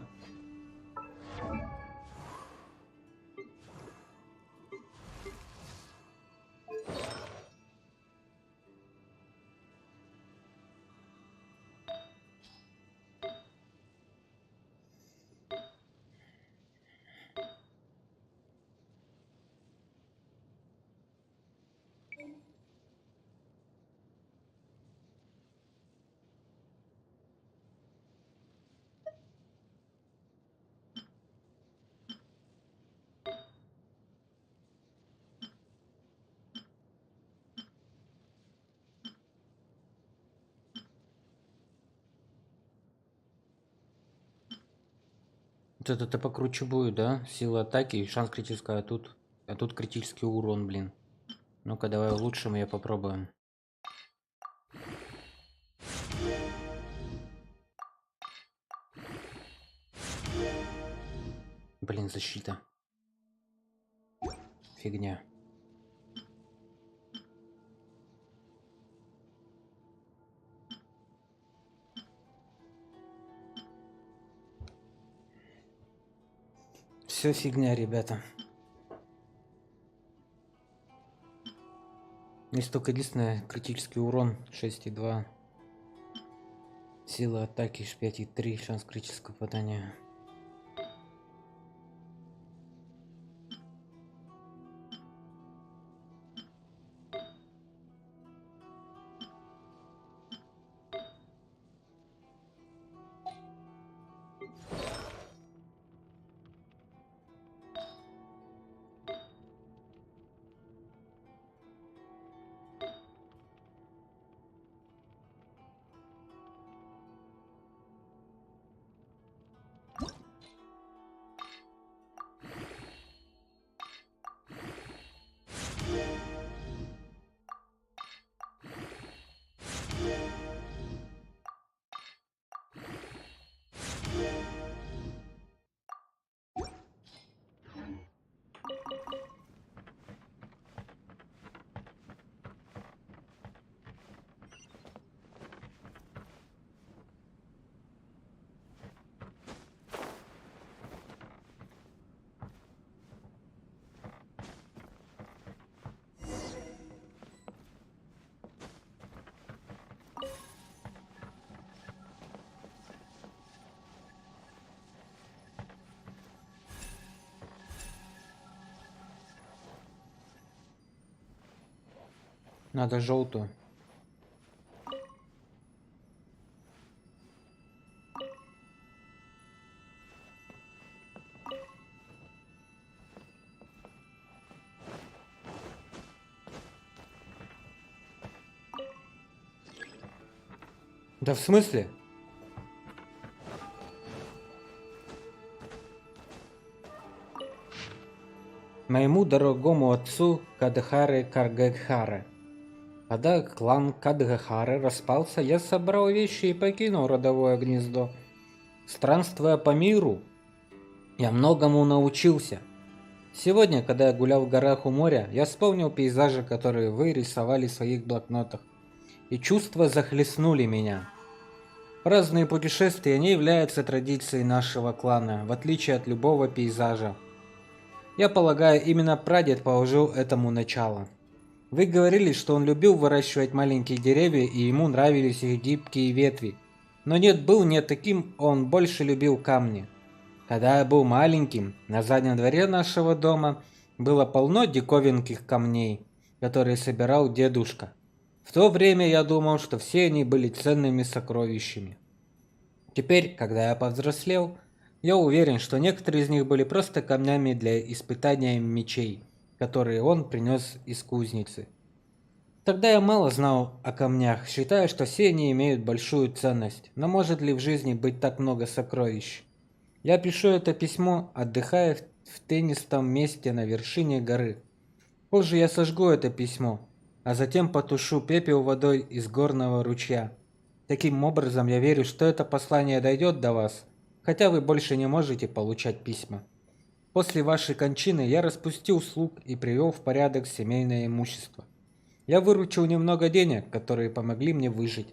Вот это покруче будет, да? Сила атаки и шанс критического, а тут критический урон, блин. Ну-ка, давай улучшим ее попробуем. Блин, защита. Фигня. Все фигня, ребята. Есть только единственное, критический урон 6,2. Сила атаки 5,3, шанс критического попадания. Надо желтую. Да в смысле? Моему дорогому отцу Кадхаре Каргадхаре. Когда клан Кадгахары распался, я собрал вещи и покинул родовое гнездо. Странствуя по миру, я многому научился. Сегодня, когда я гулял в горах у моря, я вспомнил пейзажи, которые вы рисовали в своих блокнотах. И чувства захлестнули меня. Праздные путешествия не являются традицией нашего клана, в отличие от любого пейзажа. Я полагаю, именно прадед положил этому начало. Вы говорили, что он любил выращивать маленькие деревья и ему нравились их гибкие ветви. Но нет, был не таким, он больше любил камни. Когда я был маленьким, на заднем дворе нашего дома было полно диковинных камней, которые собирал дедушка. В то время я думал, что все они были ценными сокровищами. Теперь, когда я повзрослел, я уверен, что некоторые из них были просто камнями для испытания мечей, которые он принес из кузницы. Тогда я мало знал о камнях, считая, что все они имеют большую ценность, но может ли в жизни быть так много сокровищ? Я пишу это письмо, отдыхая в тенистом месте на вершине горы. Позже я сожгу это письмо, а затем потушу пепел водой из горного ручья. Таким образом, я верю, что это послание дойдет до вас, хотя вы больше не можете получать письма. После вашей кончины я распустил слуг и привел в порядок семейное имущество. Я выручил немного денег, которые помогли мне выжить.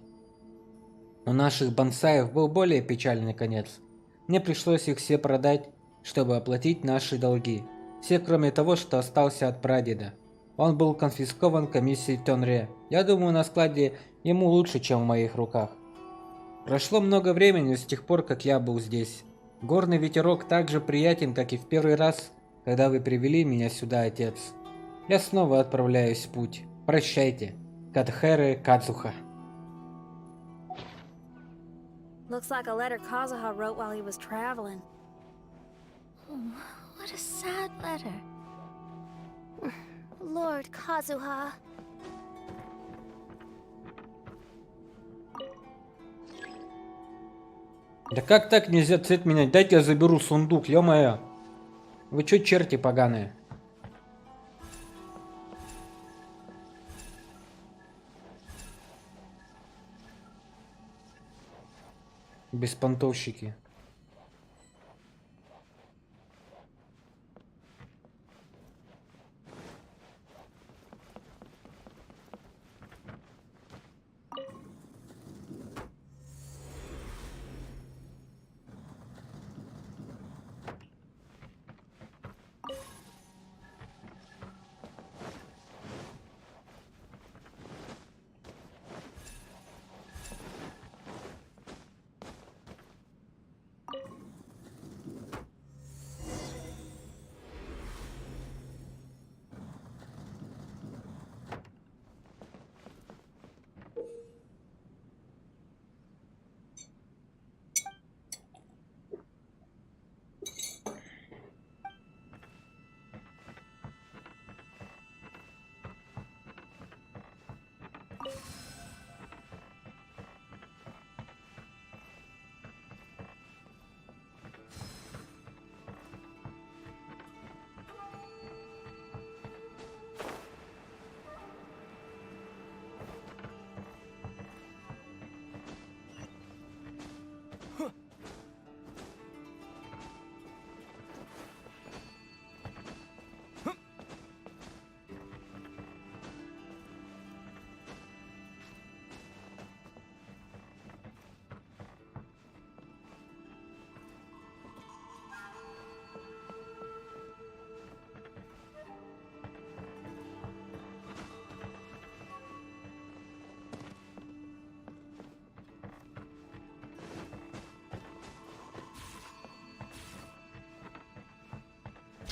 У наших бонсаев был более печальный конец. Мне пришлось их все продать, чтобы оплатить наши долги. Все, кроме того, что остался от прадеда. Он был конфискован комиссией Тонре. Я думаю, на складе ему лучше, чем в моих руках. Прошло много времени с тех пор, как я был здесь. Горный ветерок так же приятен, как и в первый раз, когда вы привели меня сюда, отец. Я снова отправляюсь в путь. Прощайте, Кадхаре Кадзуха. Looks like a letter Kazuha wrote while he was traveling. What a sad letter. Lord Kazuha. Да как так нельзя цвет менять? Дайте я заберу сундук, ё-моё. Вы чё, черти поганые? Беспонтовщики.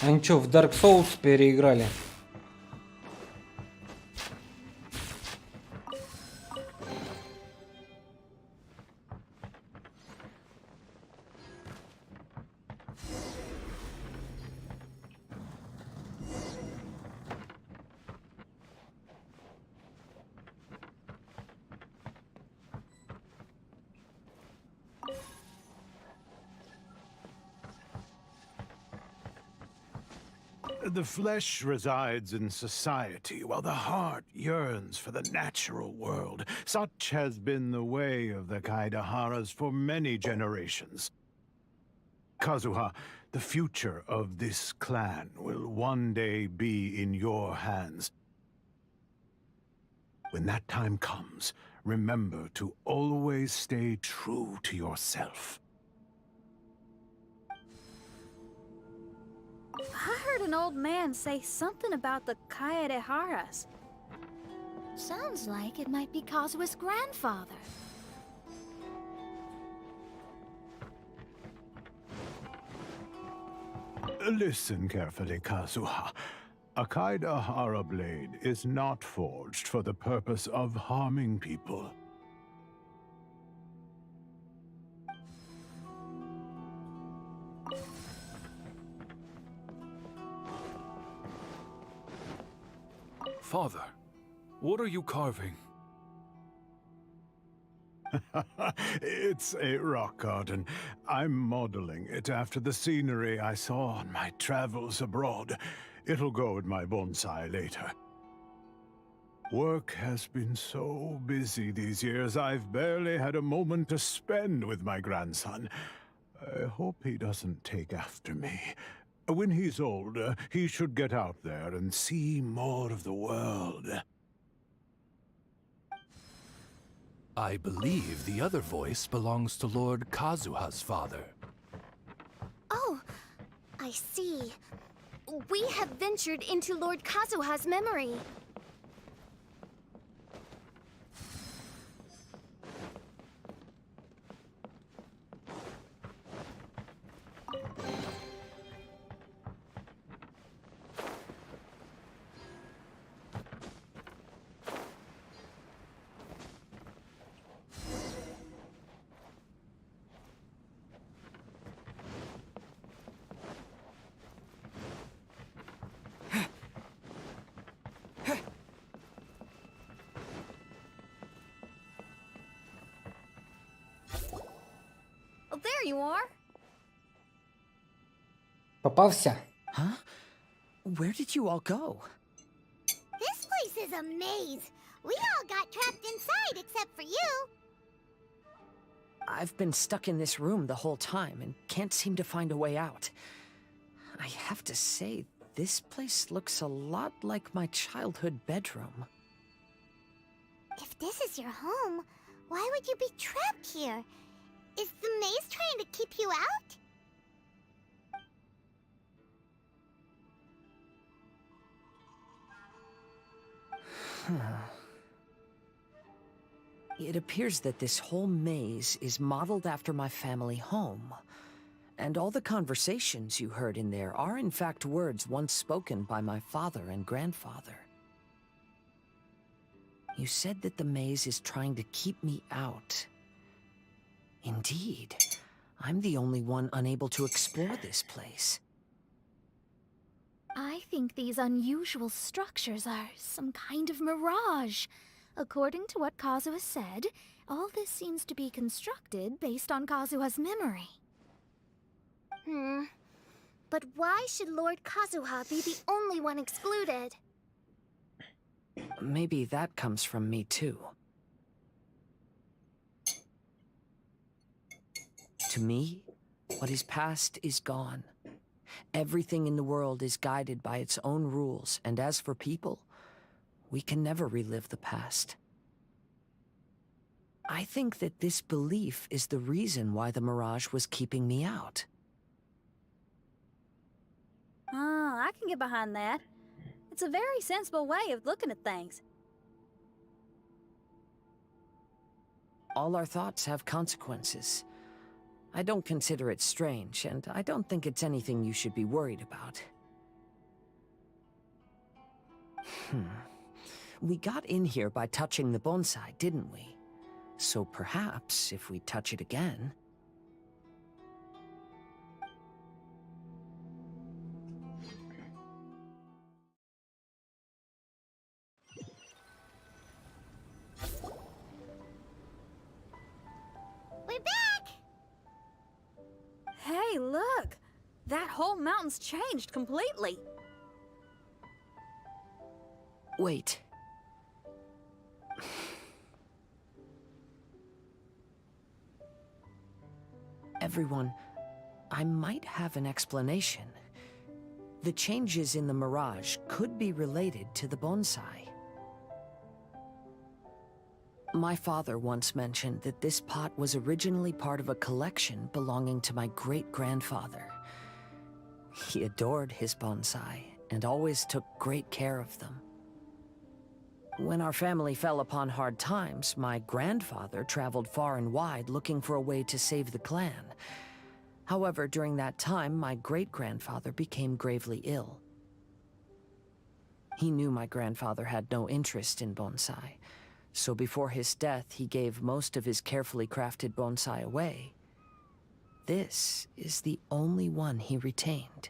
Они что, в Dark Souls переиграли? The flesh resides in society, while the heart yearns for the natural world. Such has been the way of the Kaidaharas for many generations. Kazuha, the future of this clan will one day be in your hands. When that time comes, remember to always stay true to yourself. I heard an old man say something about the Kaidaharas. Sounds like it might be Kazuha's grandfather. Listen carefully, Kazuha. A Kaidahara blade is not forged for the purpose of harming people. Father, what are you carving? It's a rock garden. I'm modeling it after the scenery I saw on my travels abroad. It'll go in my bonsai later. Work has been so busy these years, I've barely had a moment to spend with my grandson. I hope he doesn't take after me. When he's older, he should get out there and see more of the world. I believe the other voice belongs to Lord Kazuha's father. Oh, I see. We have ventured into Lord Kazuha's memory. Oh, there you are. Попался. Huh? Where did you all go? This place is a maze. We all got trapped inside except for you. I've been stuck in this room the whole time and can't seem to find a way out. I have to say, this place looks a lot like my childhood bedroom. If this is your home, why would you be trapped here? Is the maze trying to keep you out? It appears that this whole maze is modeled after my family home. And all the conversations you heard in there are in fact words once spoken by my father and grandfather. You said that the maze is trying to keep me out. Indeed, I'm the only one unable to explore this place. I think these unusual structures are some kind of mirage. According to what Kazuha said, all this seems to be constructed based on Kazuha's memory. But why should Lord Kazuha be the only one excluded? Maybe that comes from me too. To me, what is past is gone. Everything in the world is guided by its own rules, and as for people, we can never relive the past. I think that this belief is the reason why the mirage was keeping me out. Oh, I can get behind that. It's a very sensible way of looking at things. All our thoughts have consequences. I don't consider it strange, and I don't think it's anything you should be worried about. We got in here by touching the bonsai, didn't we? So perhaps, if we touch it again... We're back! Hey, look! That whole mountain's changed completely. Wait. Everyone, I might have an explanation. The changes in the mirage could be related to the bonsai. My father once mentioned that this pot was originally part of a collection belonging to my great-grandfather. He adored his bonsai and always took great care of them. When our family fell upon hard times, my grandfather traveled far and wide looking for a way to save the clan. However, during that time, my great-grandfather became gravely ill. He knew my grandfather had no interest in bonsai, so before his death, he gave most of his carefully crafted bonsai away. This is the only one he retained.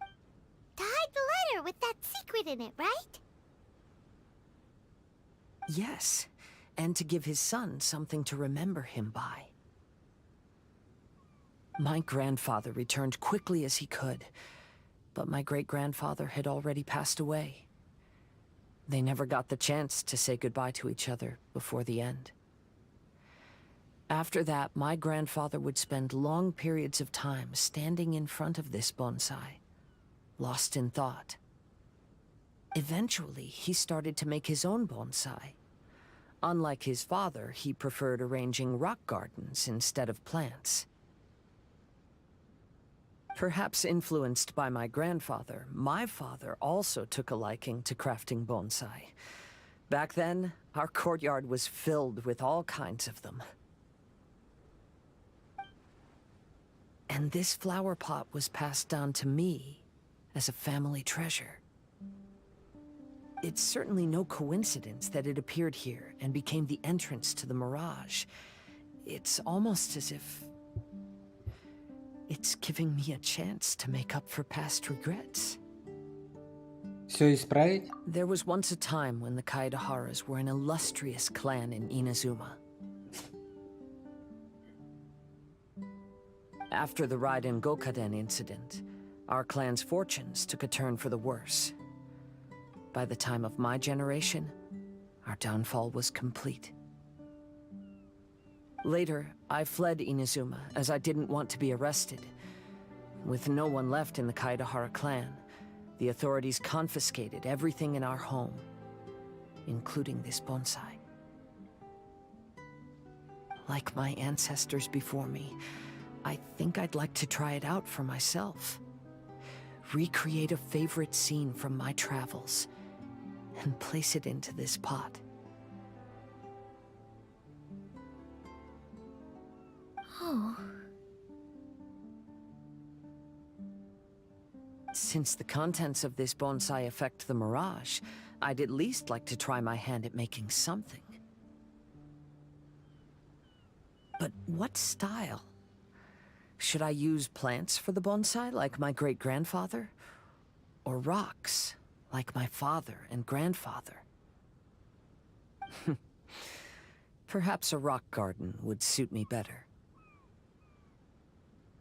To hide the letter with that secret in it, right? Yes, and to give his son something to remember him by. My grandfather returned quickly as he could, but my great-grandfather had already passed away. They never got the chance to say goodbye to each other before the end. After that, my grandfather would spend long periods of time standing in front of this bonsai, lost in thought. Eventually, he started to make his own bonsai. Unlike his father, he preferred arranging rock gardens instead of plants. Perhaps influenced by my grandfather, my father also took a liking to crafting bonsai. Back then, our courtyard was filled with all kinds of them. And this flower pot was passed down to me as a family treasure. It's certainly no coincidence that it appeared here and became the entrance to the mirage. It's almost as if it's giving me a chance to make up for past regrets. Все исправить? There was once a time when the Kaidaharas were an illustrious clan in Inazuma. After the Raiden Gokaden incident, our clan's fortunes took a turn for the worse. By the time of my generation, our downfall was complete. Later, I fled Inazuma as I didn't want to be arrested. With no one left in the Kaidahara clan, the authorities confiscated everything in our home, including this bonsai. Like my ancestors before me, I think I'd like to try it out for myself. Recreate a favorite scene from my travels, and place it into this pot. Oh. Since the contents of this bonsai affect the mirage, I'd at least like to try my hand at making something. But what style? Should I use plants for the bonsai like my great-grandfather? Or rocks like my father and grandfather? Perhaps a rock garden would suit me better.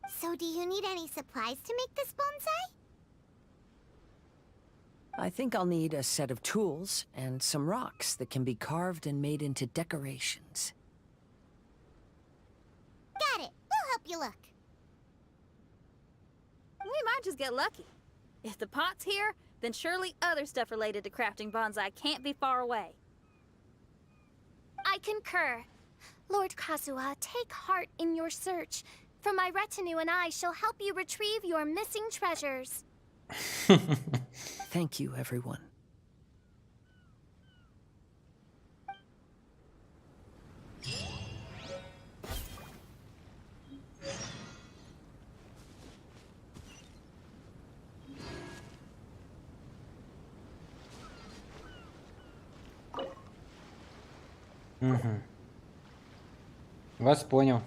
So do you need any supplies to make this bonsai? I think I'll need a set of tools and some rocks that can be carved and made into decorations. Got it. We'll help you look. We might just get lucky. If the pot's here, then surely other stuff related to crafting bonsai can't be far away. I concur. Lord Kazuha, take heart in your search. For my retinue and I shall help you retrieve your missing treasures. Thank you, everyone. Угу. Вас понял.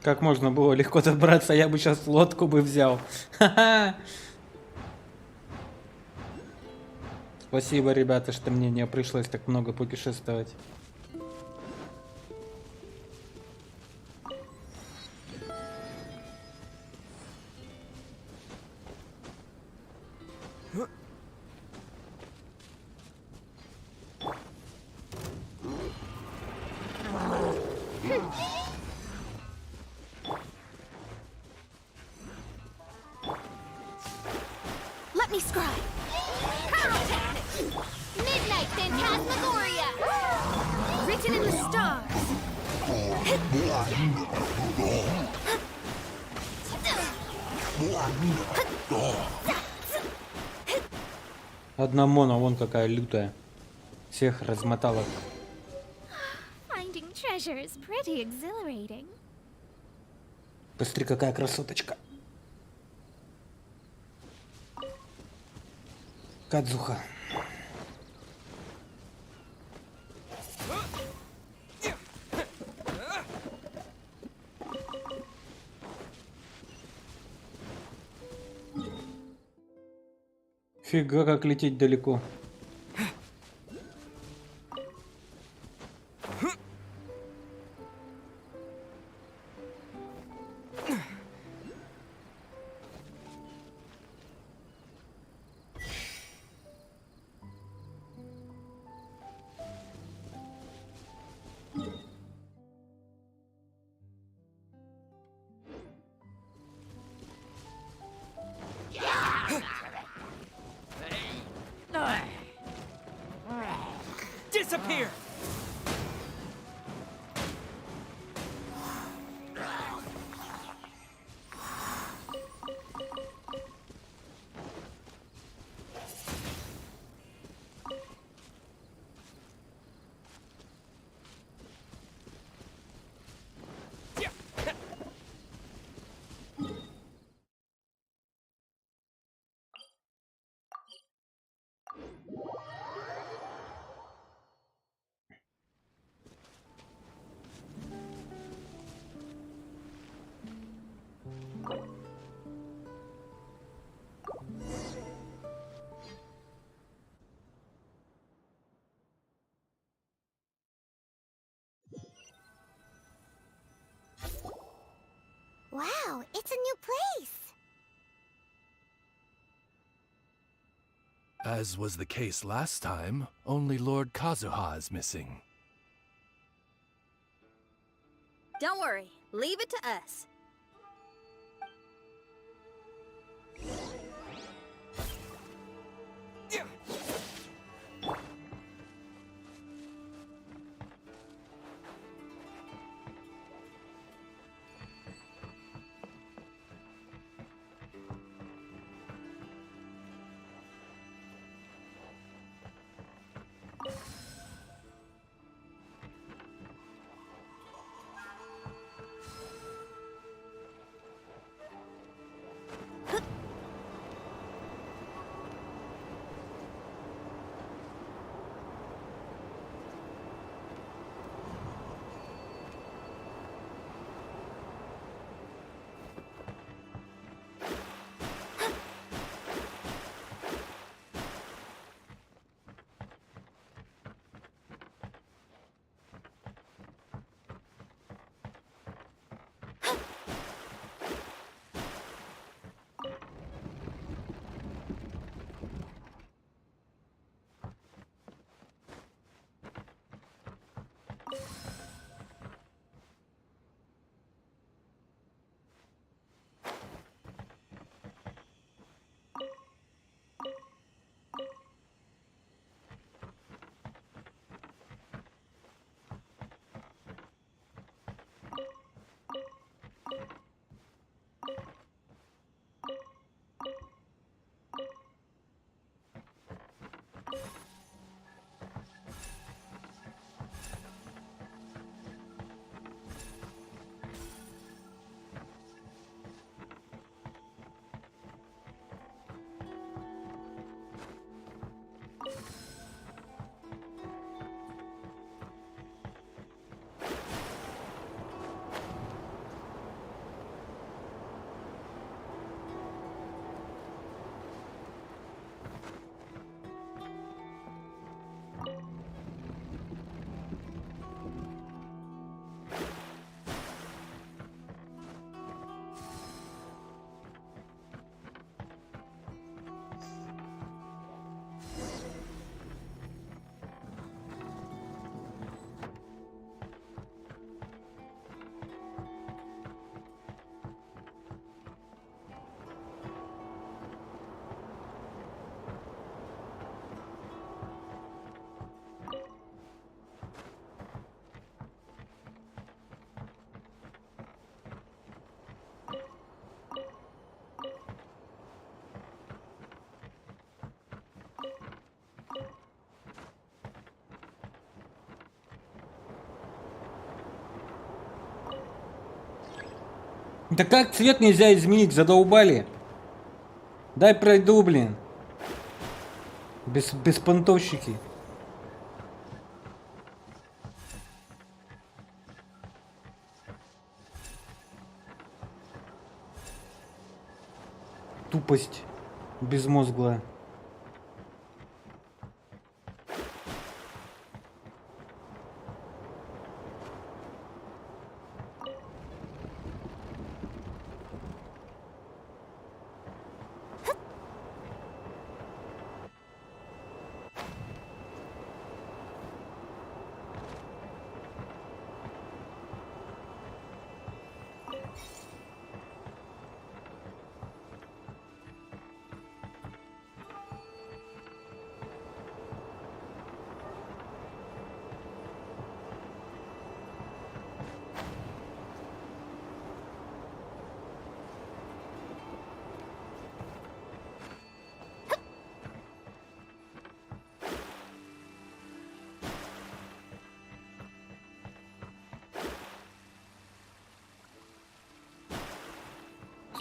Как можно было легко добраться, я бы сейчас лодку бы взял. Ха-ха! Спасибо, ребята, что мне не пришлось так много путешествовать. Let me scribe. Midnight Phantasmagoria! Written in the stars. Одна Мона, вон какая лютая. Всех размотала. Finding treasure is pretty exhilarating. Посмотри, какая красоточка. Кадзуха. Фига, как лететь далеко. Disappear! Wow, it's a new place. As was the case last time, only Lord Kazuha is missing. Don't worry, leave it to us. Да как цвет нельзя изменить? Задолбали. Дай пройду, блин. Беспонтовщики. Тупость безмозглая.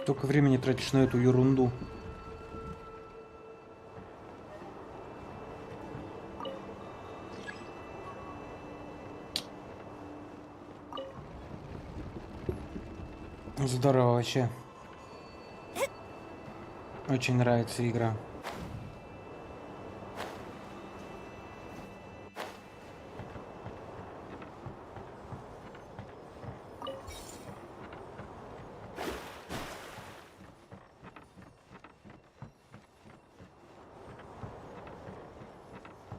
Столько времени тратишь на эту ерунду. Здорово вообще. Очень нравится игра.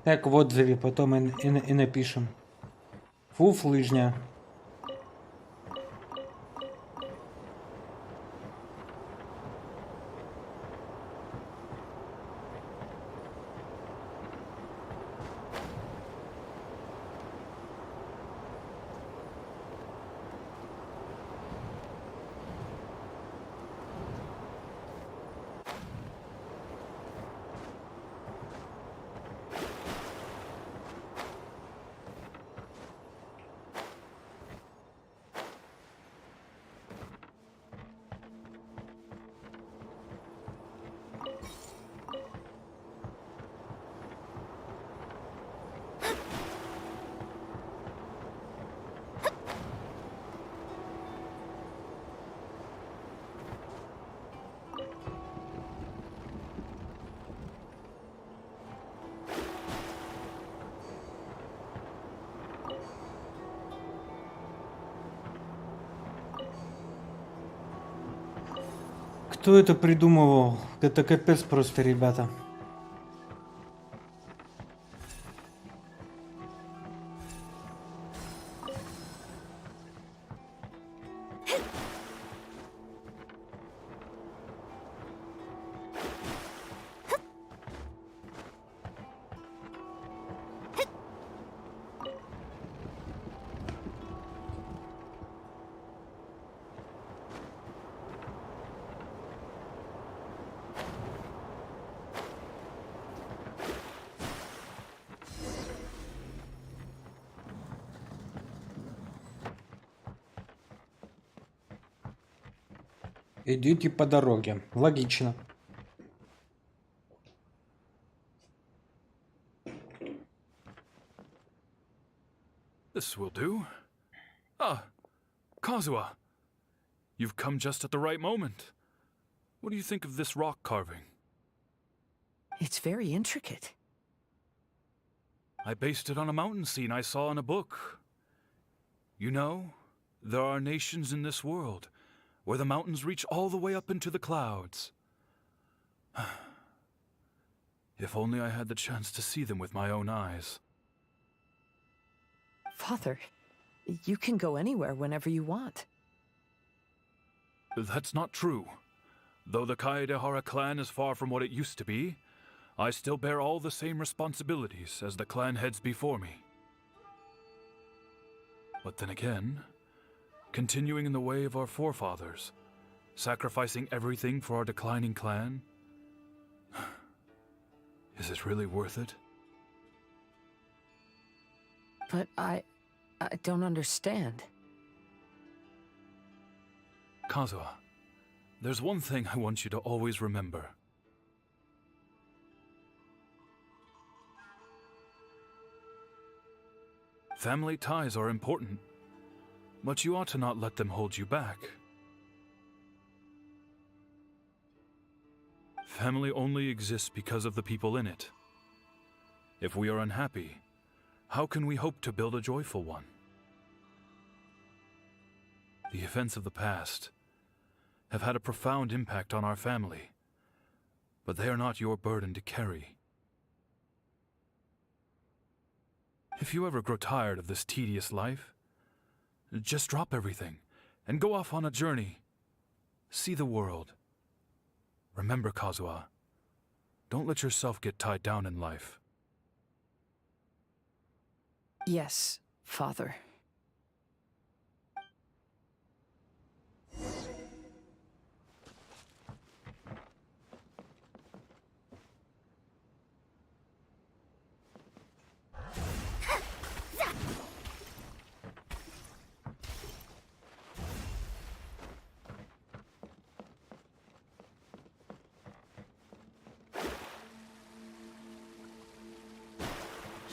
Так, в отзыве потом и напишем. Фу, лыжня. Кто это придумывал? Это капец просто, ребята. Идите по дороге. Логично. This will do. Ah, Kazuha. You've come just at the right moment. What do you think of this rock carving? It's very intricate. I based it on a mountain scene I saw in a book. You know, there are nations in this world where the mountains reach all the way up into the clouds. If only I had the chance to see them with my own eyes. Father, you can go anywhere whenever you want. That's not true. Though the Kaedehara clan is far from what it used to be, I still bear all the same responsibilities as the clan heads before me. But then again, continuing in the way of our forefathers, sacrificing everything for our declining clan, is it really worth it? But I don't understand. Kazuha, there's one thing I want you to always remember. Family ties are important, but you ought to not let them hold you back. Family only exists because of the people in it. If we are unhappy, how can we hope to build a joyful one? The events of the past have had a profound impact on our family, but they are not your burden to carry. If you ever grow tired of this tedious life, just drop everything and go off on a journey. See the world. Remember, Kazuha, don't let yourself get tied down in life. Yes, Father.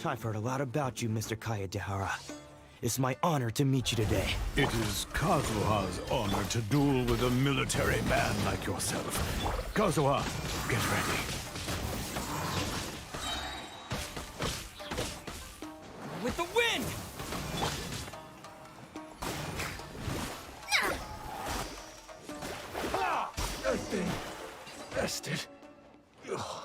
I've heard a lot about you, Mr. Kayadehara. It's my honor to meet you today. It is Kazuha's honor to duel with a military man like yourself. Kazuha, get ready. With the wind! That thing bested. Ugh.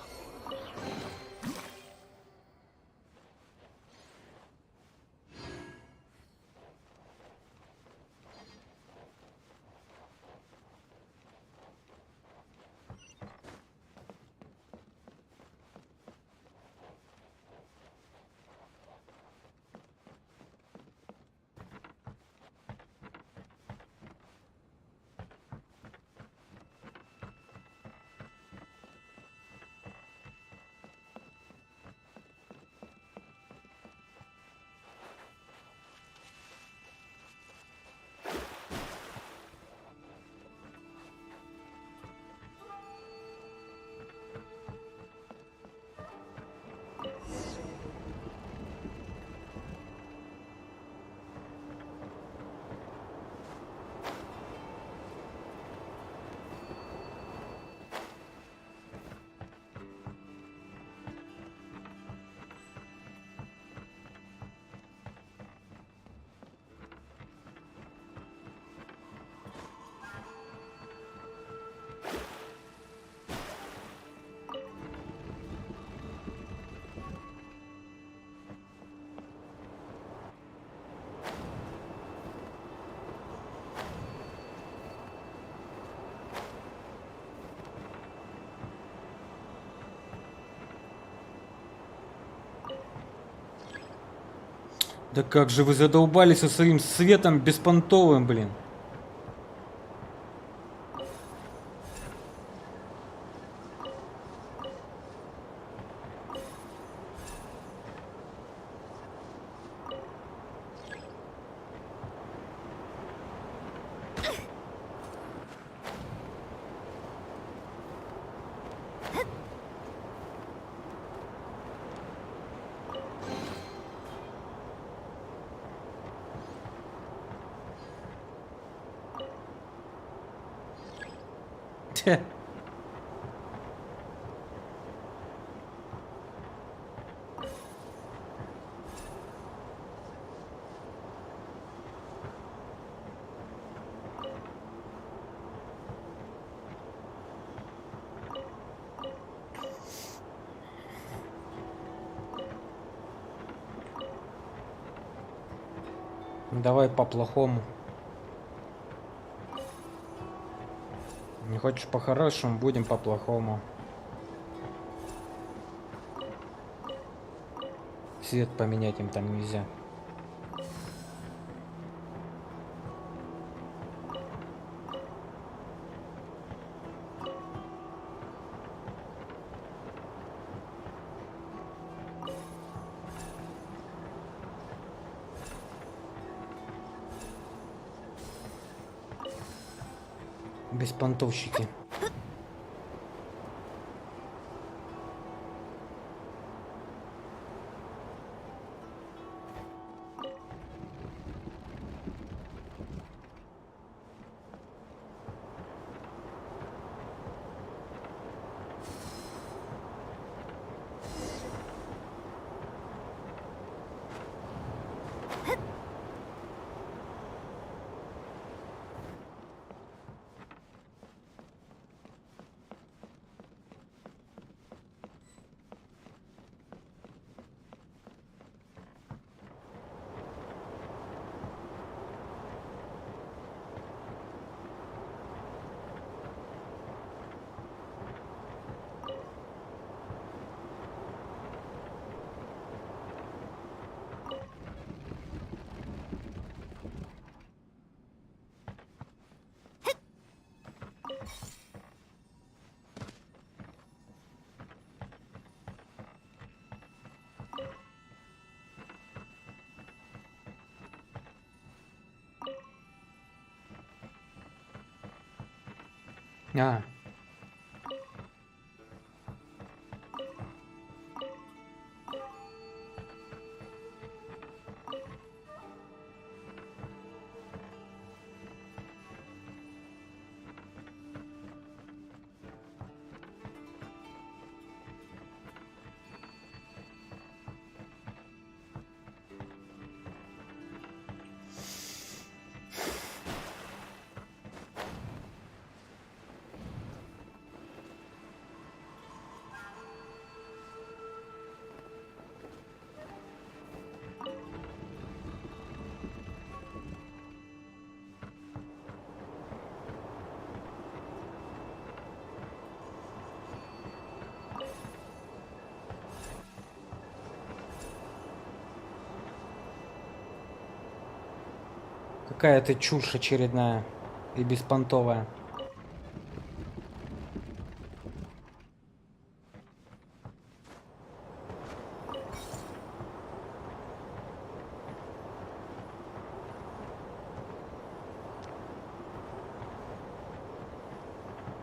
Да как же вы задолбались со своим светом беспонтовым, блин. Тьфу. Давай по-плохому. Не хочешь по-хорошему, будем по-плохому. Цвет поменять им там нельзя. Беспонтовщики. А. Какая-то чушь очередная и беспонтовая.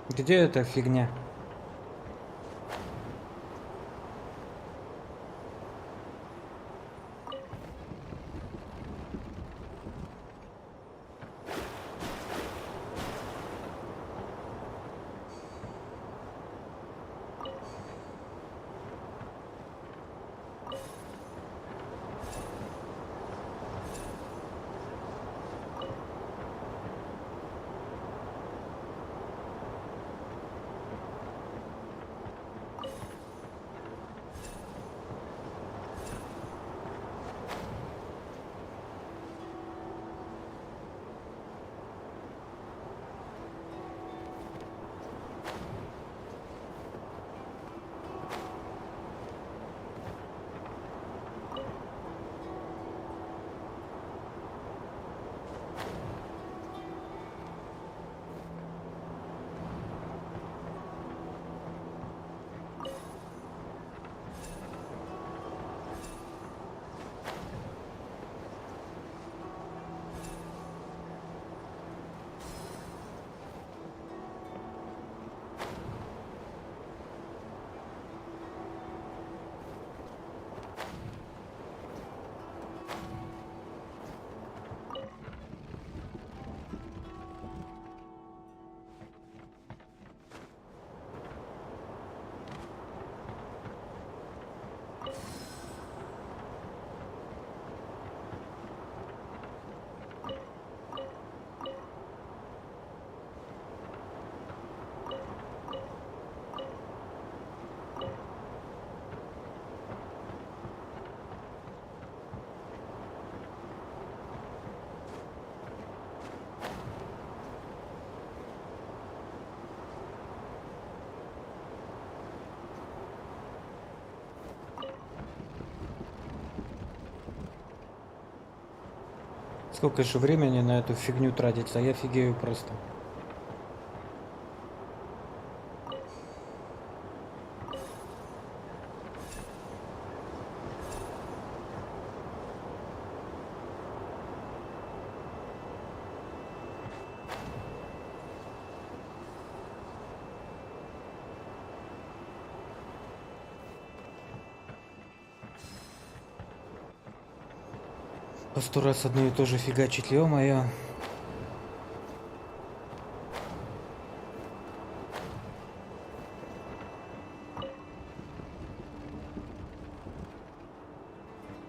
Где эта фигня? Сколько же времени на эту фигню тратится, я офигею просто. По 100 раз одно и то же фигачить, ё-моё.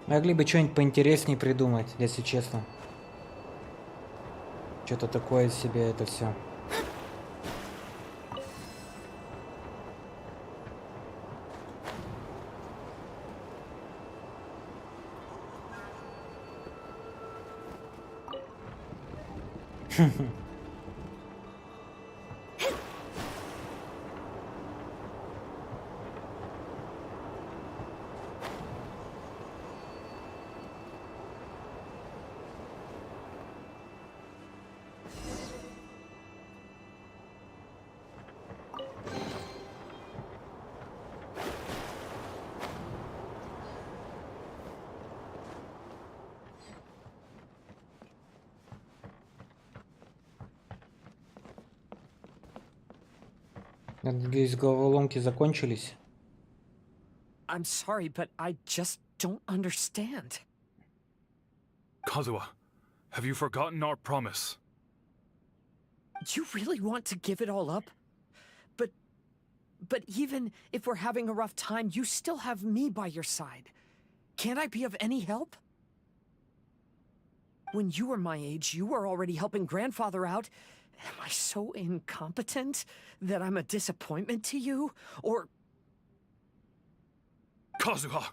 Могли бы что-нибудь поинтереснее придумать, если честно. Что-то такое себе это все. Надеюсь, головоломки закончились. I'm sorry, but I just don't understand. Kazuha, have you forgotten our promise? You really want to give it all up? But even if we're having a rough time, you still have me by your side. Can't I be of any help? When you were my age, you were already helping grandfather out. Am I so incompetent that I'm a disappointment to you? Or... Kazuha!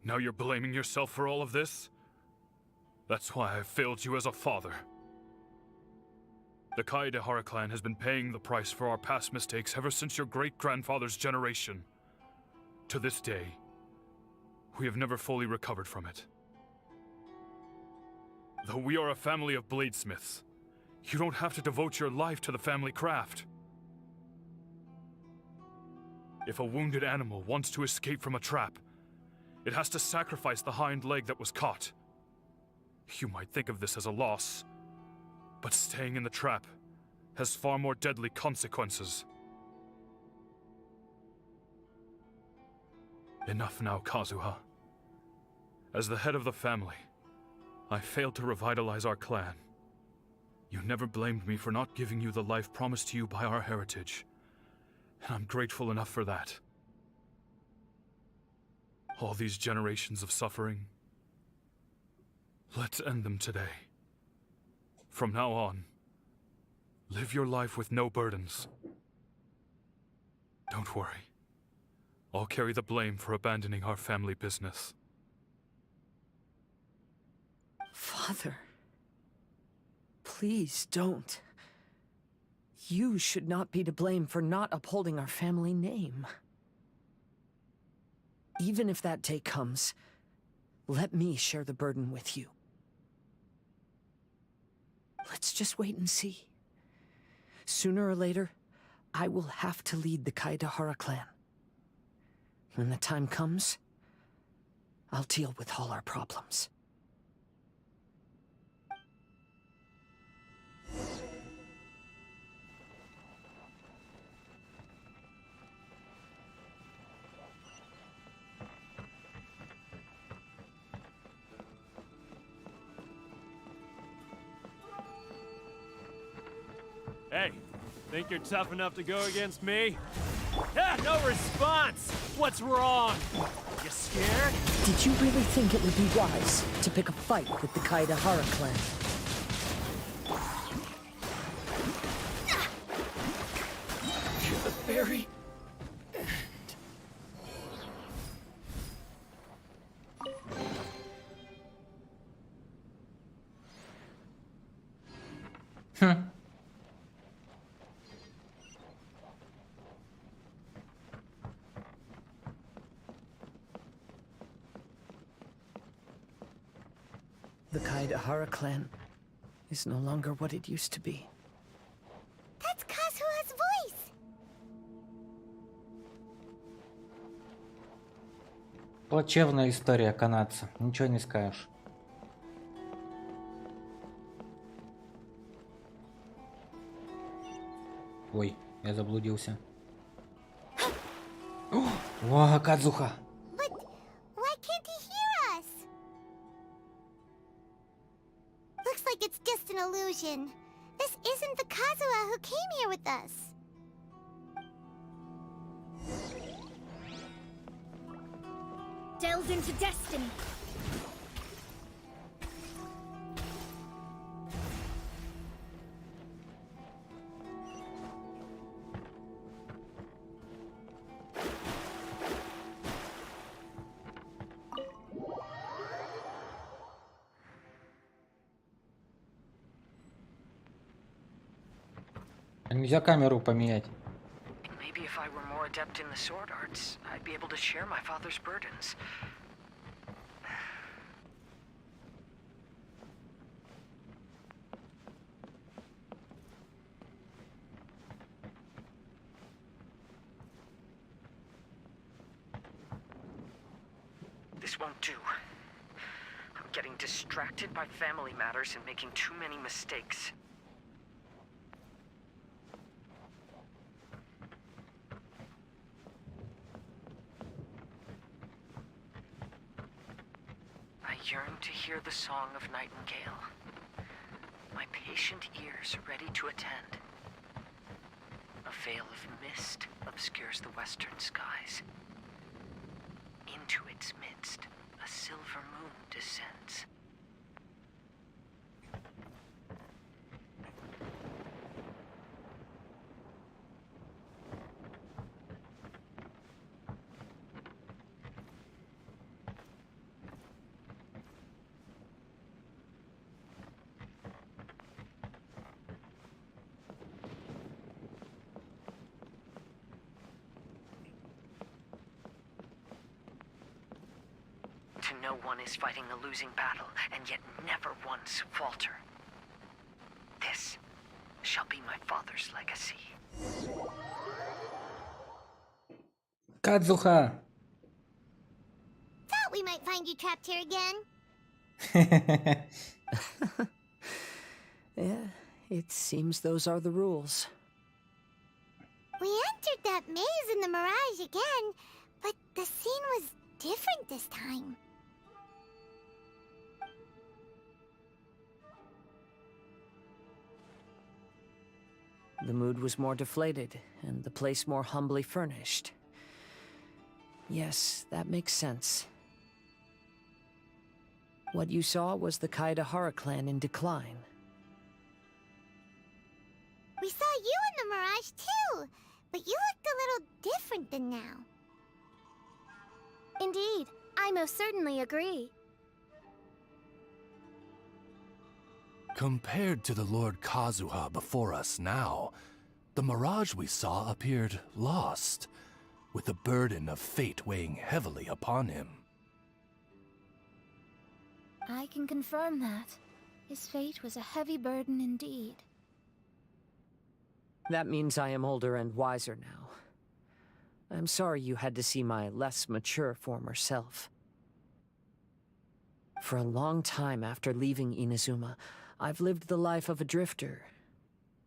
Now you're blaming yourself for all of this? That's why I failed you as a father. The Kaedehara clan has been paying the price for our past mistakes ever since your great-grandfather's generation. To this day, we have never fully recovered from it. Though we are a family of bladesmiths, you don't have to devote your life to the family craft. If a wounded animal wants to escape from a trap, it has to sacrifice the hind leg that was caught. You might think of this as a loss, but staying in the trap has far more deadly consequences. Enough now, Kazuha. As the head of the family, I failed to revitalize our clan. You never blamed me for not giving you the life promised to you by our heritage, and I'm grateful enough for that. All these generations of suffering, let's end them today. From now on, live your life with no burdens. Don't worry. I'll carry the blame for abandoning our family business. Father, please don't. You should not be to blame for not upholding our family name. Even if that day comes, let me share the burden with you. Let's just wait and see. Sooner or later, I will have to lead the Kaedehara clan. When the time comes, I'll deal with all our problems. Hey, think you're tough enough to go against me? Ah, no response! What's wrong? You scared? Did you really think it would be wise to pick a fight with the Kaedehara clan? To the very The Kaedehara clan is no longer what it used to be. That's Kazuha's voice! Плачевная история канадца. Ничего не скажешь. Ой, я заблудился. О, Кадзуха! But illusion. This isn't the Kazuha who came here with us. Delved into destiny. Нельзя камеру поменять. Maybe if I were more adept in the sword arts, I'd be able to share my father's burdens. This won't do. I'm getting distracted by family matters and making too many mistakes. I yearn to hear the song of Nightingale. My patient ears are ready to attend. A veil of mist obscures the western skies. Into its midst, a silver moon descends. To know one is fighting the losing battle, and yet never once falter. This shall be my father's legacy. Кадзуха! Thought we might find you trapped here again. Yeah, it seems those are the rules. We entered that maze in the Mirage again, but the scene was different this time. The mood was more deflated, and the place more humbly furnished. Yes, that makes sense. What you saw was the Kaedahara clan in decline. We saw you in the Mirage too, but you looked a little different than now. Indeed, I most certainly agree. Compared to the Lord Kazuha before us now, the mirage we saw appeared lost, with the burden of fate weighing heavily upon him. I can confirm that. His fate was a heavy burden indeed. That means I am older and wiser now. I'm sorry you had to see my less mature former self. For a long time after leaving Inazuma, I've lived the life of a drifter.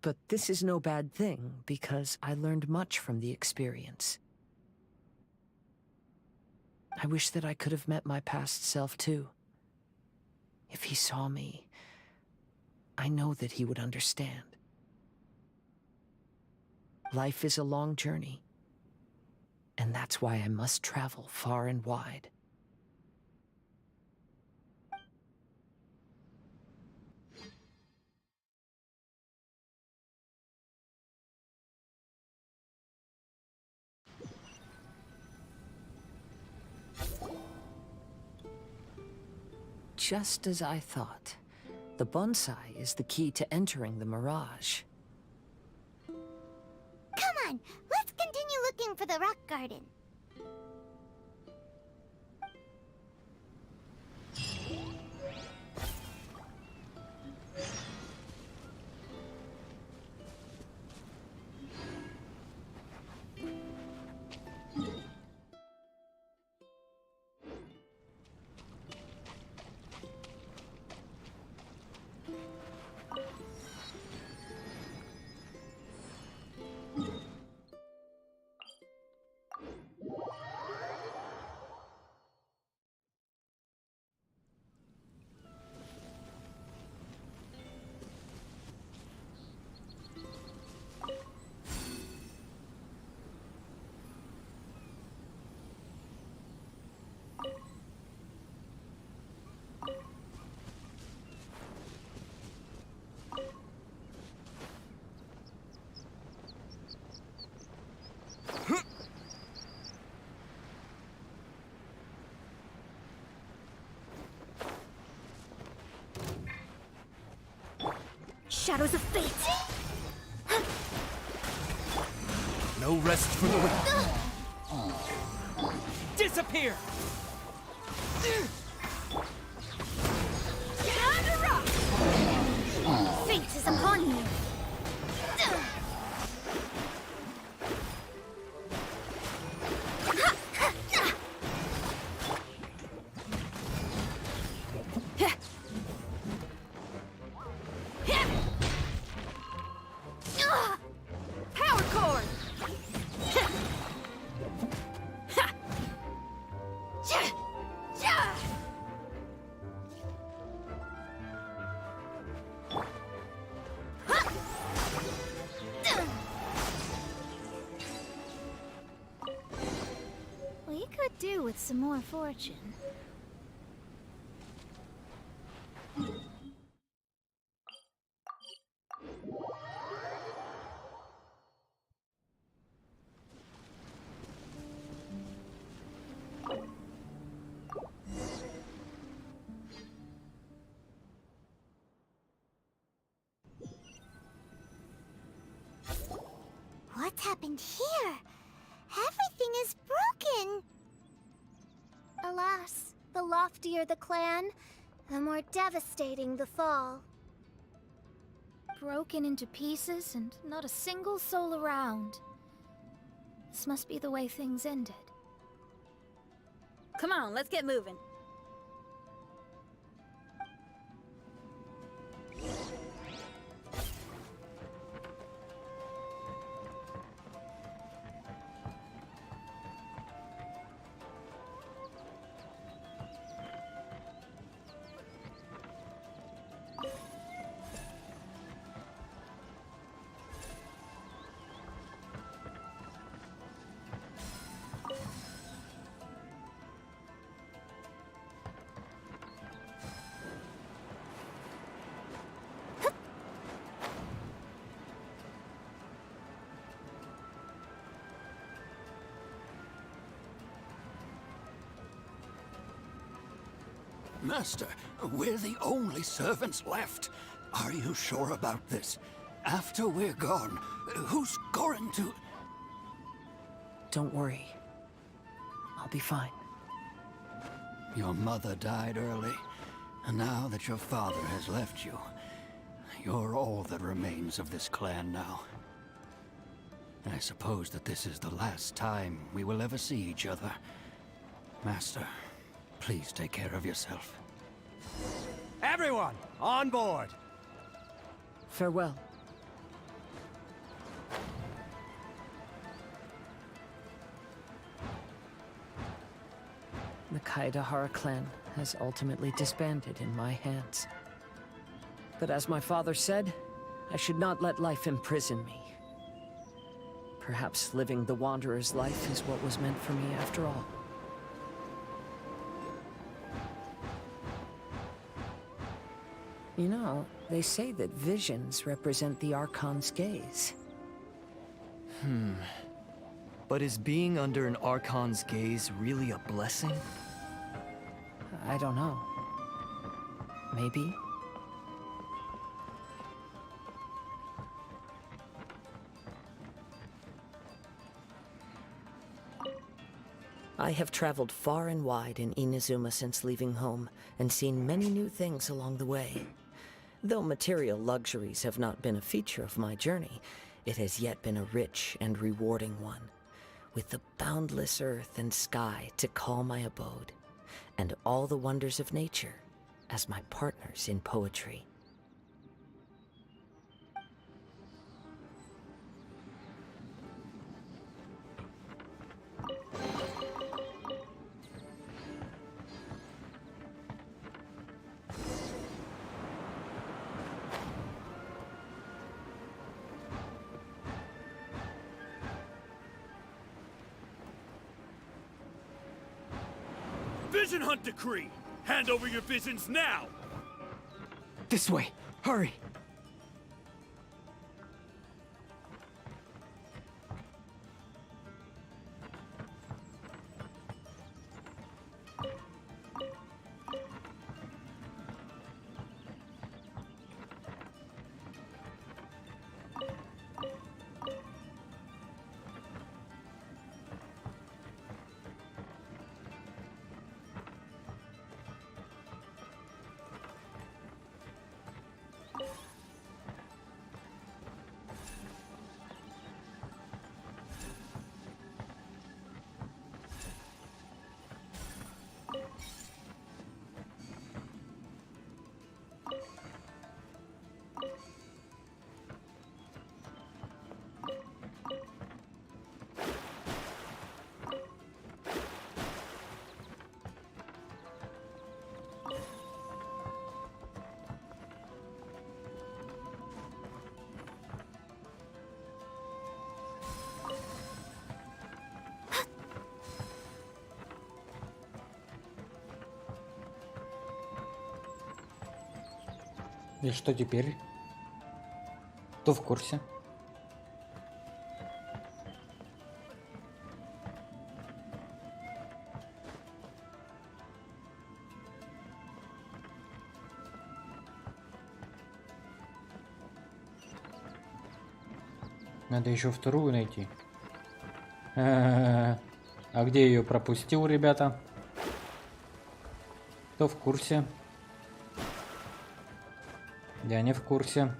But this is no bad thing, because I learned much from the experience. I wish that I could have met my past self too. If he saw me, I know that he would understand. Life is a long journey, and that's why I must travel far and wide. Just as I thought. The bonsai is the key to entering the Mirage. Come on, let's continue looking for the rock garden. shadows of fate. No rest for the wicked. Disappear! Fate is upon you. Power cord! We could do with some more fortune. What happened here? Everything is broken. Alas, the loftier the clan, the more devastating the fall. Broken into pieces and not a single soul around. This must be the way things ended. Come on, let's get moving. Master, we're the only servants left. Are you sure about this? After we're gone, who's going to... Don't worry. I'll be fine. Your mother died early, and now that your father has left you, you're all that remains of this clan now. I suppose that this is the last time we will ever see each other. Master, please take care of yourself. Everyone, on board! Farewell. The Kaedahara clan has ultimately disbanded in my hands. But as my father said, I should not let life imprison me. Perhaps living the Wanderer's life is what was meant for me after all. You know, they say that visions represent the Archon's gaze. But is being under an Archon's gaze really a blessing? I don't know. Maybe? I have traveled far and wide in Inazuma since leaving home, and seen many new things along the way. Though material luxuries have not been a feature of my journey, it has yet been a rich and rewarding one, with the boundless earth and sky to call my abode, and all the wonders of nature as my partners in poetry. Vision Hunt Decree! Hand over your visions now! This way! Hurry! И что теперь? Кто в курсе? Надо еще вторую найти. А где ее пропустил, ребята? Кто в курсе? Я не в курсе.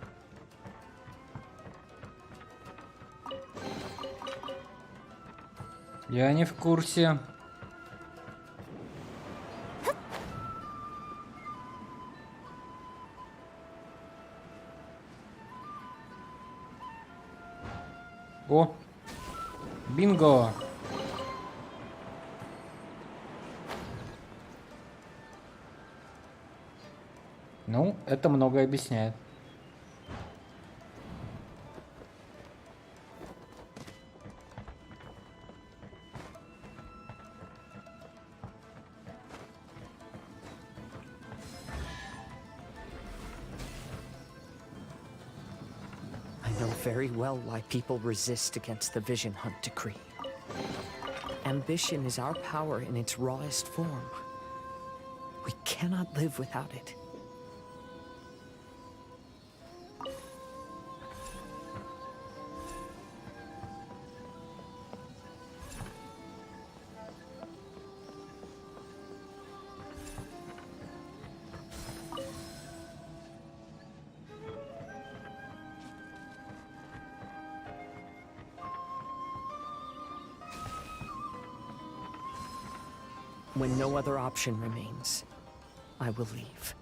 Я не в курсе. О! Бинго! Ну, это многое объясняет. I know very well why people resist against the Vision Hunt decree. Ambition is our power in its rawest form. We cannot live without it. When no other option remains, I will leave.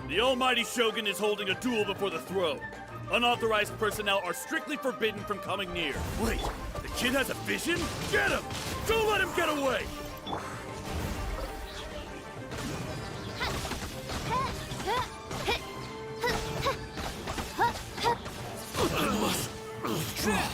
The almighty Shogun is holding a duel before the throne. Unauthorized personnel are strictly forbidden from coming near. Wait, the kid has a vision? Get him! Don't let him get away! I must withdraw.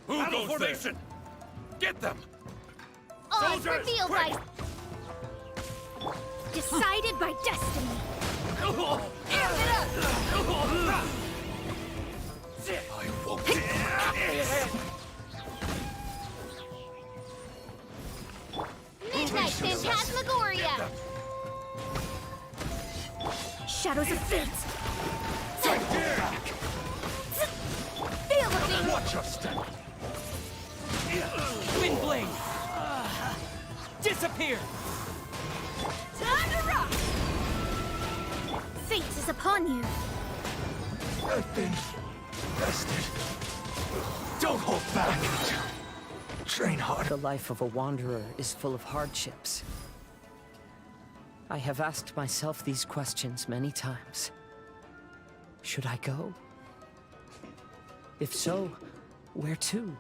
Who goes formation! Get them! Odds Soldiers, revealed quick! Decided by destiny. Amp it up! I won't. Midnight Phantasmagoria! Shadows of Fate! Feel the thing! Watch your step! Wind blade! Disappear! Time to rock! Fate is upon you. I've been rested. Don't hold back. Train hard. The life of a wanderer is full of hardships. I have asked myself these questions many times. Should I go? If so, where to?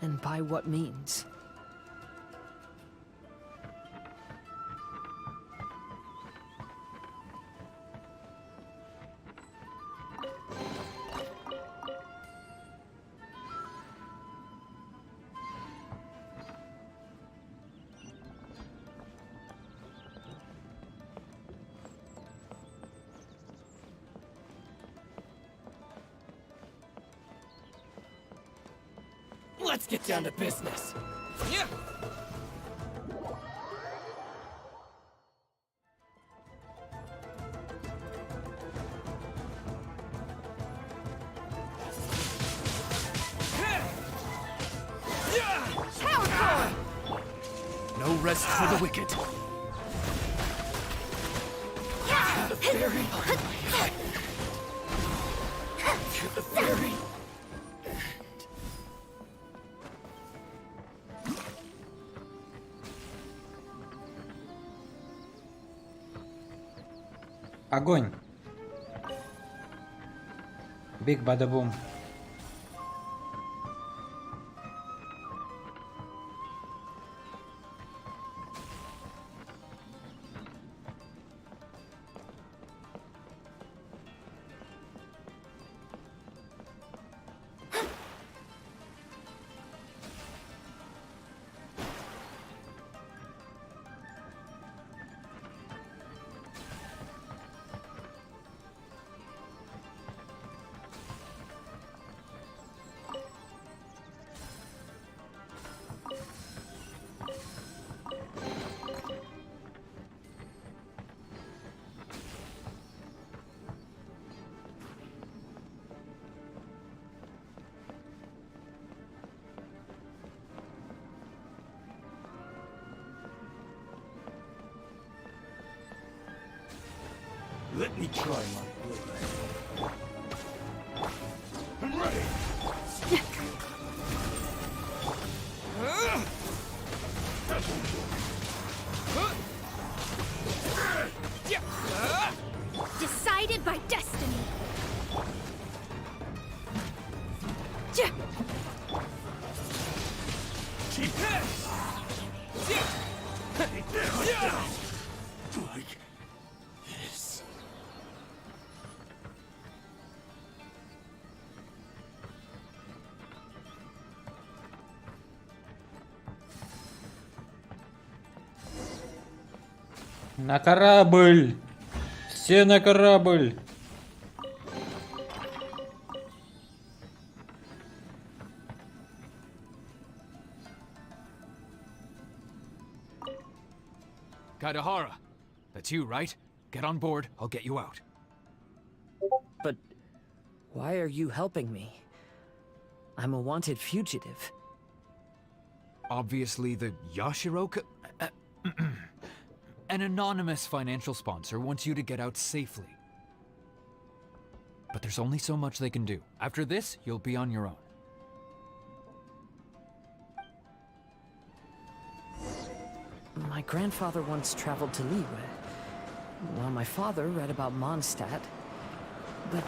And by what means? Let's get down to business. Yeah. No rest for the wicked. The fairy. To the fairy. Огонь. Биг бада бум. Let me try my blade. I'm ready. Decided by destiny. Like this. На корабль! Все на корабль! Kaidahara, that's you, right? Get on board, I'll get you out. But why are you helping me? I'm a wanted fugitive. Obviously the Yashiroka... An anonymous financial sponsor wants you to get out safely. But there's only so much they can do. After this, you'll be on your own. My grandfather once traveled to Liyue, while my father read about Mondstadt. But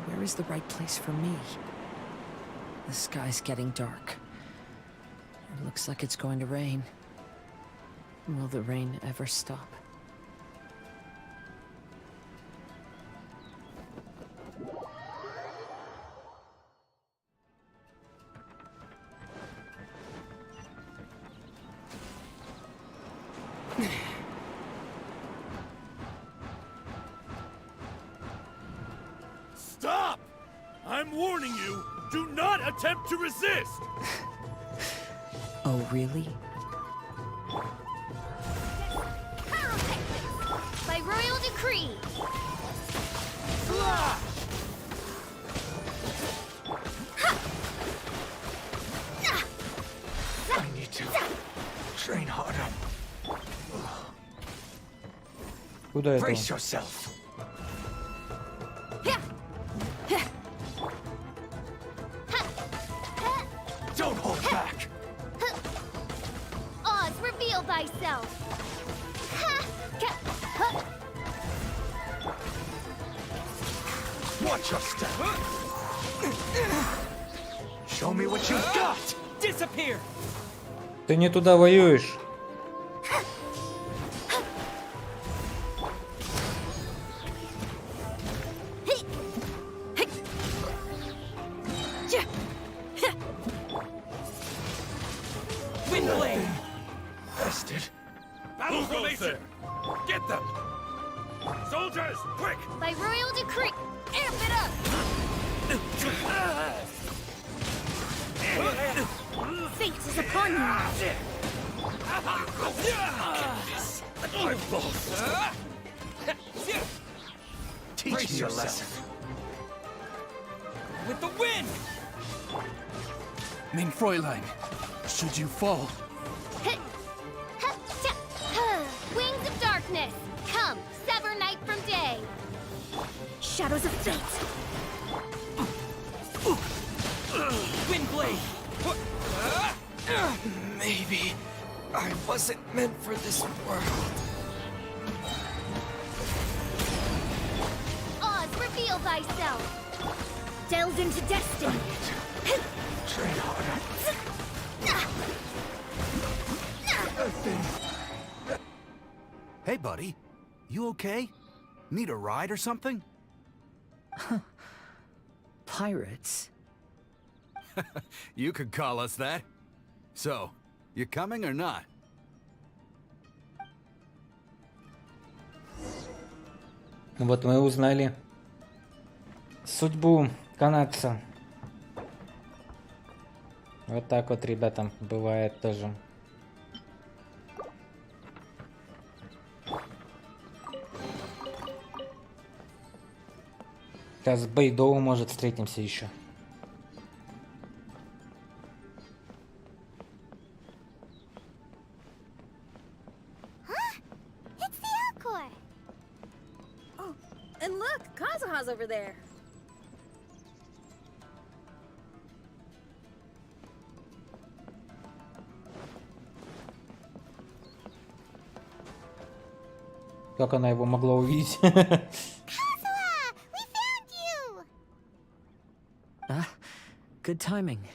where is the right place for me? The sky's getting dark. It looks like it's going to rain. Will the rain ever stop? Stop! I'm warning you, do not attempt to resist! Oh, really? By royal decree. I need to train harder. Куда это? Brace yourself. Don't hold back. Oz, reveal thyself. Watch your step. Show me what you've got. Disappear. Ты не туда воюешь. Windblade. Bested. Battle formation! Get them! Soldiers, quick! By royal decree. Amp it up. Fate is upon you. Teach me a lesson. With the wind! Mein Fräulein, should you fall, Wings of darkness, come, sever night from day. Shadows of fate. Wind blade! Maybe I wasn't meant for this world. Oz, reveal thyself. Delve into destiny. Train harder. Hey, buddy. You okay? Need a ride or something? Pirates? You could call us that. So, you coming or not? Вот мы узнали судьбу канадца. Вот так вот, ребята, бывает тоже. Сейчас с Бэйдоу, может, встретимся еще. It's the Alcor. Oh, and look, Kazuha's over there. Как она его могла увидеть? Good timing.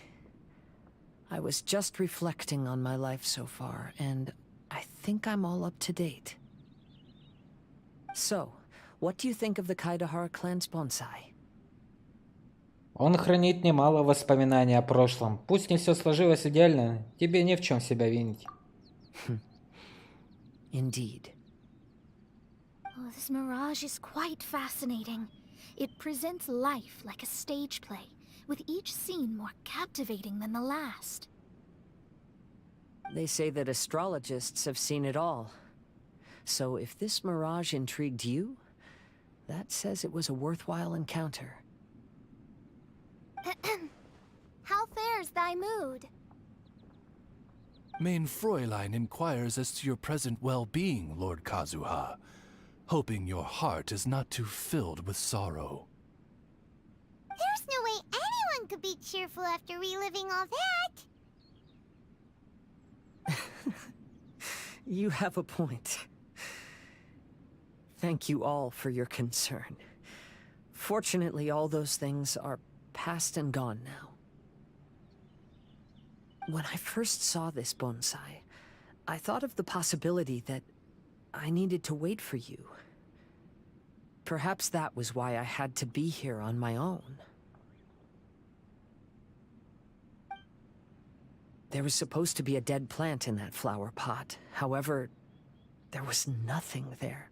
I was just reflecting on my life so far, and I think I'm all up to date. So, what do you think of the Kaidahara clan's bonsai? Он хранит немало воспоминаний о прошлом. Пусть не все сложилось идеально, тебе не в чем себя винить. Indeed. Oh, this mirage is quite fascinating. It presents life like a stage play, with each scene more captivating than the last. They say that astrologists have seen it all. So if this mirage intrigued you, that says it was a worthwhile encounter. How fares thy mood? Mein Fräulein inquires as to your present well-being, Lord Kazuha, hoping your heart is not too filled with sorrow. There's no way anyone could be cheerful after reliving all that. You have a point. Thank you all for your concern. Fortunately, all those things are past and gone now. When I first saw this bonsai, I thought of the possibility that I needed to wait for you. Perhaps that was why I had to be here on my own. There was supposed to be a dead plant in that flower pot. However, there was nothing there.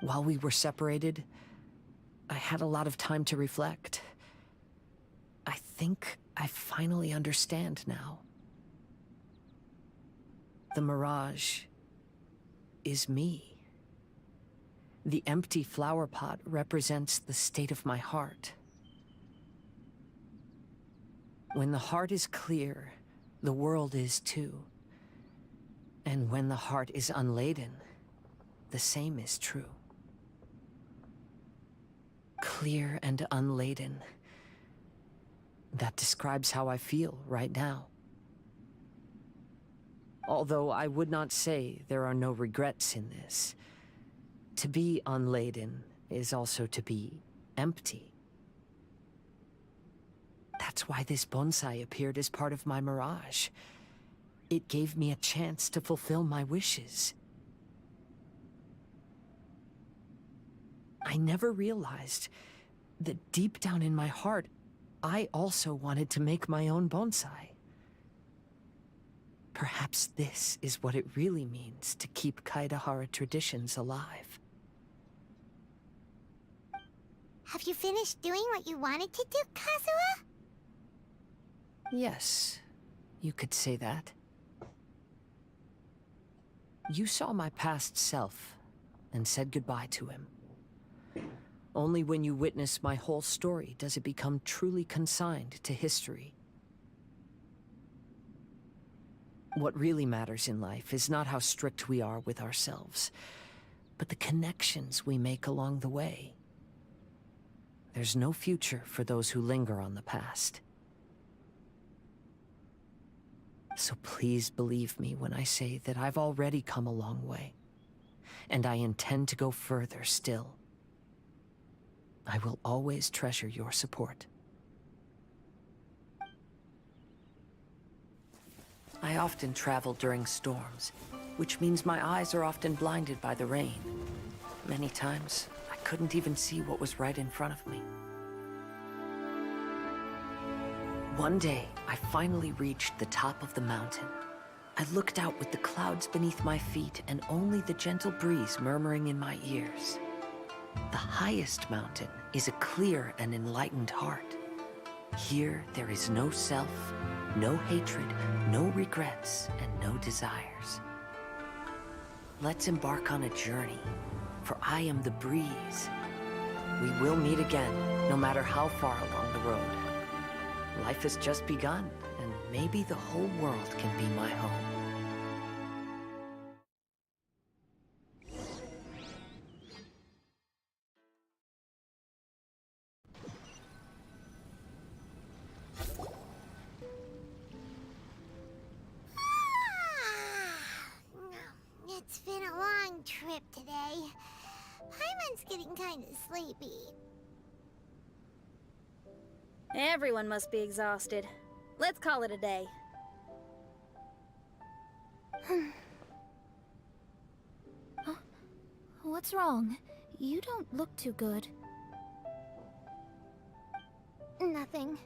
While we were separated, I had a lot of time to reflect. I think I finally understand now. The mirage is me. The empty flower pot represents the state of my heart. When the heart is clear, the world is too. And when the heart is unladen, the same is true. Clear and unladen. That describes how I feel right now. Although I would not say there are no regrets in this. To be unladen is also to be empty. That's why this bonsai appeared as part of my mirage. It gave me a chance to fulfill my wishes. I never realized that deep down in my heart, I also wanted to make my own bonsai. Perhaps this is what it really means to keep Kaidahara traditions alive. Have you finished doing what you wanted to do, Kazuha? Yes, you could say that. You saw my past self and said goodbye to him. Only when you witness my whole story does it become truly consigned to history. What really matters in life is not how strict we are with ourselves, but the connections we make along the way. There's no future for those who linger on the past. So please believe me when I say that I've already come a long way, and I intend to go further still. I will always treasure your support. I often travel during storms, which means my eyes are often blinded by the rain. Many times, I couldn't even see what was right in front of me. One day, I finally reached the top of the mountain. I looked out with the clouds beneath my feet and only the gentle breeze murmuring in my ears. The highest mountain is a clear and enlightened heart. Here, there is no self, no hatred, no regrets, and no desires. Let's embark on a journey, for I am the breeze. We will meet again, no matter how far along the road. Life has just begun, and maybe the whole world can be my home. It's been a long trip today. Paimon's getting kind of sleepy. Everyone must be exhausted. Let's call it a day. What's wrong? You don't look too good. Nothing.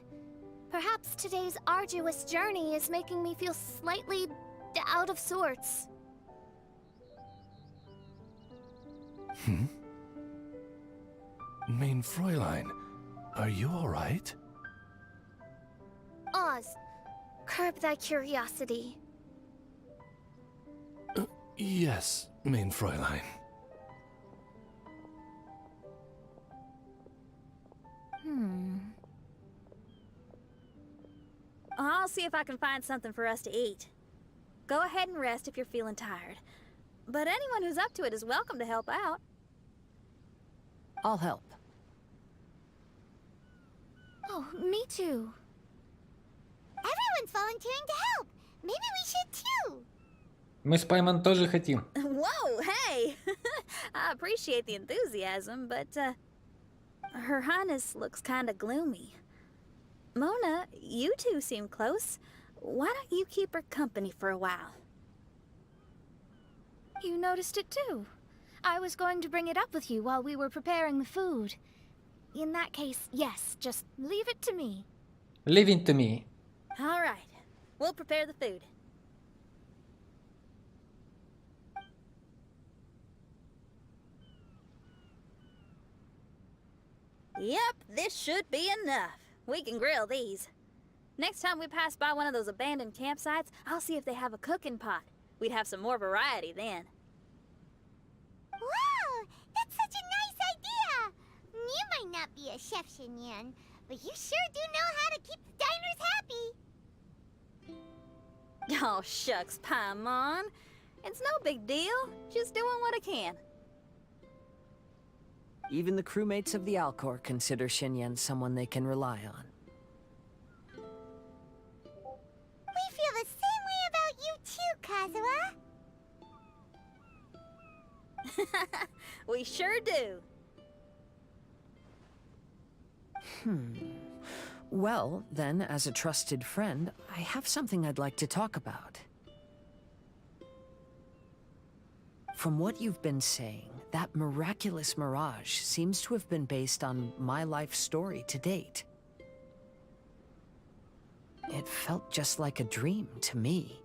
Perhaps today's arduous journey is making me feel slightly out of sorts. Main Fräulein, are you all right? Oz, curb thy curiosity. Yes, Main Fräulein. I'll see if I can find something for us to eat. Go ahead and rest if you're feeling tired. But anyone who's up to it is welcome to help out. I'll help. Oh, me too. Everyone's volunteering to help. Maybe we should too. Мы с Паймон тоже хотим. Whoa, hey! I appreciate the enthusiasm, but, Her Highness looks kinda gloomy. Mona, you two seem close. Why don't you keep her company for a while? You noticed it too. I was going to bring it up with you while we were preparing the food. In that case, yes, just leave it to me. Leave it to me. All right, we'll prepare the food. Yep, this should be enough. We can grill these. Next time we pass by one of those abandoned campsites, I'll see if they have a cooking pot. We'd have some more variety then. Wow, that's such a nice idea. You might not be a chef, Xinyan, but you sure do know how to keep the diners happy. Oh, shucks, Paimon. It's no big deal. Just doing what I can. Even the crewmates of the Alcor consider Xinyan someone they can rely on. We feel the same way about you too, Kazuha. We sure do. Well, then, as a trusted friend, I have something I'd like to talk about. From what you've been saying, that miraculous mirage seems to have been based on my life story to date. It felt just like a dream to me.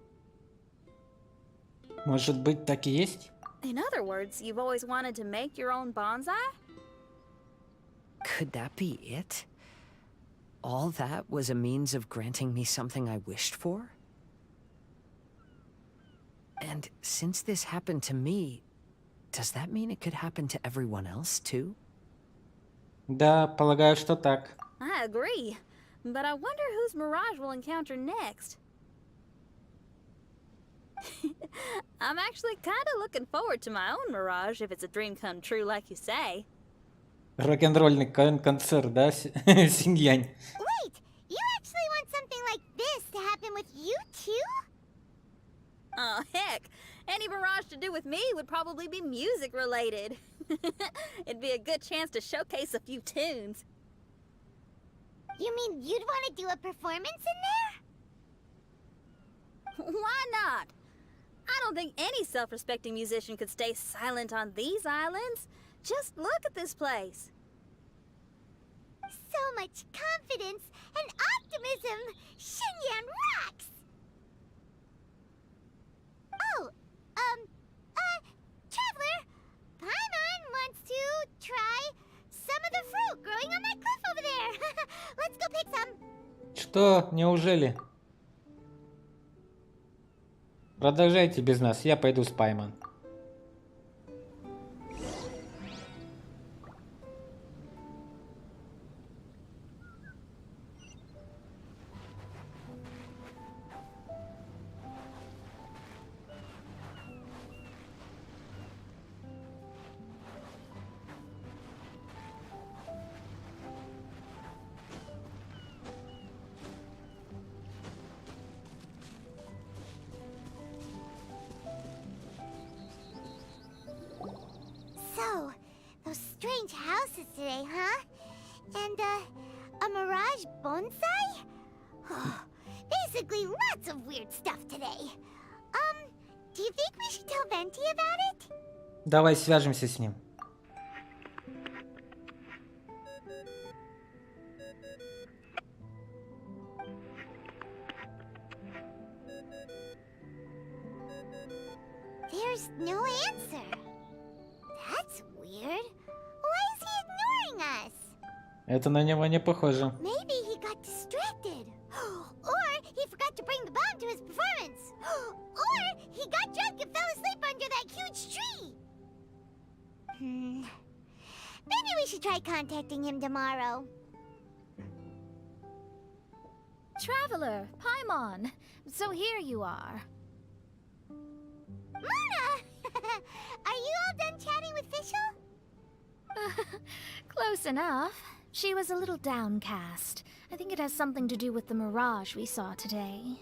Может быть, так и есть? In other words, you've always wanted to make your own bonsai? Could that be it? all that was a means of granting me something I wished for? And since this happened to me, does that mean it could happen to everyone else too? Да, полагаю, что так. I agree. But I wonder whose Mirage we'll encounter next. I'm actually kind of looking forward to my own Mirage if it's a dream come true like you say. Рок-н-ролльный концерт, да, Синьянь? Wait, you actually want something like this to happen with you too? Oh, heck. Any Mirage to do with me would probably be music related. It'd be a good chance to showcase a few tunes. You mean you'd want to do a performance in there? Why not? I don't think any self-respecting musician could stay silent on these islands. Just look at this place. So much confidence and optimism! Xinyan rocks! Oh, Traveler, Paimon wants to try some of the fruit growing on that cliff over there. Let's go pick some. Что? Неужели? Продолжайте без нас, я пойду с Пайман. So, those strange houses today, huh? And, a mirage bonsai? Basically, lots of weird stuff today. Do you think we should tell Venti about it? Давай свяжемся с ним. There's no answer. That's weird. Why is he ignoring us? Это на него не похоже. Maybe he got distracted. Or he forgot to bring the bomb to his performance. Or he got drunk and fell asleep under that huge tree. Maybe we should try contacting him tomorrow. Traveler, Paimon. So here you are. Mona! Are you all done chatting with Fischl? Close enough. She was a little downcast. I think it has something to do with the mirage we saw today.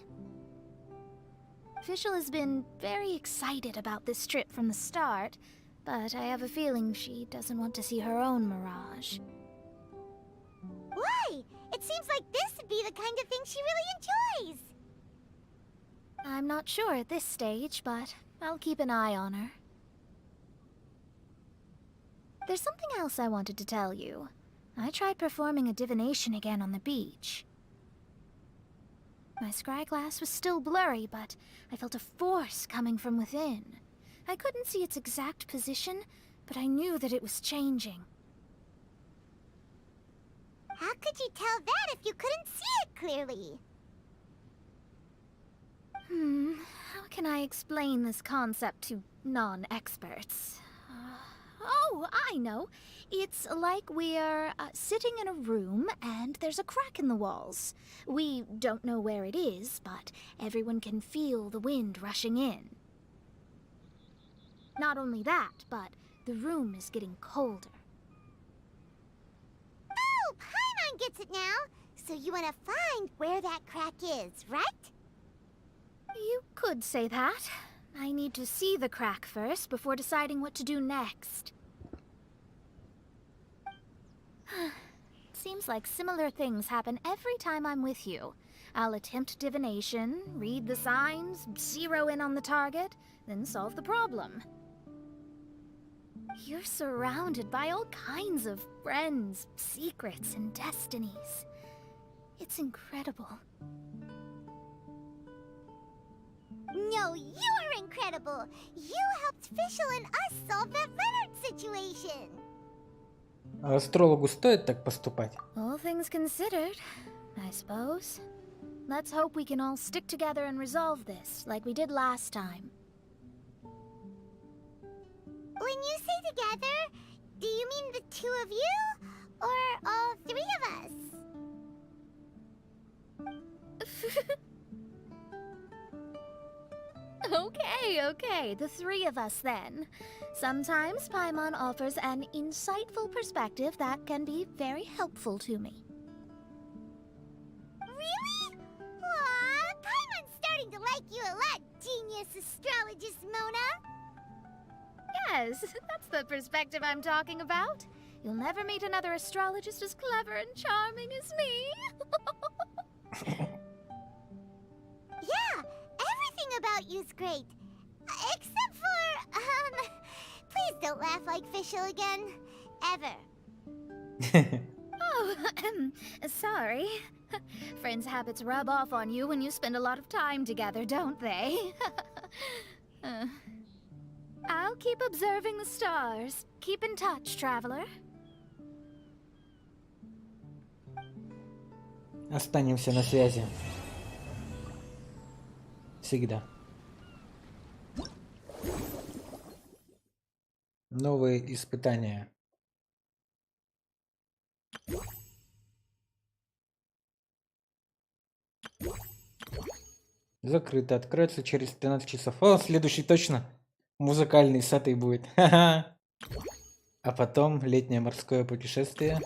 Fischl has been very excited about this trip from the start, but I have a feeling she doesn't want to see her own mirage. Why? It seems like this would be the kind of thing she really enjoys. I'm not sure at this stage, but I'll keep an eye on her. There's something else I wanted to tell you. I tried performing a divination again on the beach. My scryglass was still blurry, but I felt a force coming from within. I couldn't see its exact position, but I knew that it was changing. How could you tell that if you couldn't see it clearly? How can I explain this concept to non-experts? Oh, I know. It's like we're sitting in a room and there's a crack in the walls. We don't know where it is, but everyone can feel the wind rushing in. Not only that, but the room is getting colder. Oh, Paimon gets it now. So you want to find where that crack is, right? You could say that. I need to see the crack first before deciding what to do next. Seems like similar things happen every time I'm with you. I'll attempt divination, read the signs, zero in on the target, then solve the problem. You're surrounded by all kinds of friends, secrets, and destinies. It's incredible. No, you're incredible! You helped Fischl and us solve that Leonard situation! А астрологу стоит так поступать? All things considered, I suppose. Let's hope we can all stick together and resolve this, like we did last time. When you say together, do you mean the two of you? Or all three of us? Okay, the three of us then. Sometimes Paimon offers an insightful perspective that can be very helpful to me. Really? Aw, Paimon's starting to like you a lot, genius astrologist Mona. Yes, that's the perspective I'm talking about. You'll never meet another astrologist as clever and charming as me. Yeah, everything about you's great. Except for, please don't laugh like Fischl again. Ever. Oh, sorry. Friends' habits rub off on you when you spend a lot of time together, don't they? I'll keep observing the stars. Keep in touch, traveler. Останемся на связи. Всегда. Новые испытания. Закрыто. Откроется через 13 часов. О, следующий точно. Музыкальный с этой будет. Ха-ха. А потом летнее морское путешествие.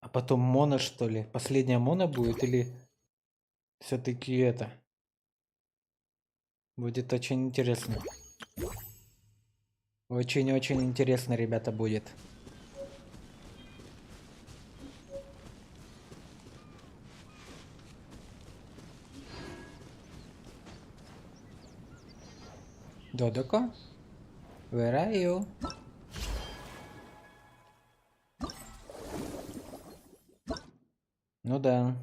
А потом Мона, что ли? Последняя Мона будет или все-таки это? Будет очень интересно. Очень-очень интересно, ребята, будет. Додоко? Where are you? Ну да.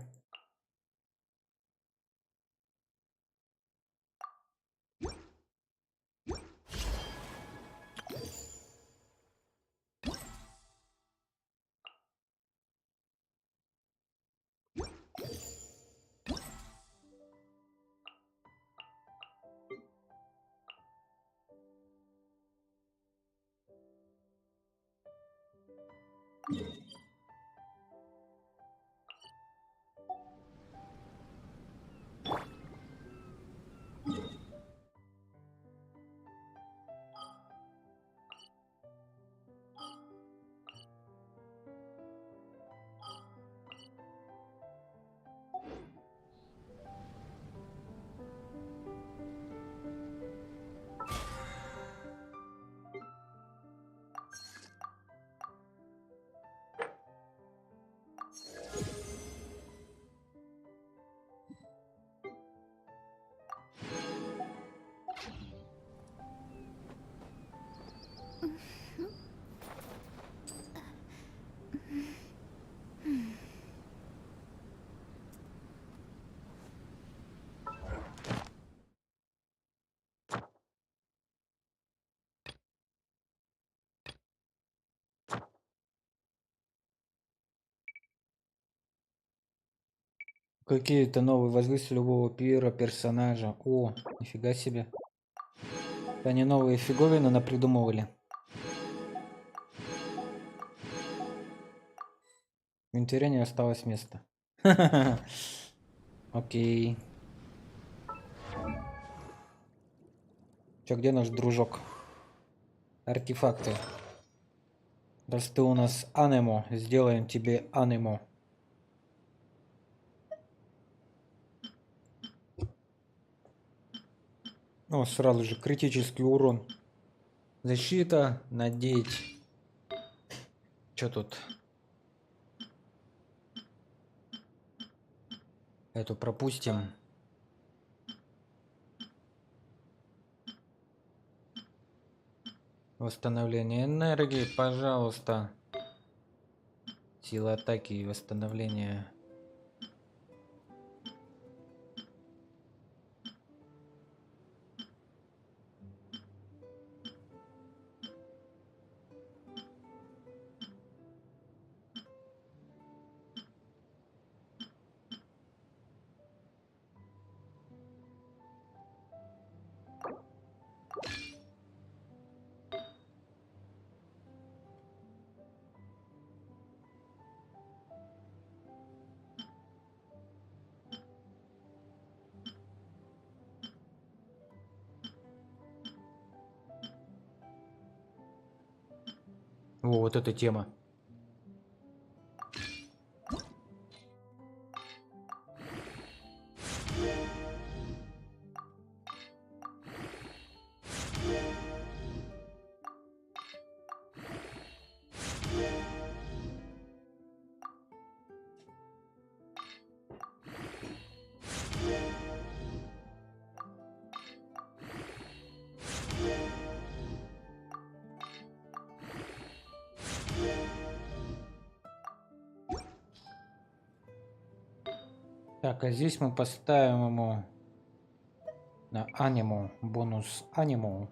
Какие-то новые возвысить любого пира персонажа. О, нифига себе. Они новые фиговины напридумывали. В инвентаре не осталось места. Окей. Чё, где наш дружок? Артефакты. Раз ты у нас анемо, сделаем тебе анемо. О, сразу же критический урон. Защита, надеть. Чё тут? Эту пропустим. Восстановление энергии, пожалуйста. Сила атаки и восстановление. О, вот эта тема. Так, а здесь мы поставим ему на аниму, бонус аниму.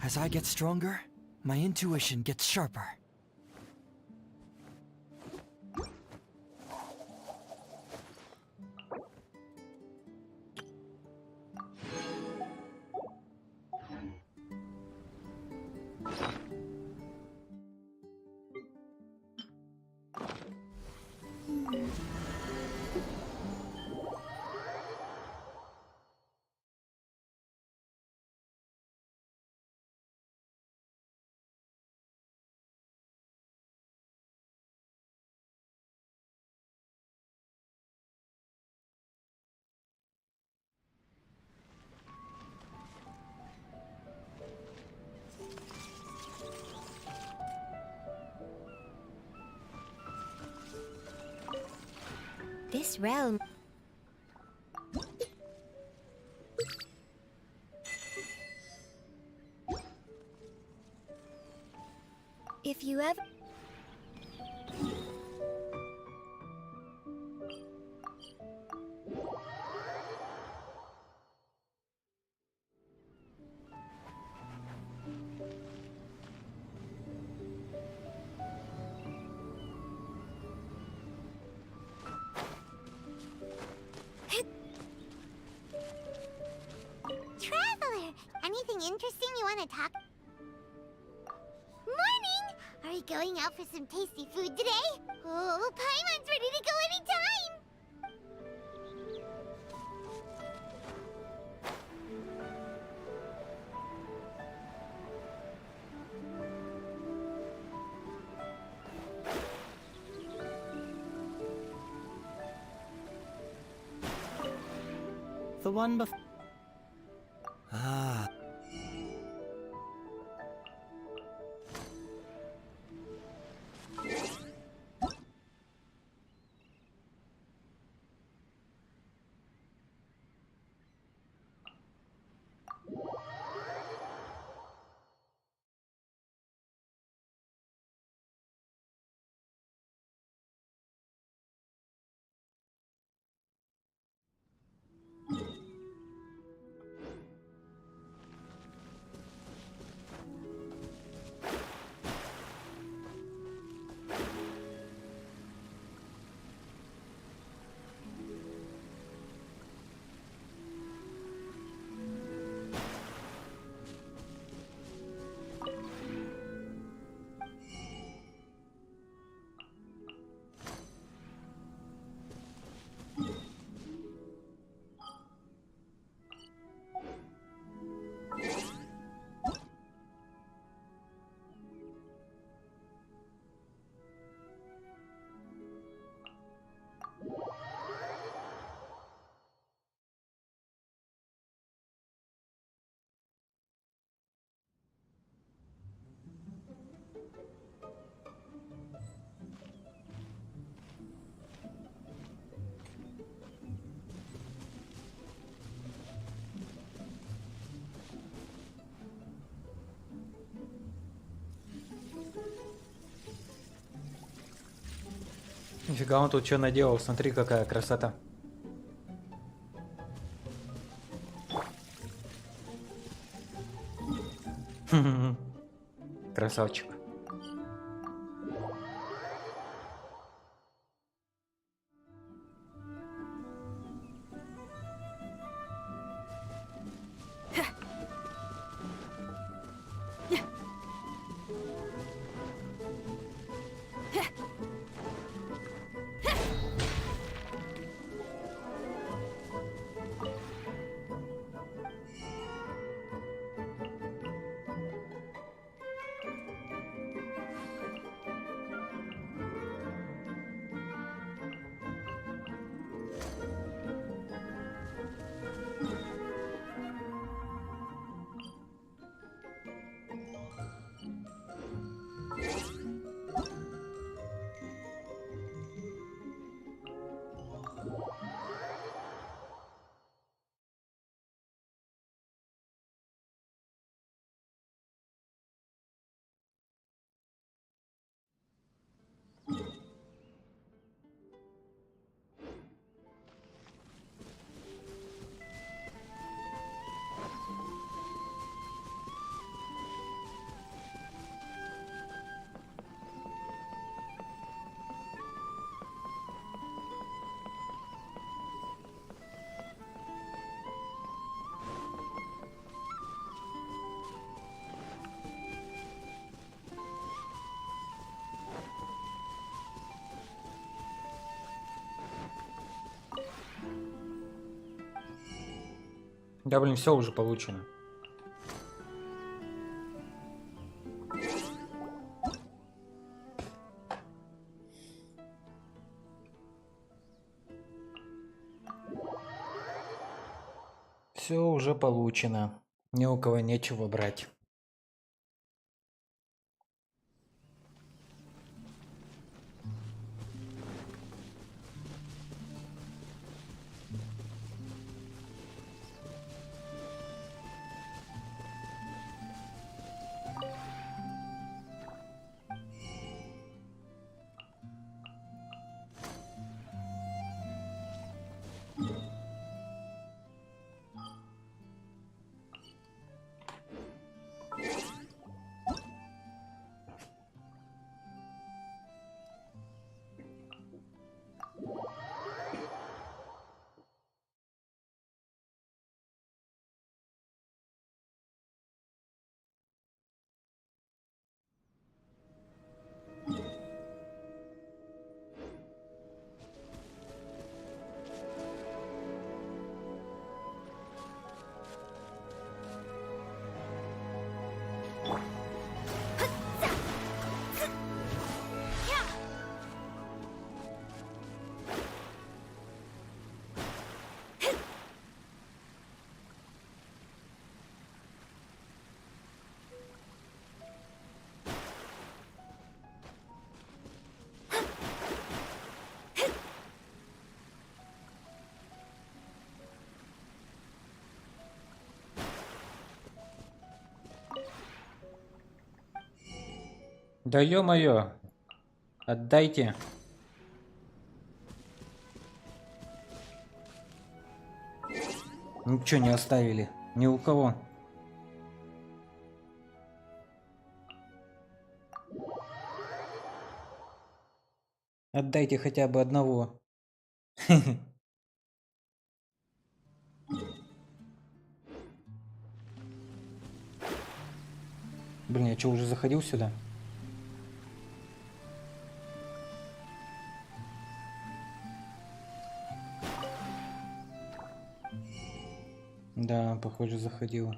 As I get stronger, my intuition gets sharper. This realm... If you ever... Traveler! Anything interesting you want to talk... Morning! Are we going out for some tasty food today? Oh, Paimon's ready to go anytime! The one before. Ah. Нифига он тут что наделал, смотри, какая красота. Красавчик. Да, блин, все уже получено. Все уже получено. Ни у кого нечего брать. Да ё-моё, отдайте. Ничего не оставили, ни у кого. Отдайте хотя бы одного. Блин, я что, уже заходил сюда? Да, похоже, заходил.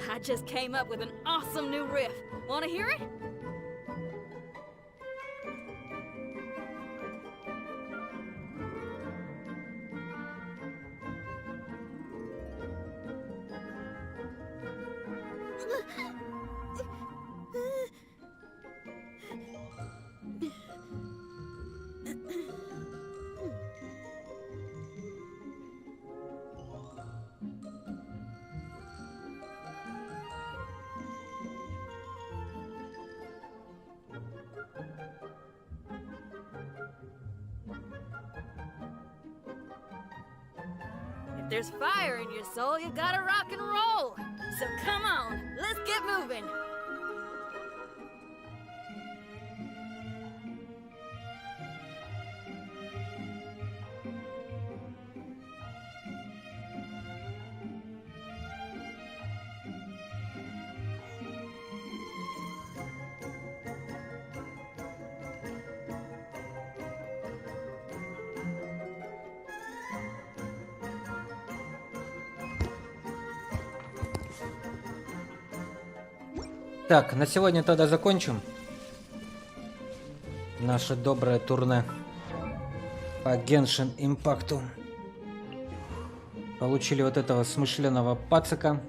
I just came up with an awesome new riff. Want to hear it? If there's fire in your soul, you gotta rock and roll. So come on, let's get moving. Так, на сегодня тогда закончим наше доброе турне по Genshin Impact. Получили вот этого смышленого пацика.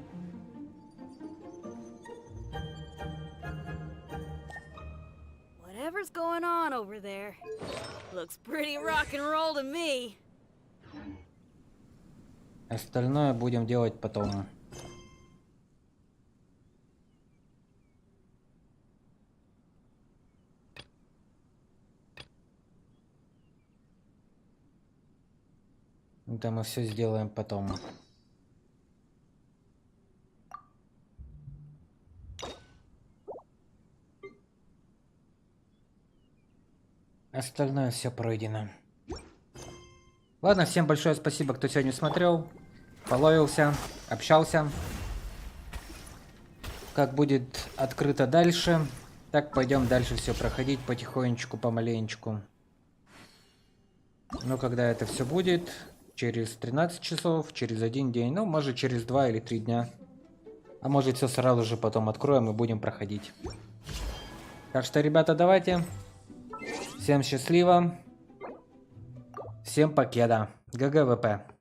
Whatever's going on over there looks pretty rock and roll to me. Остальное будем делать потом. Это мы все сделаем потом. Остальное все пройдено. Ладно, всем большое спасибо, кто сегодня смотрел, половился, общался. Как будет открыто дальше, так пойдем дальше все проходить потихонечку, помаленечку. Но когда это все будет, через 13 часов, через 1 день, ну, может, через 2 или 3 дня. А может, все сразу же потом откроем и будем проходить. Так что, ребята, давайте. Всем счастливо. Всем покеда. ГГВП.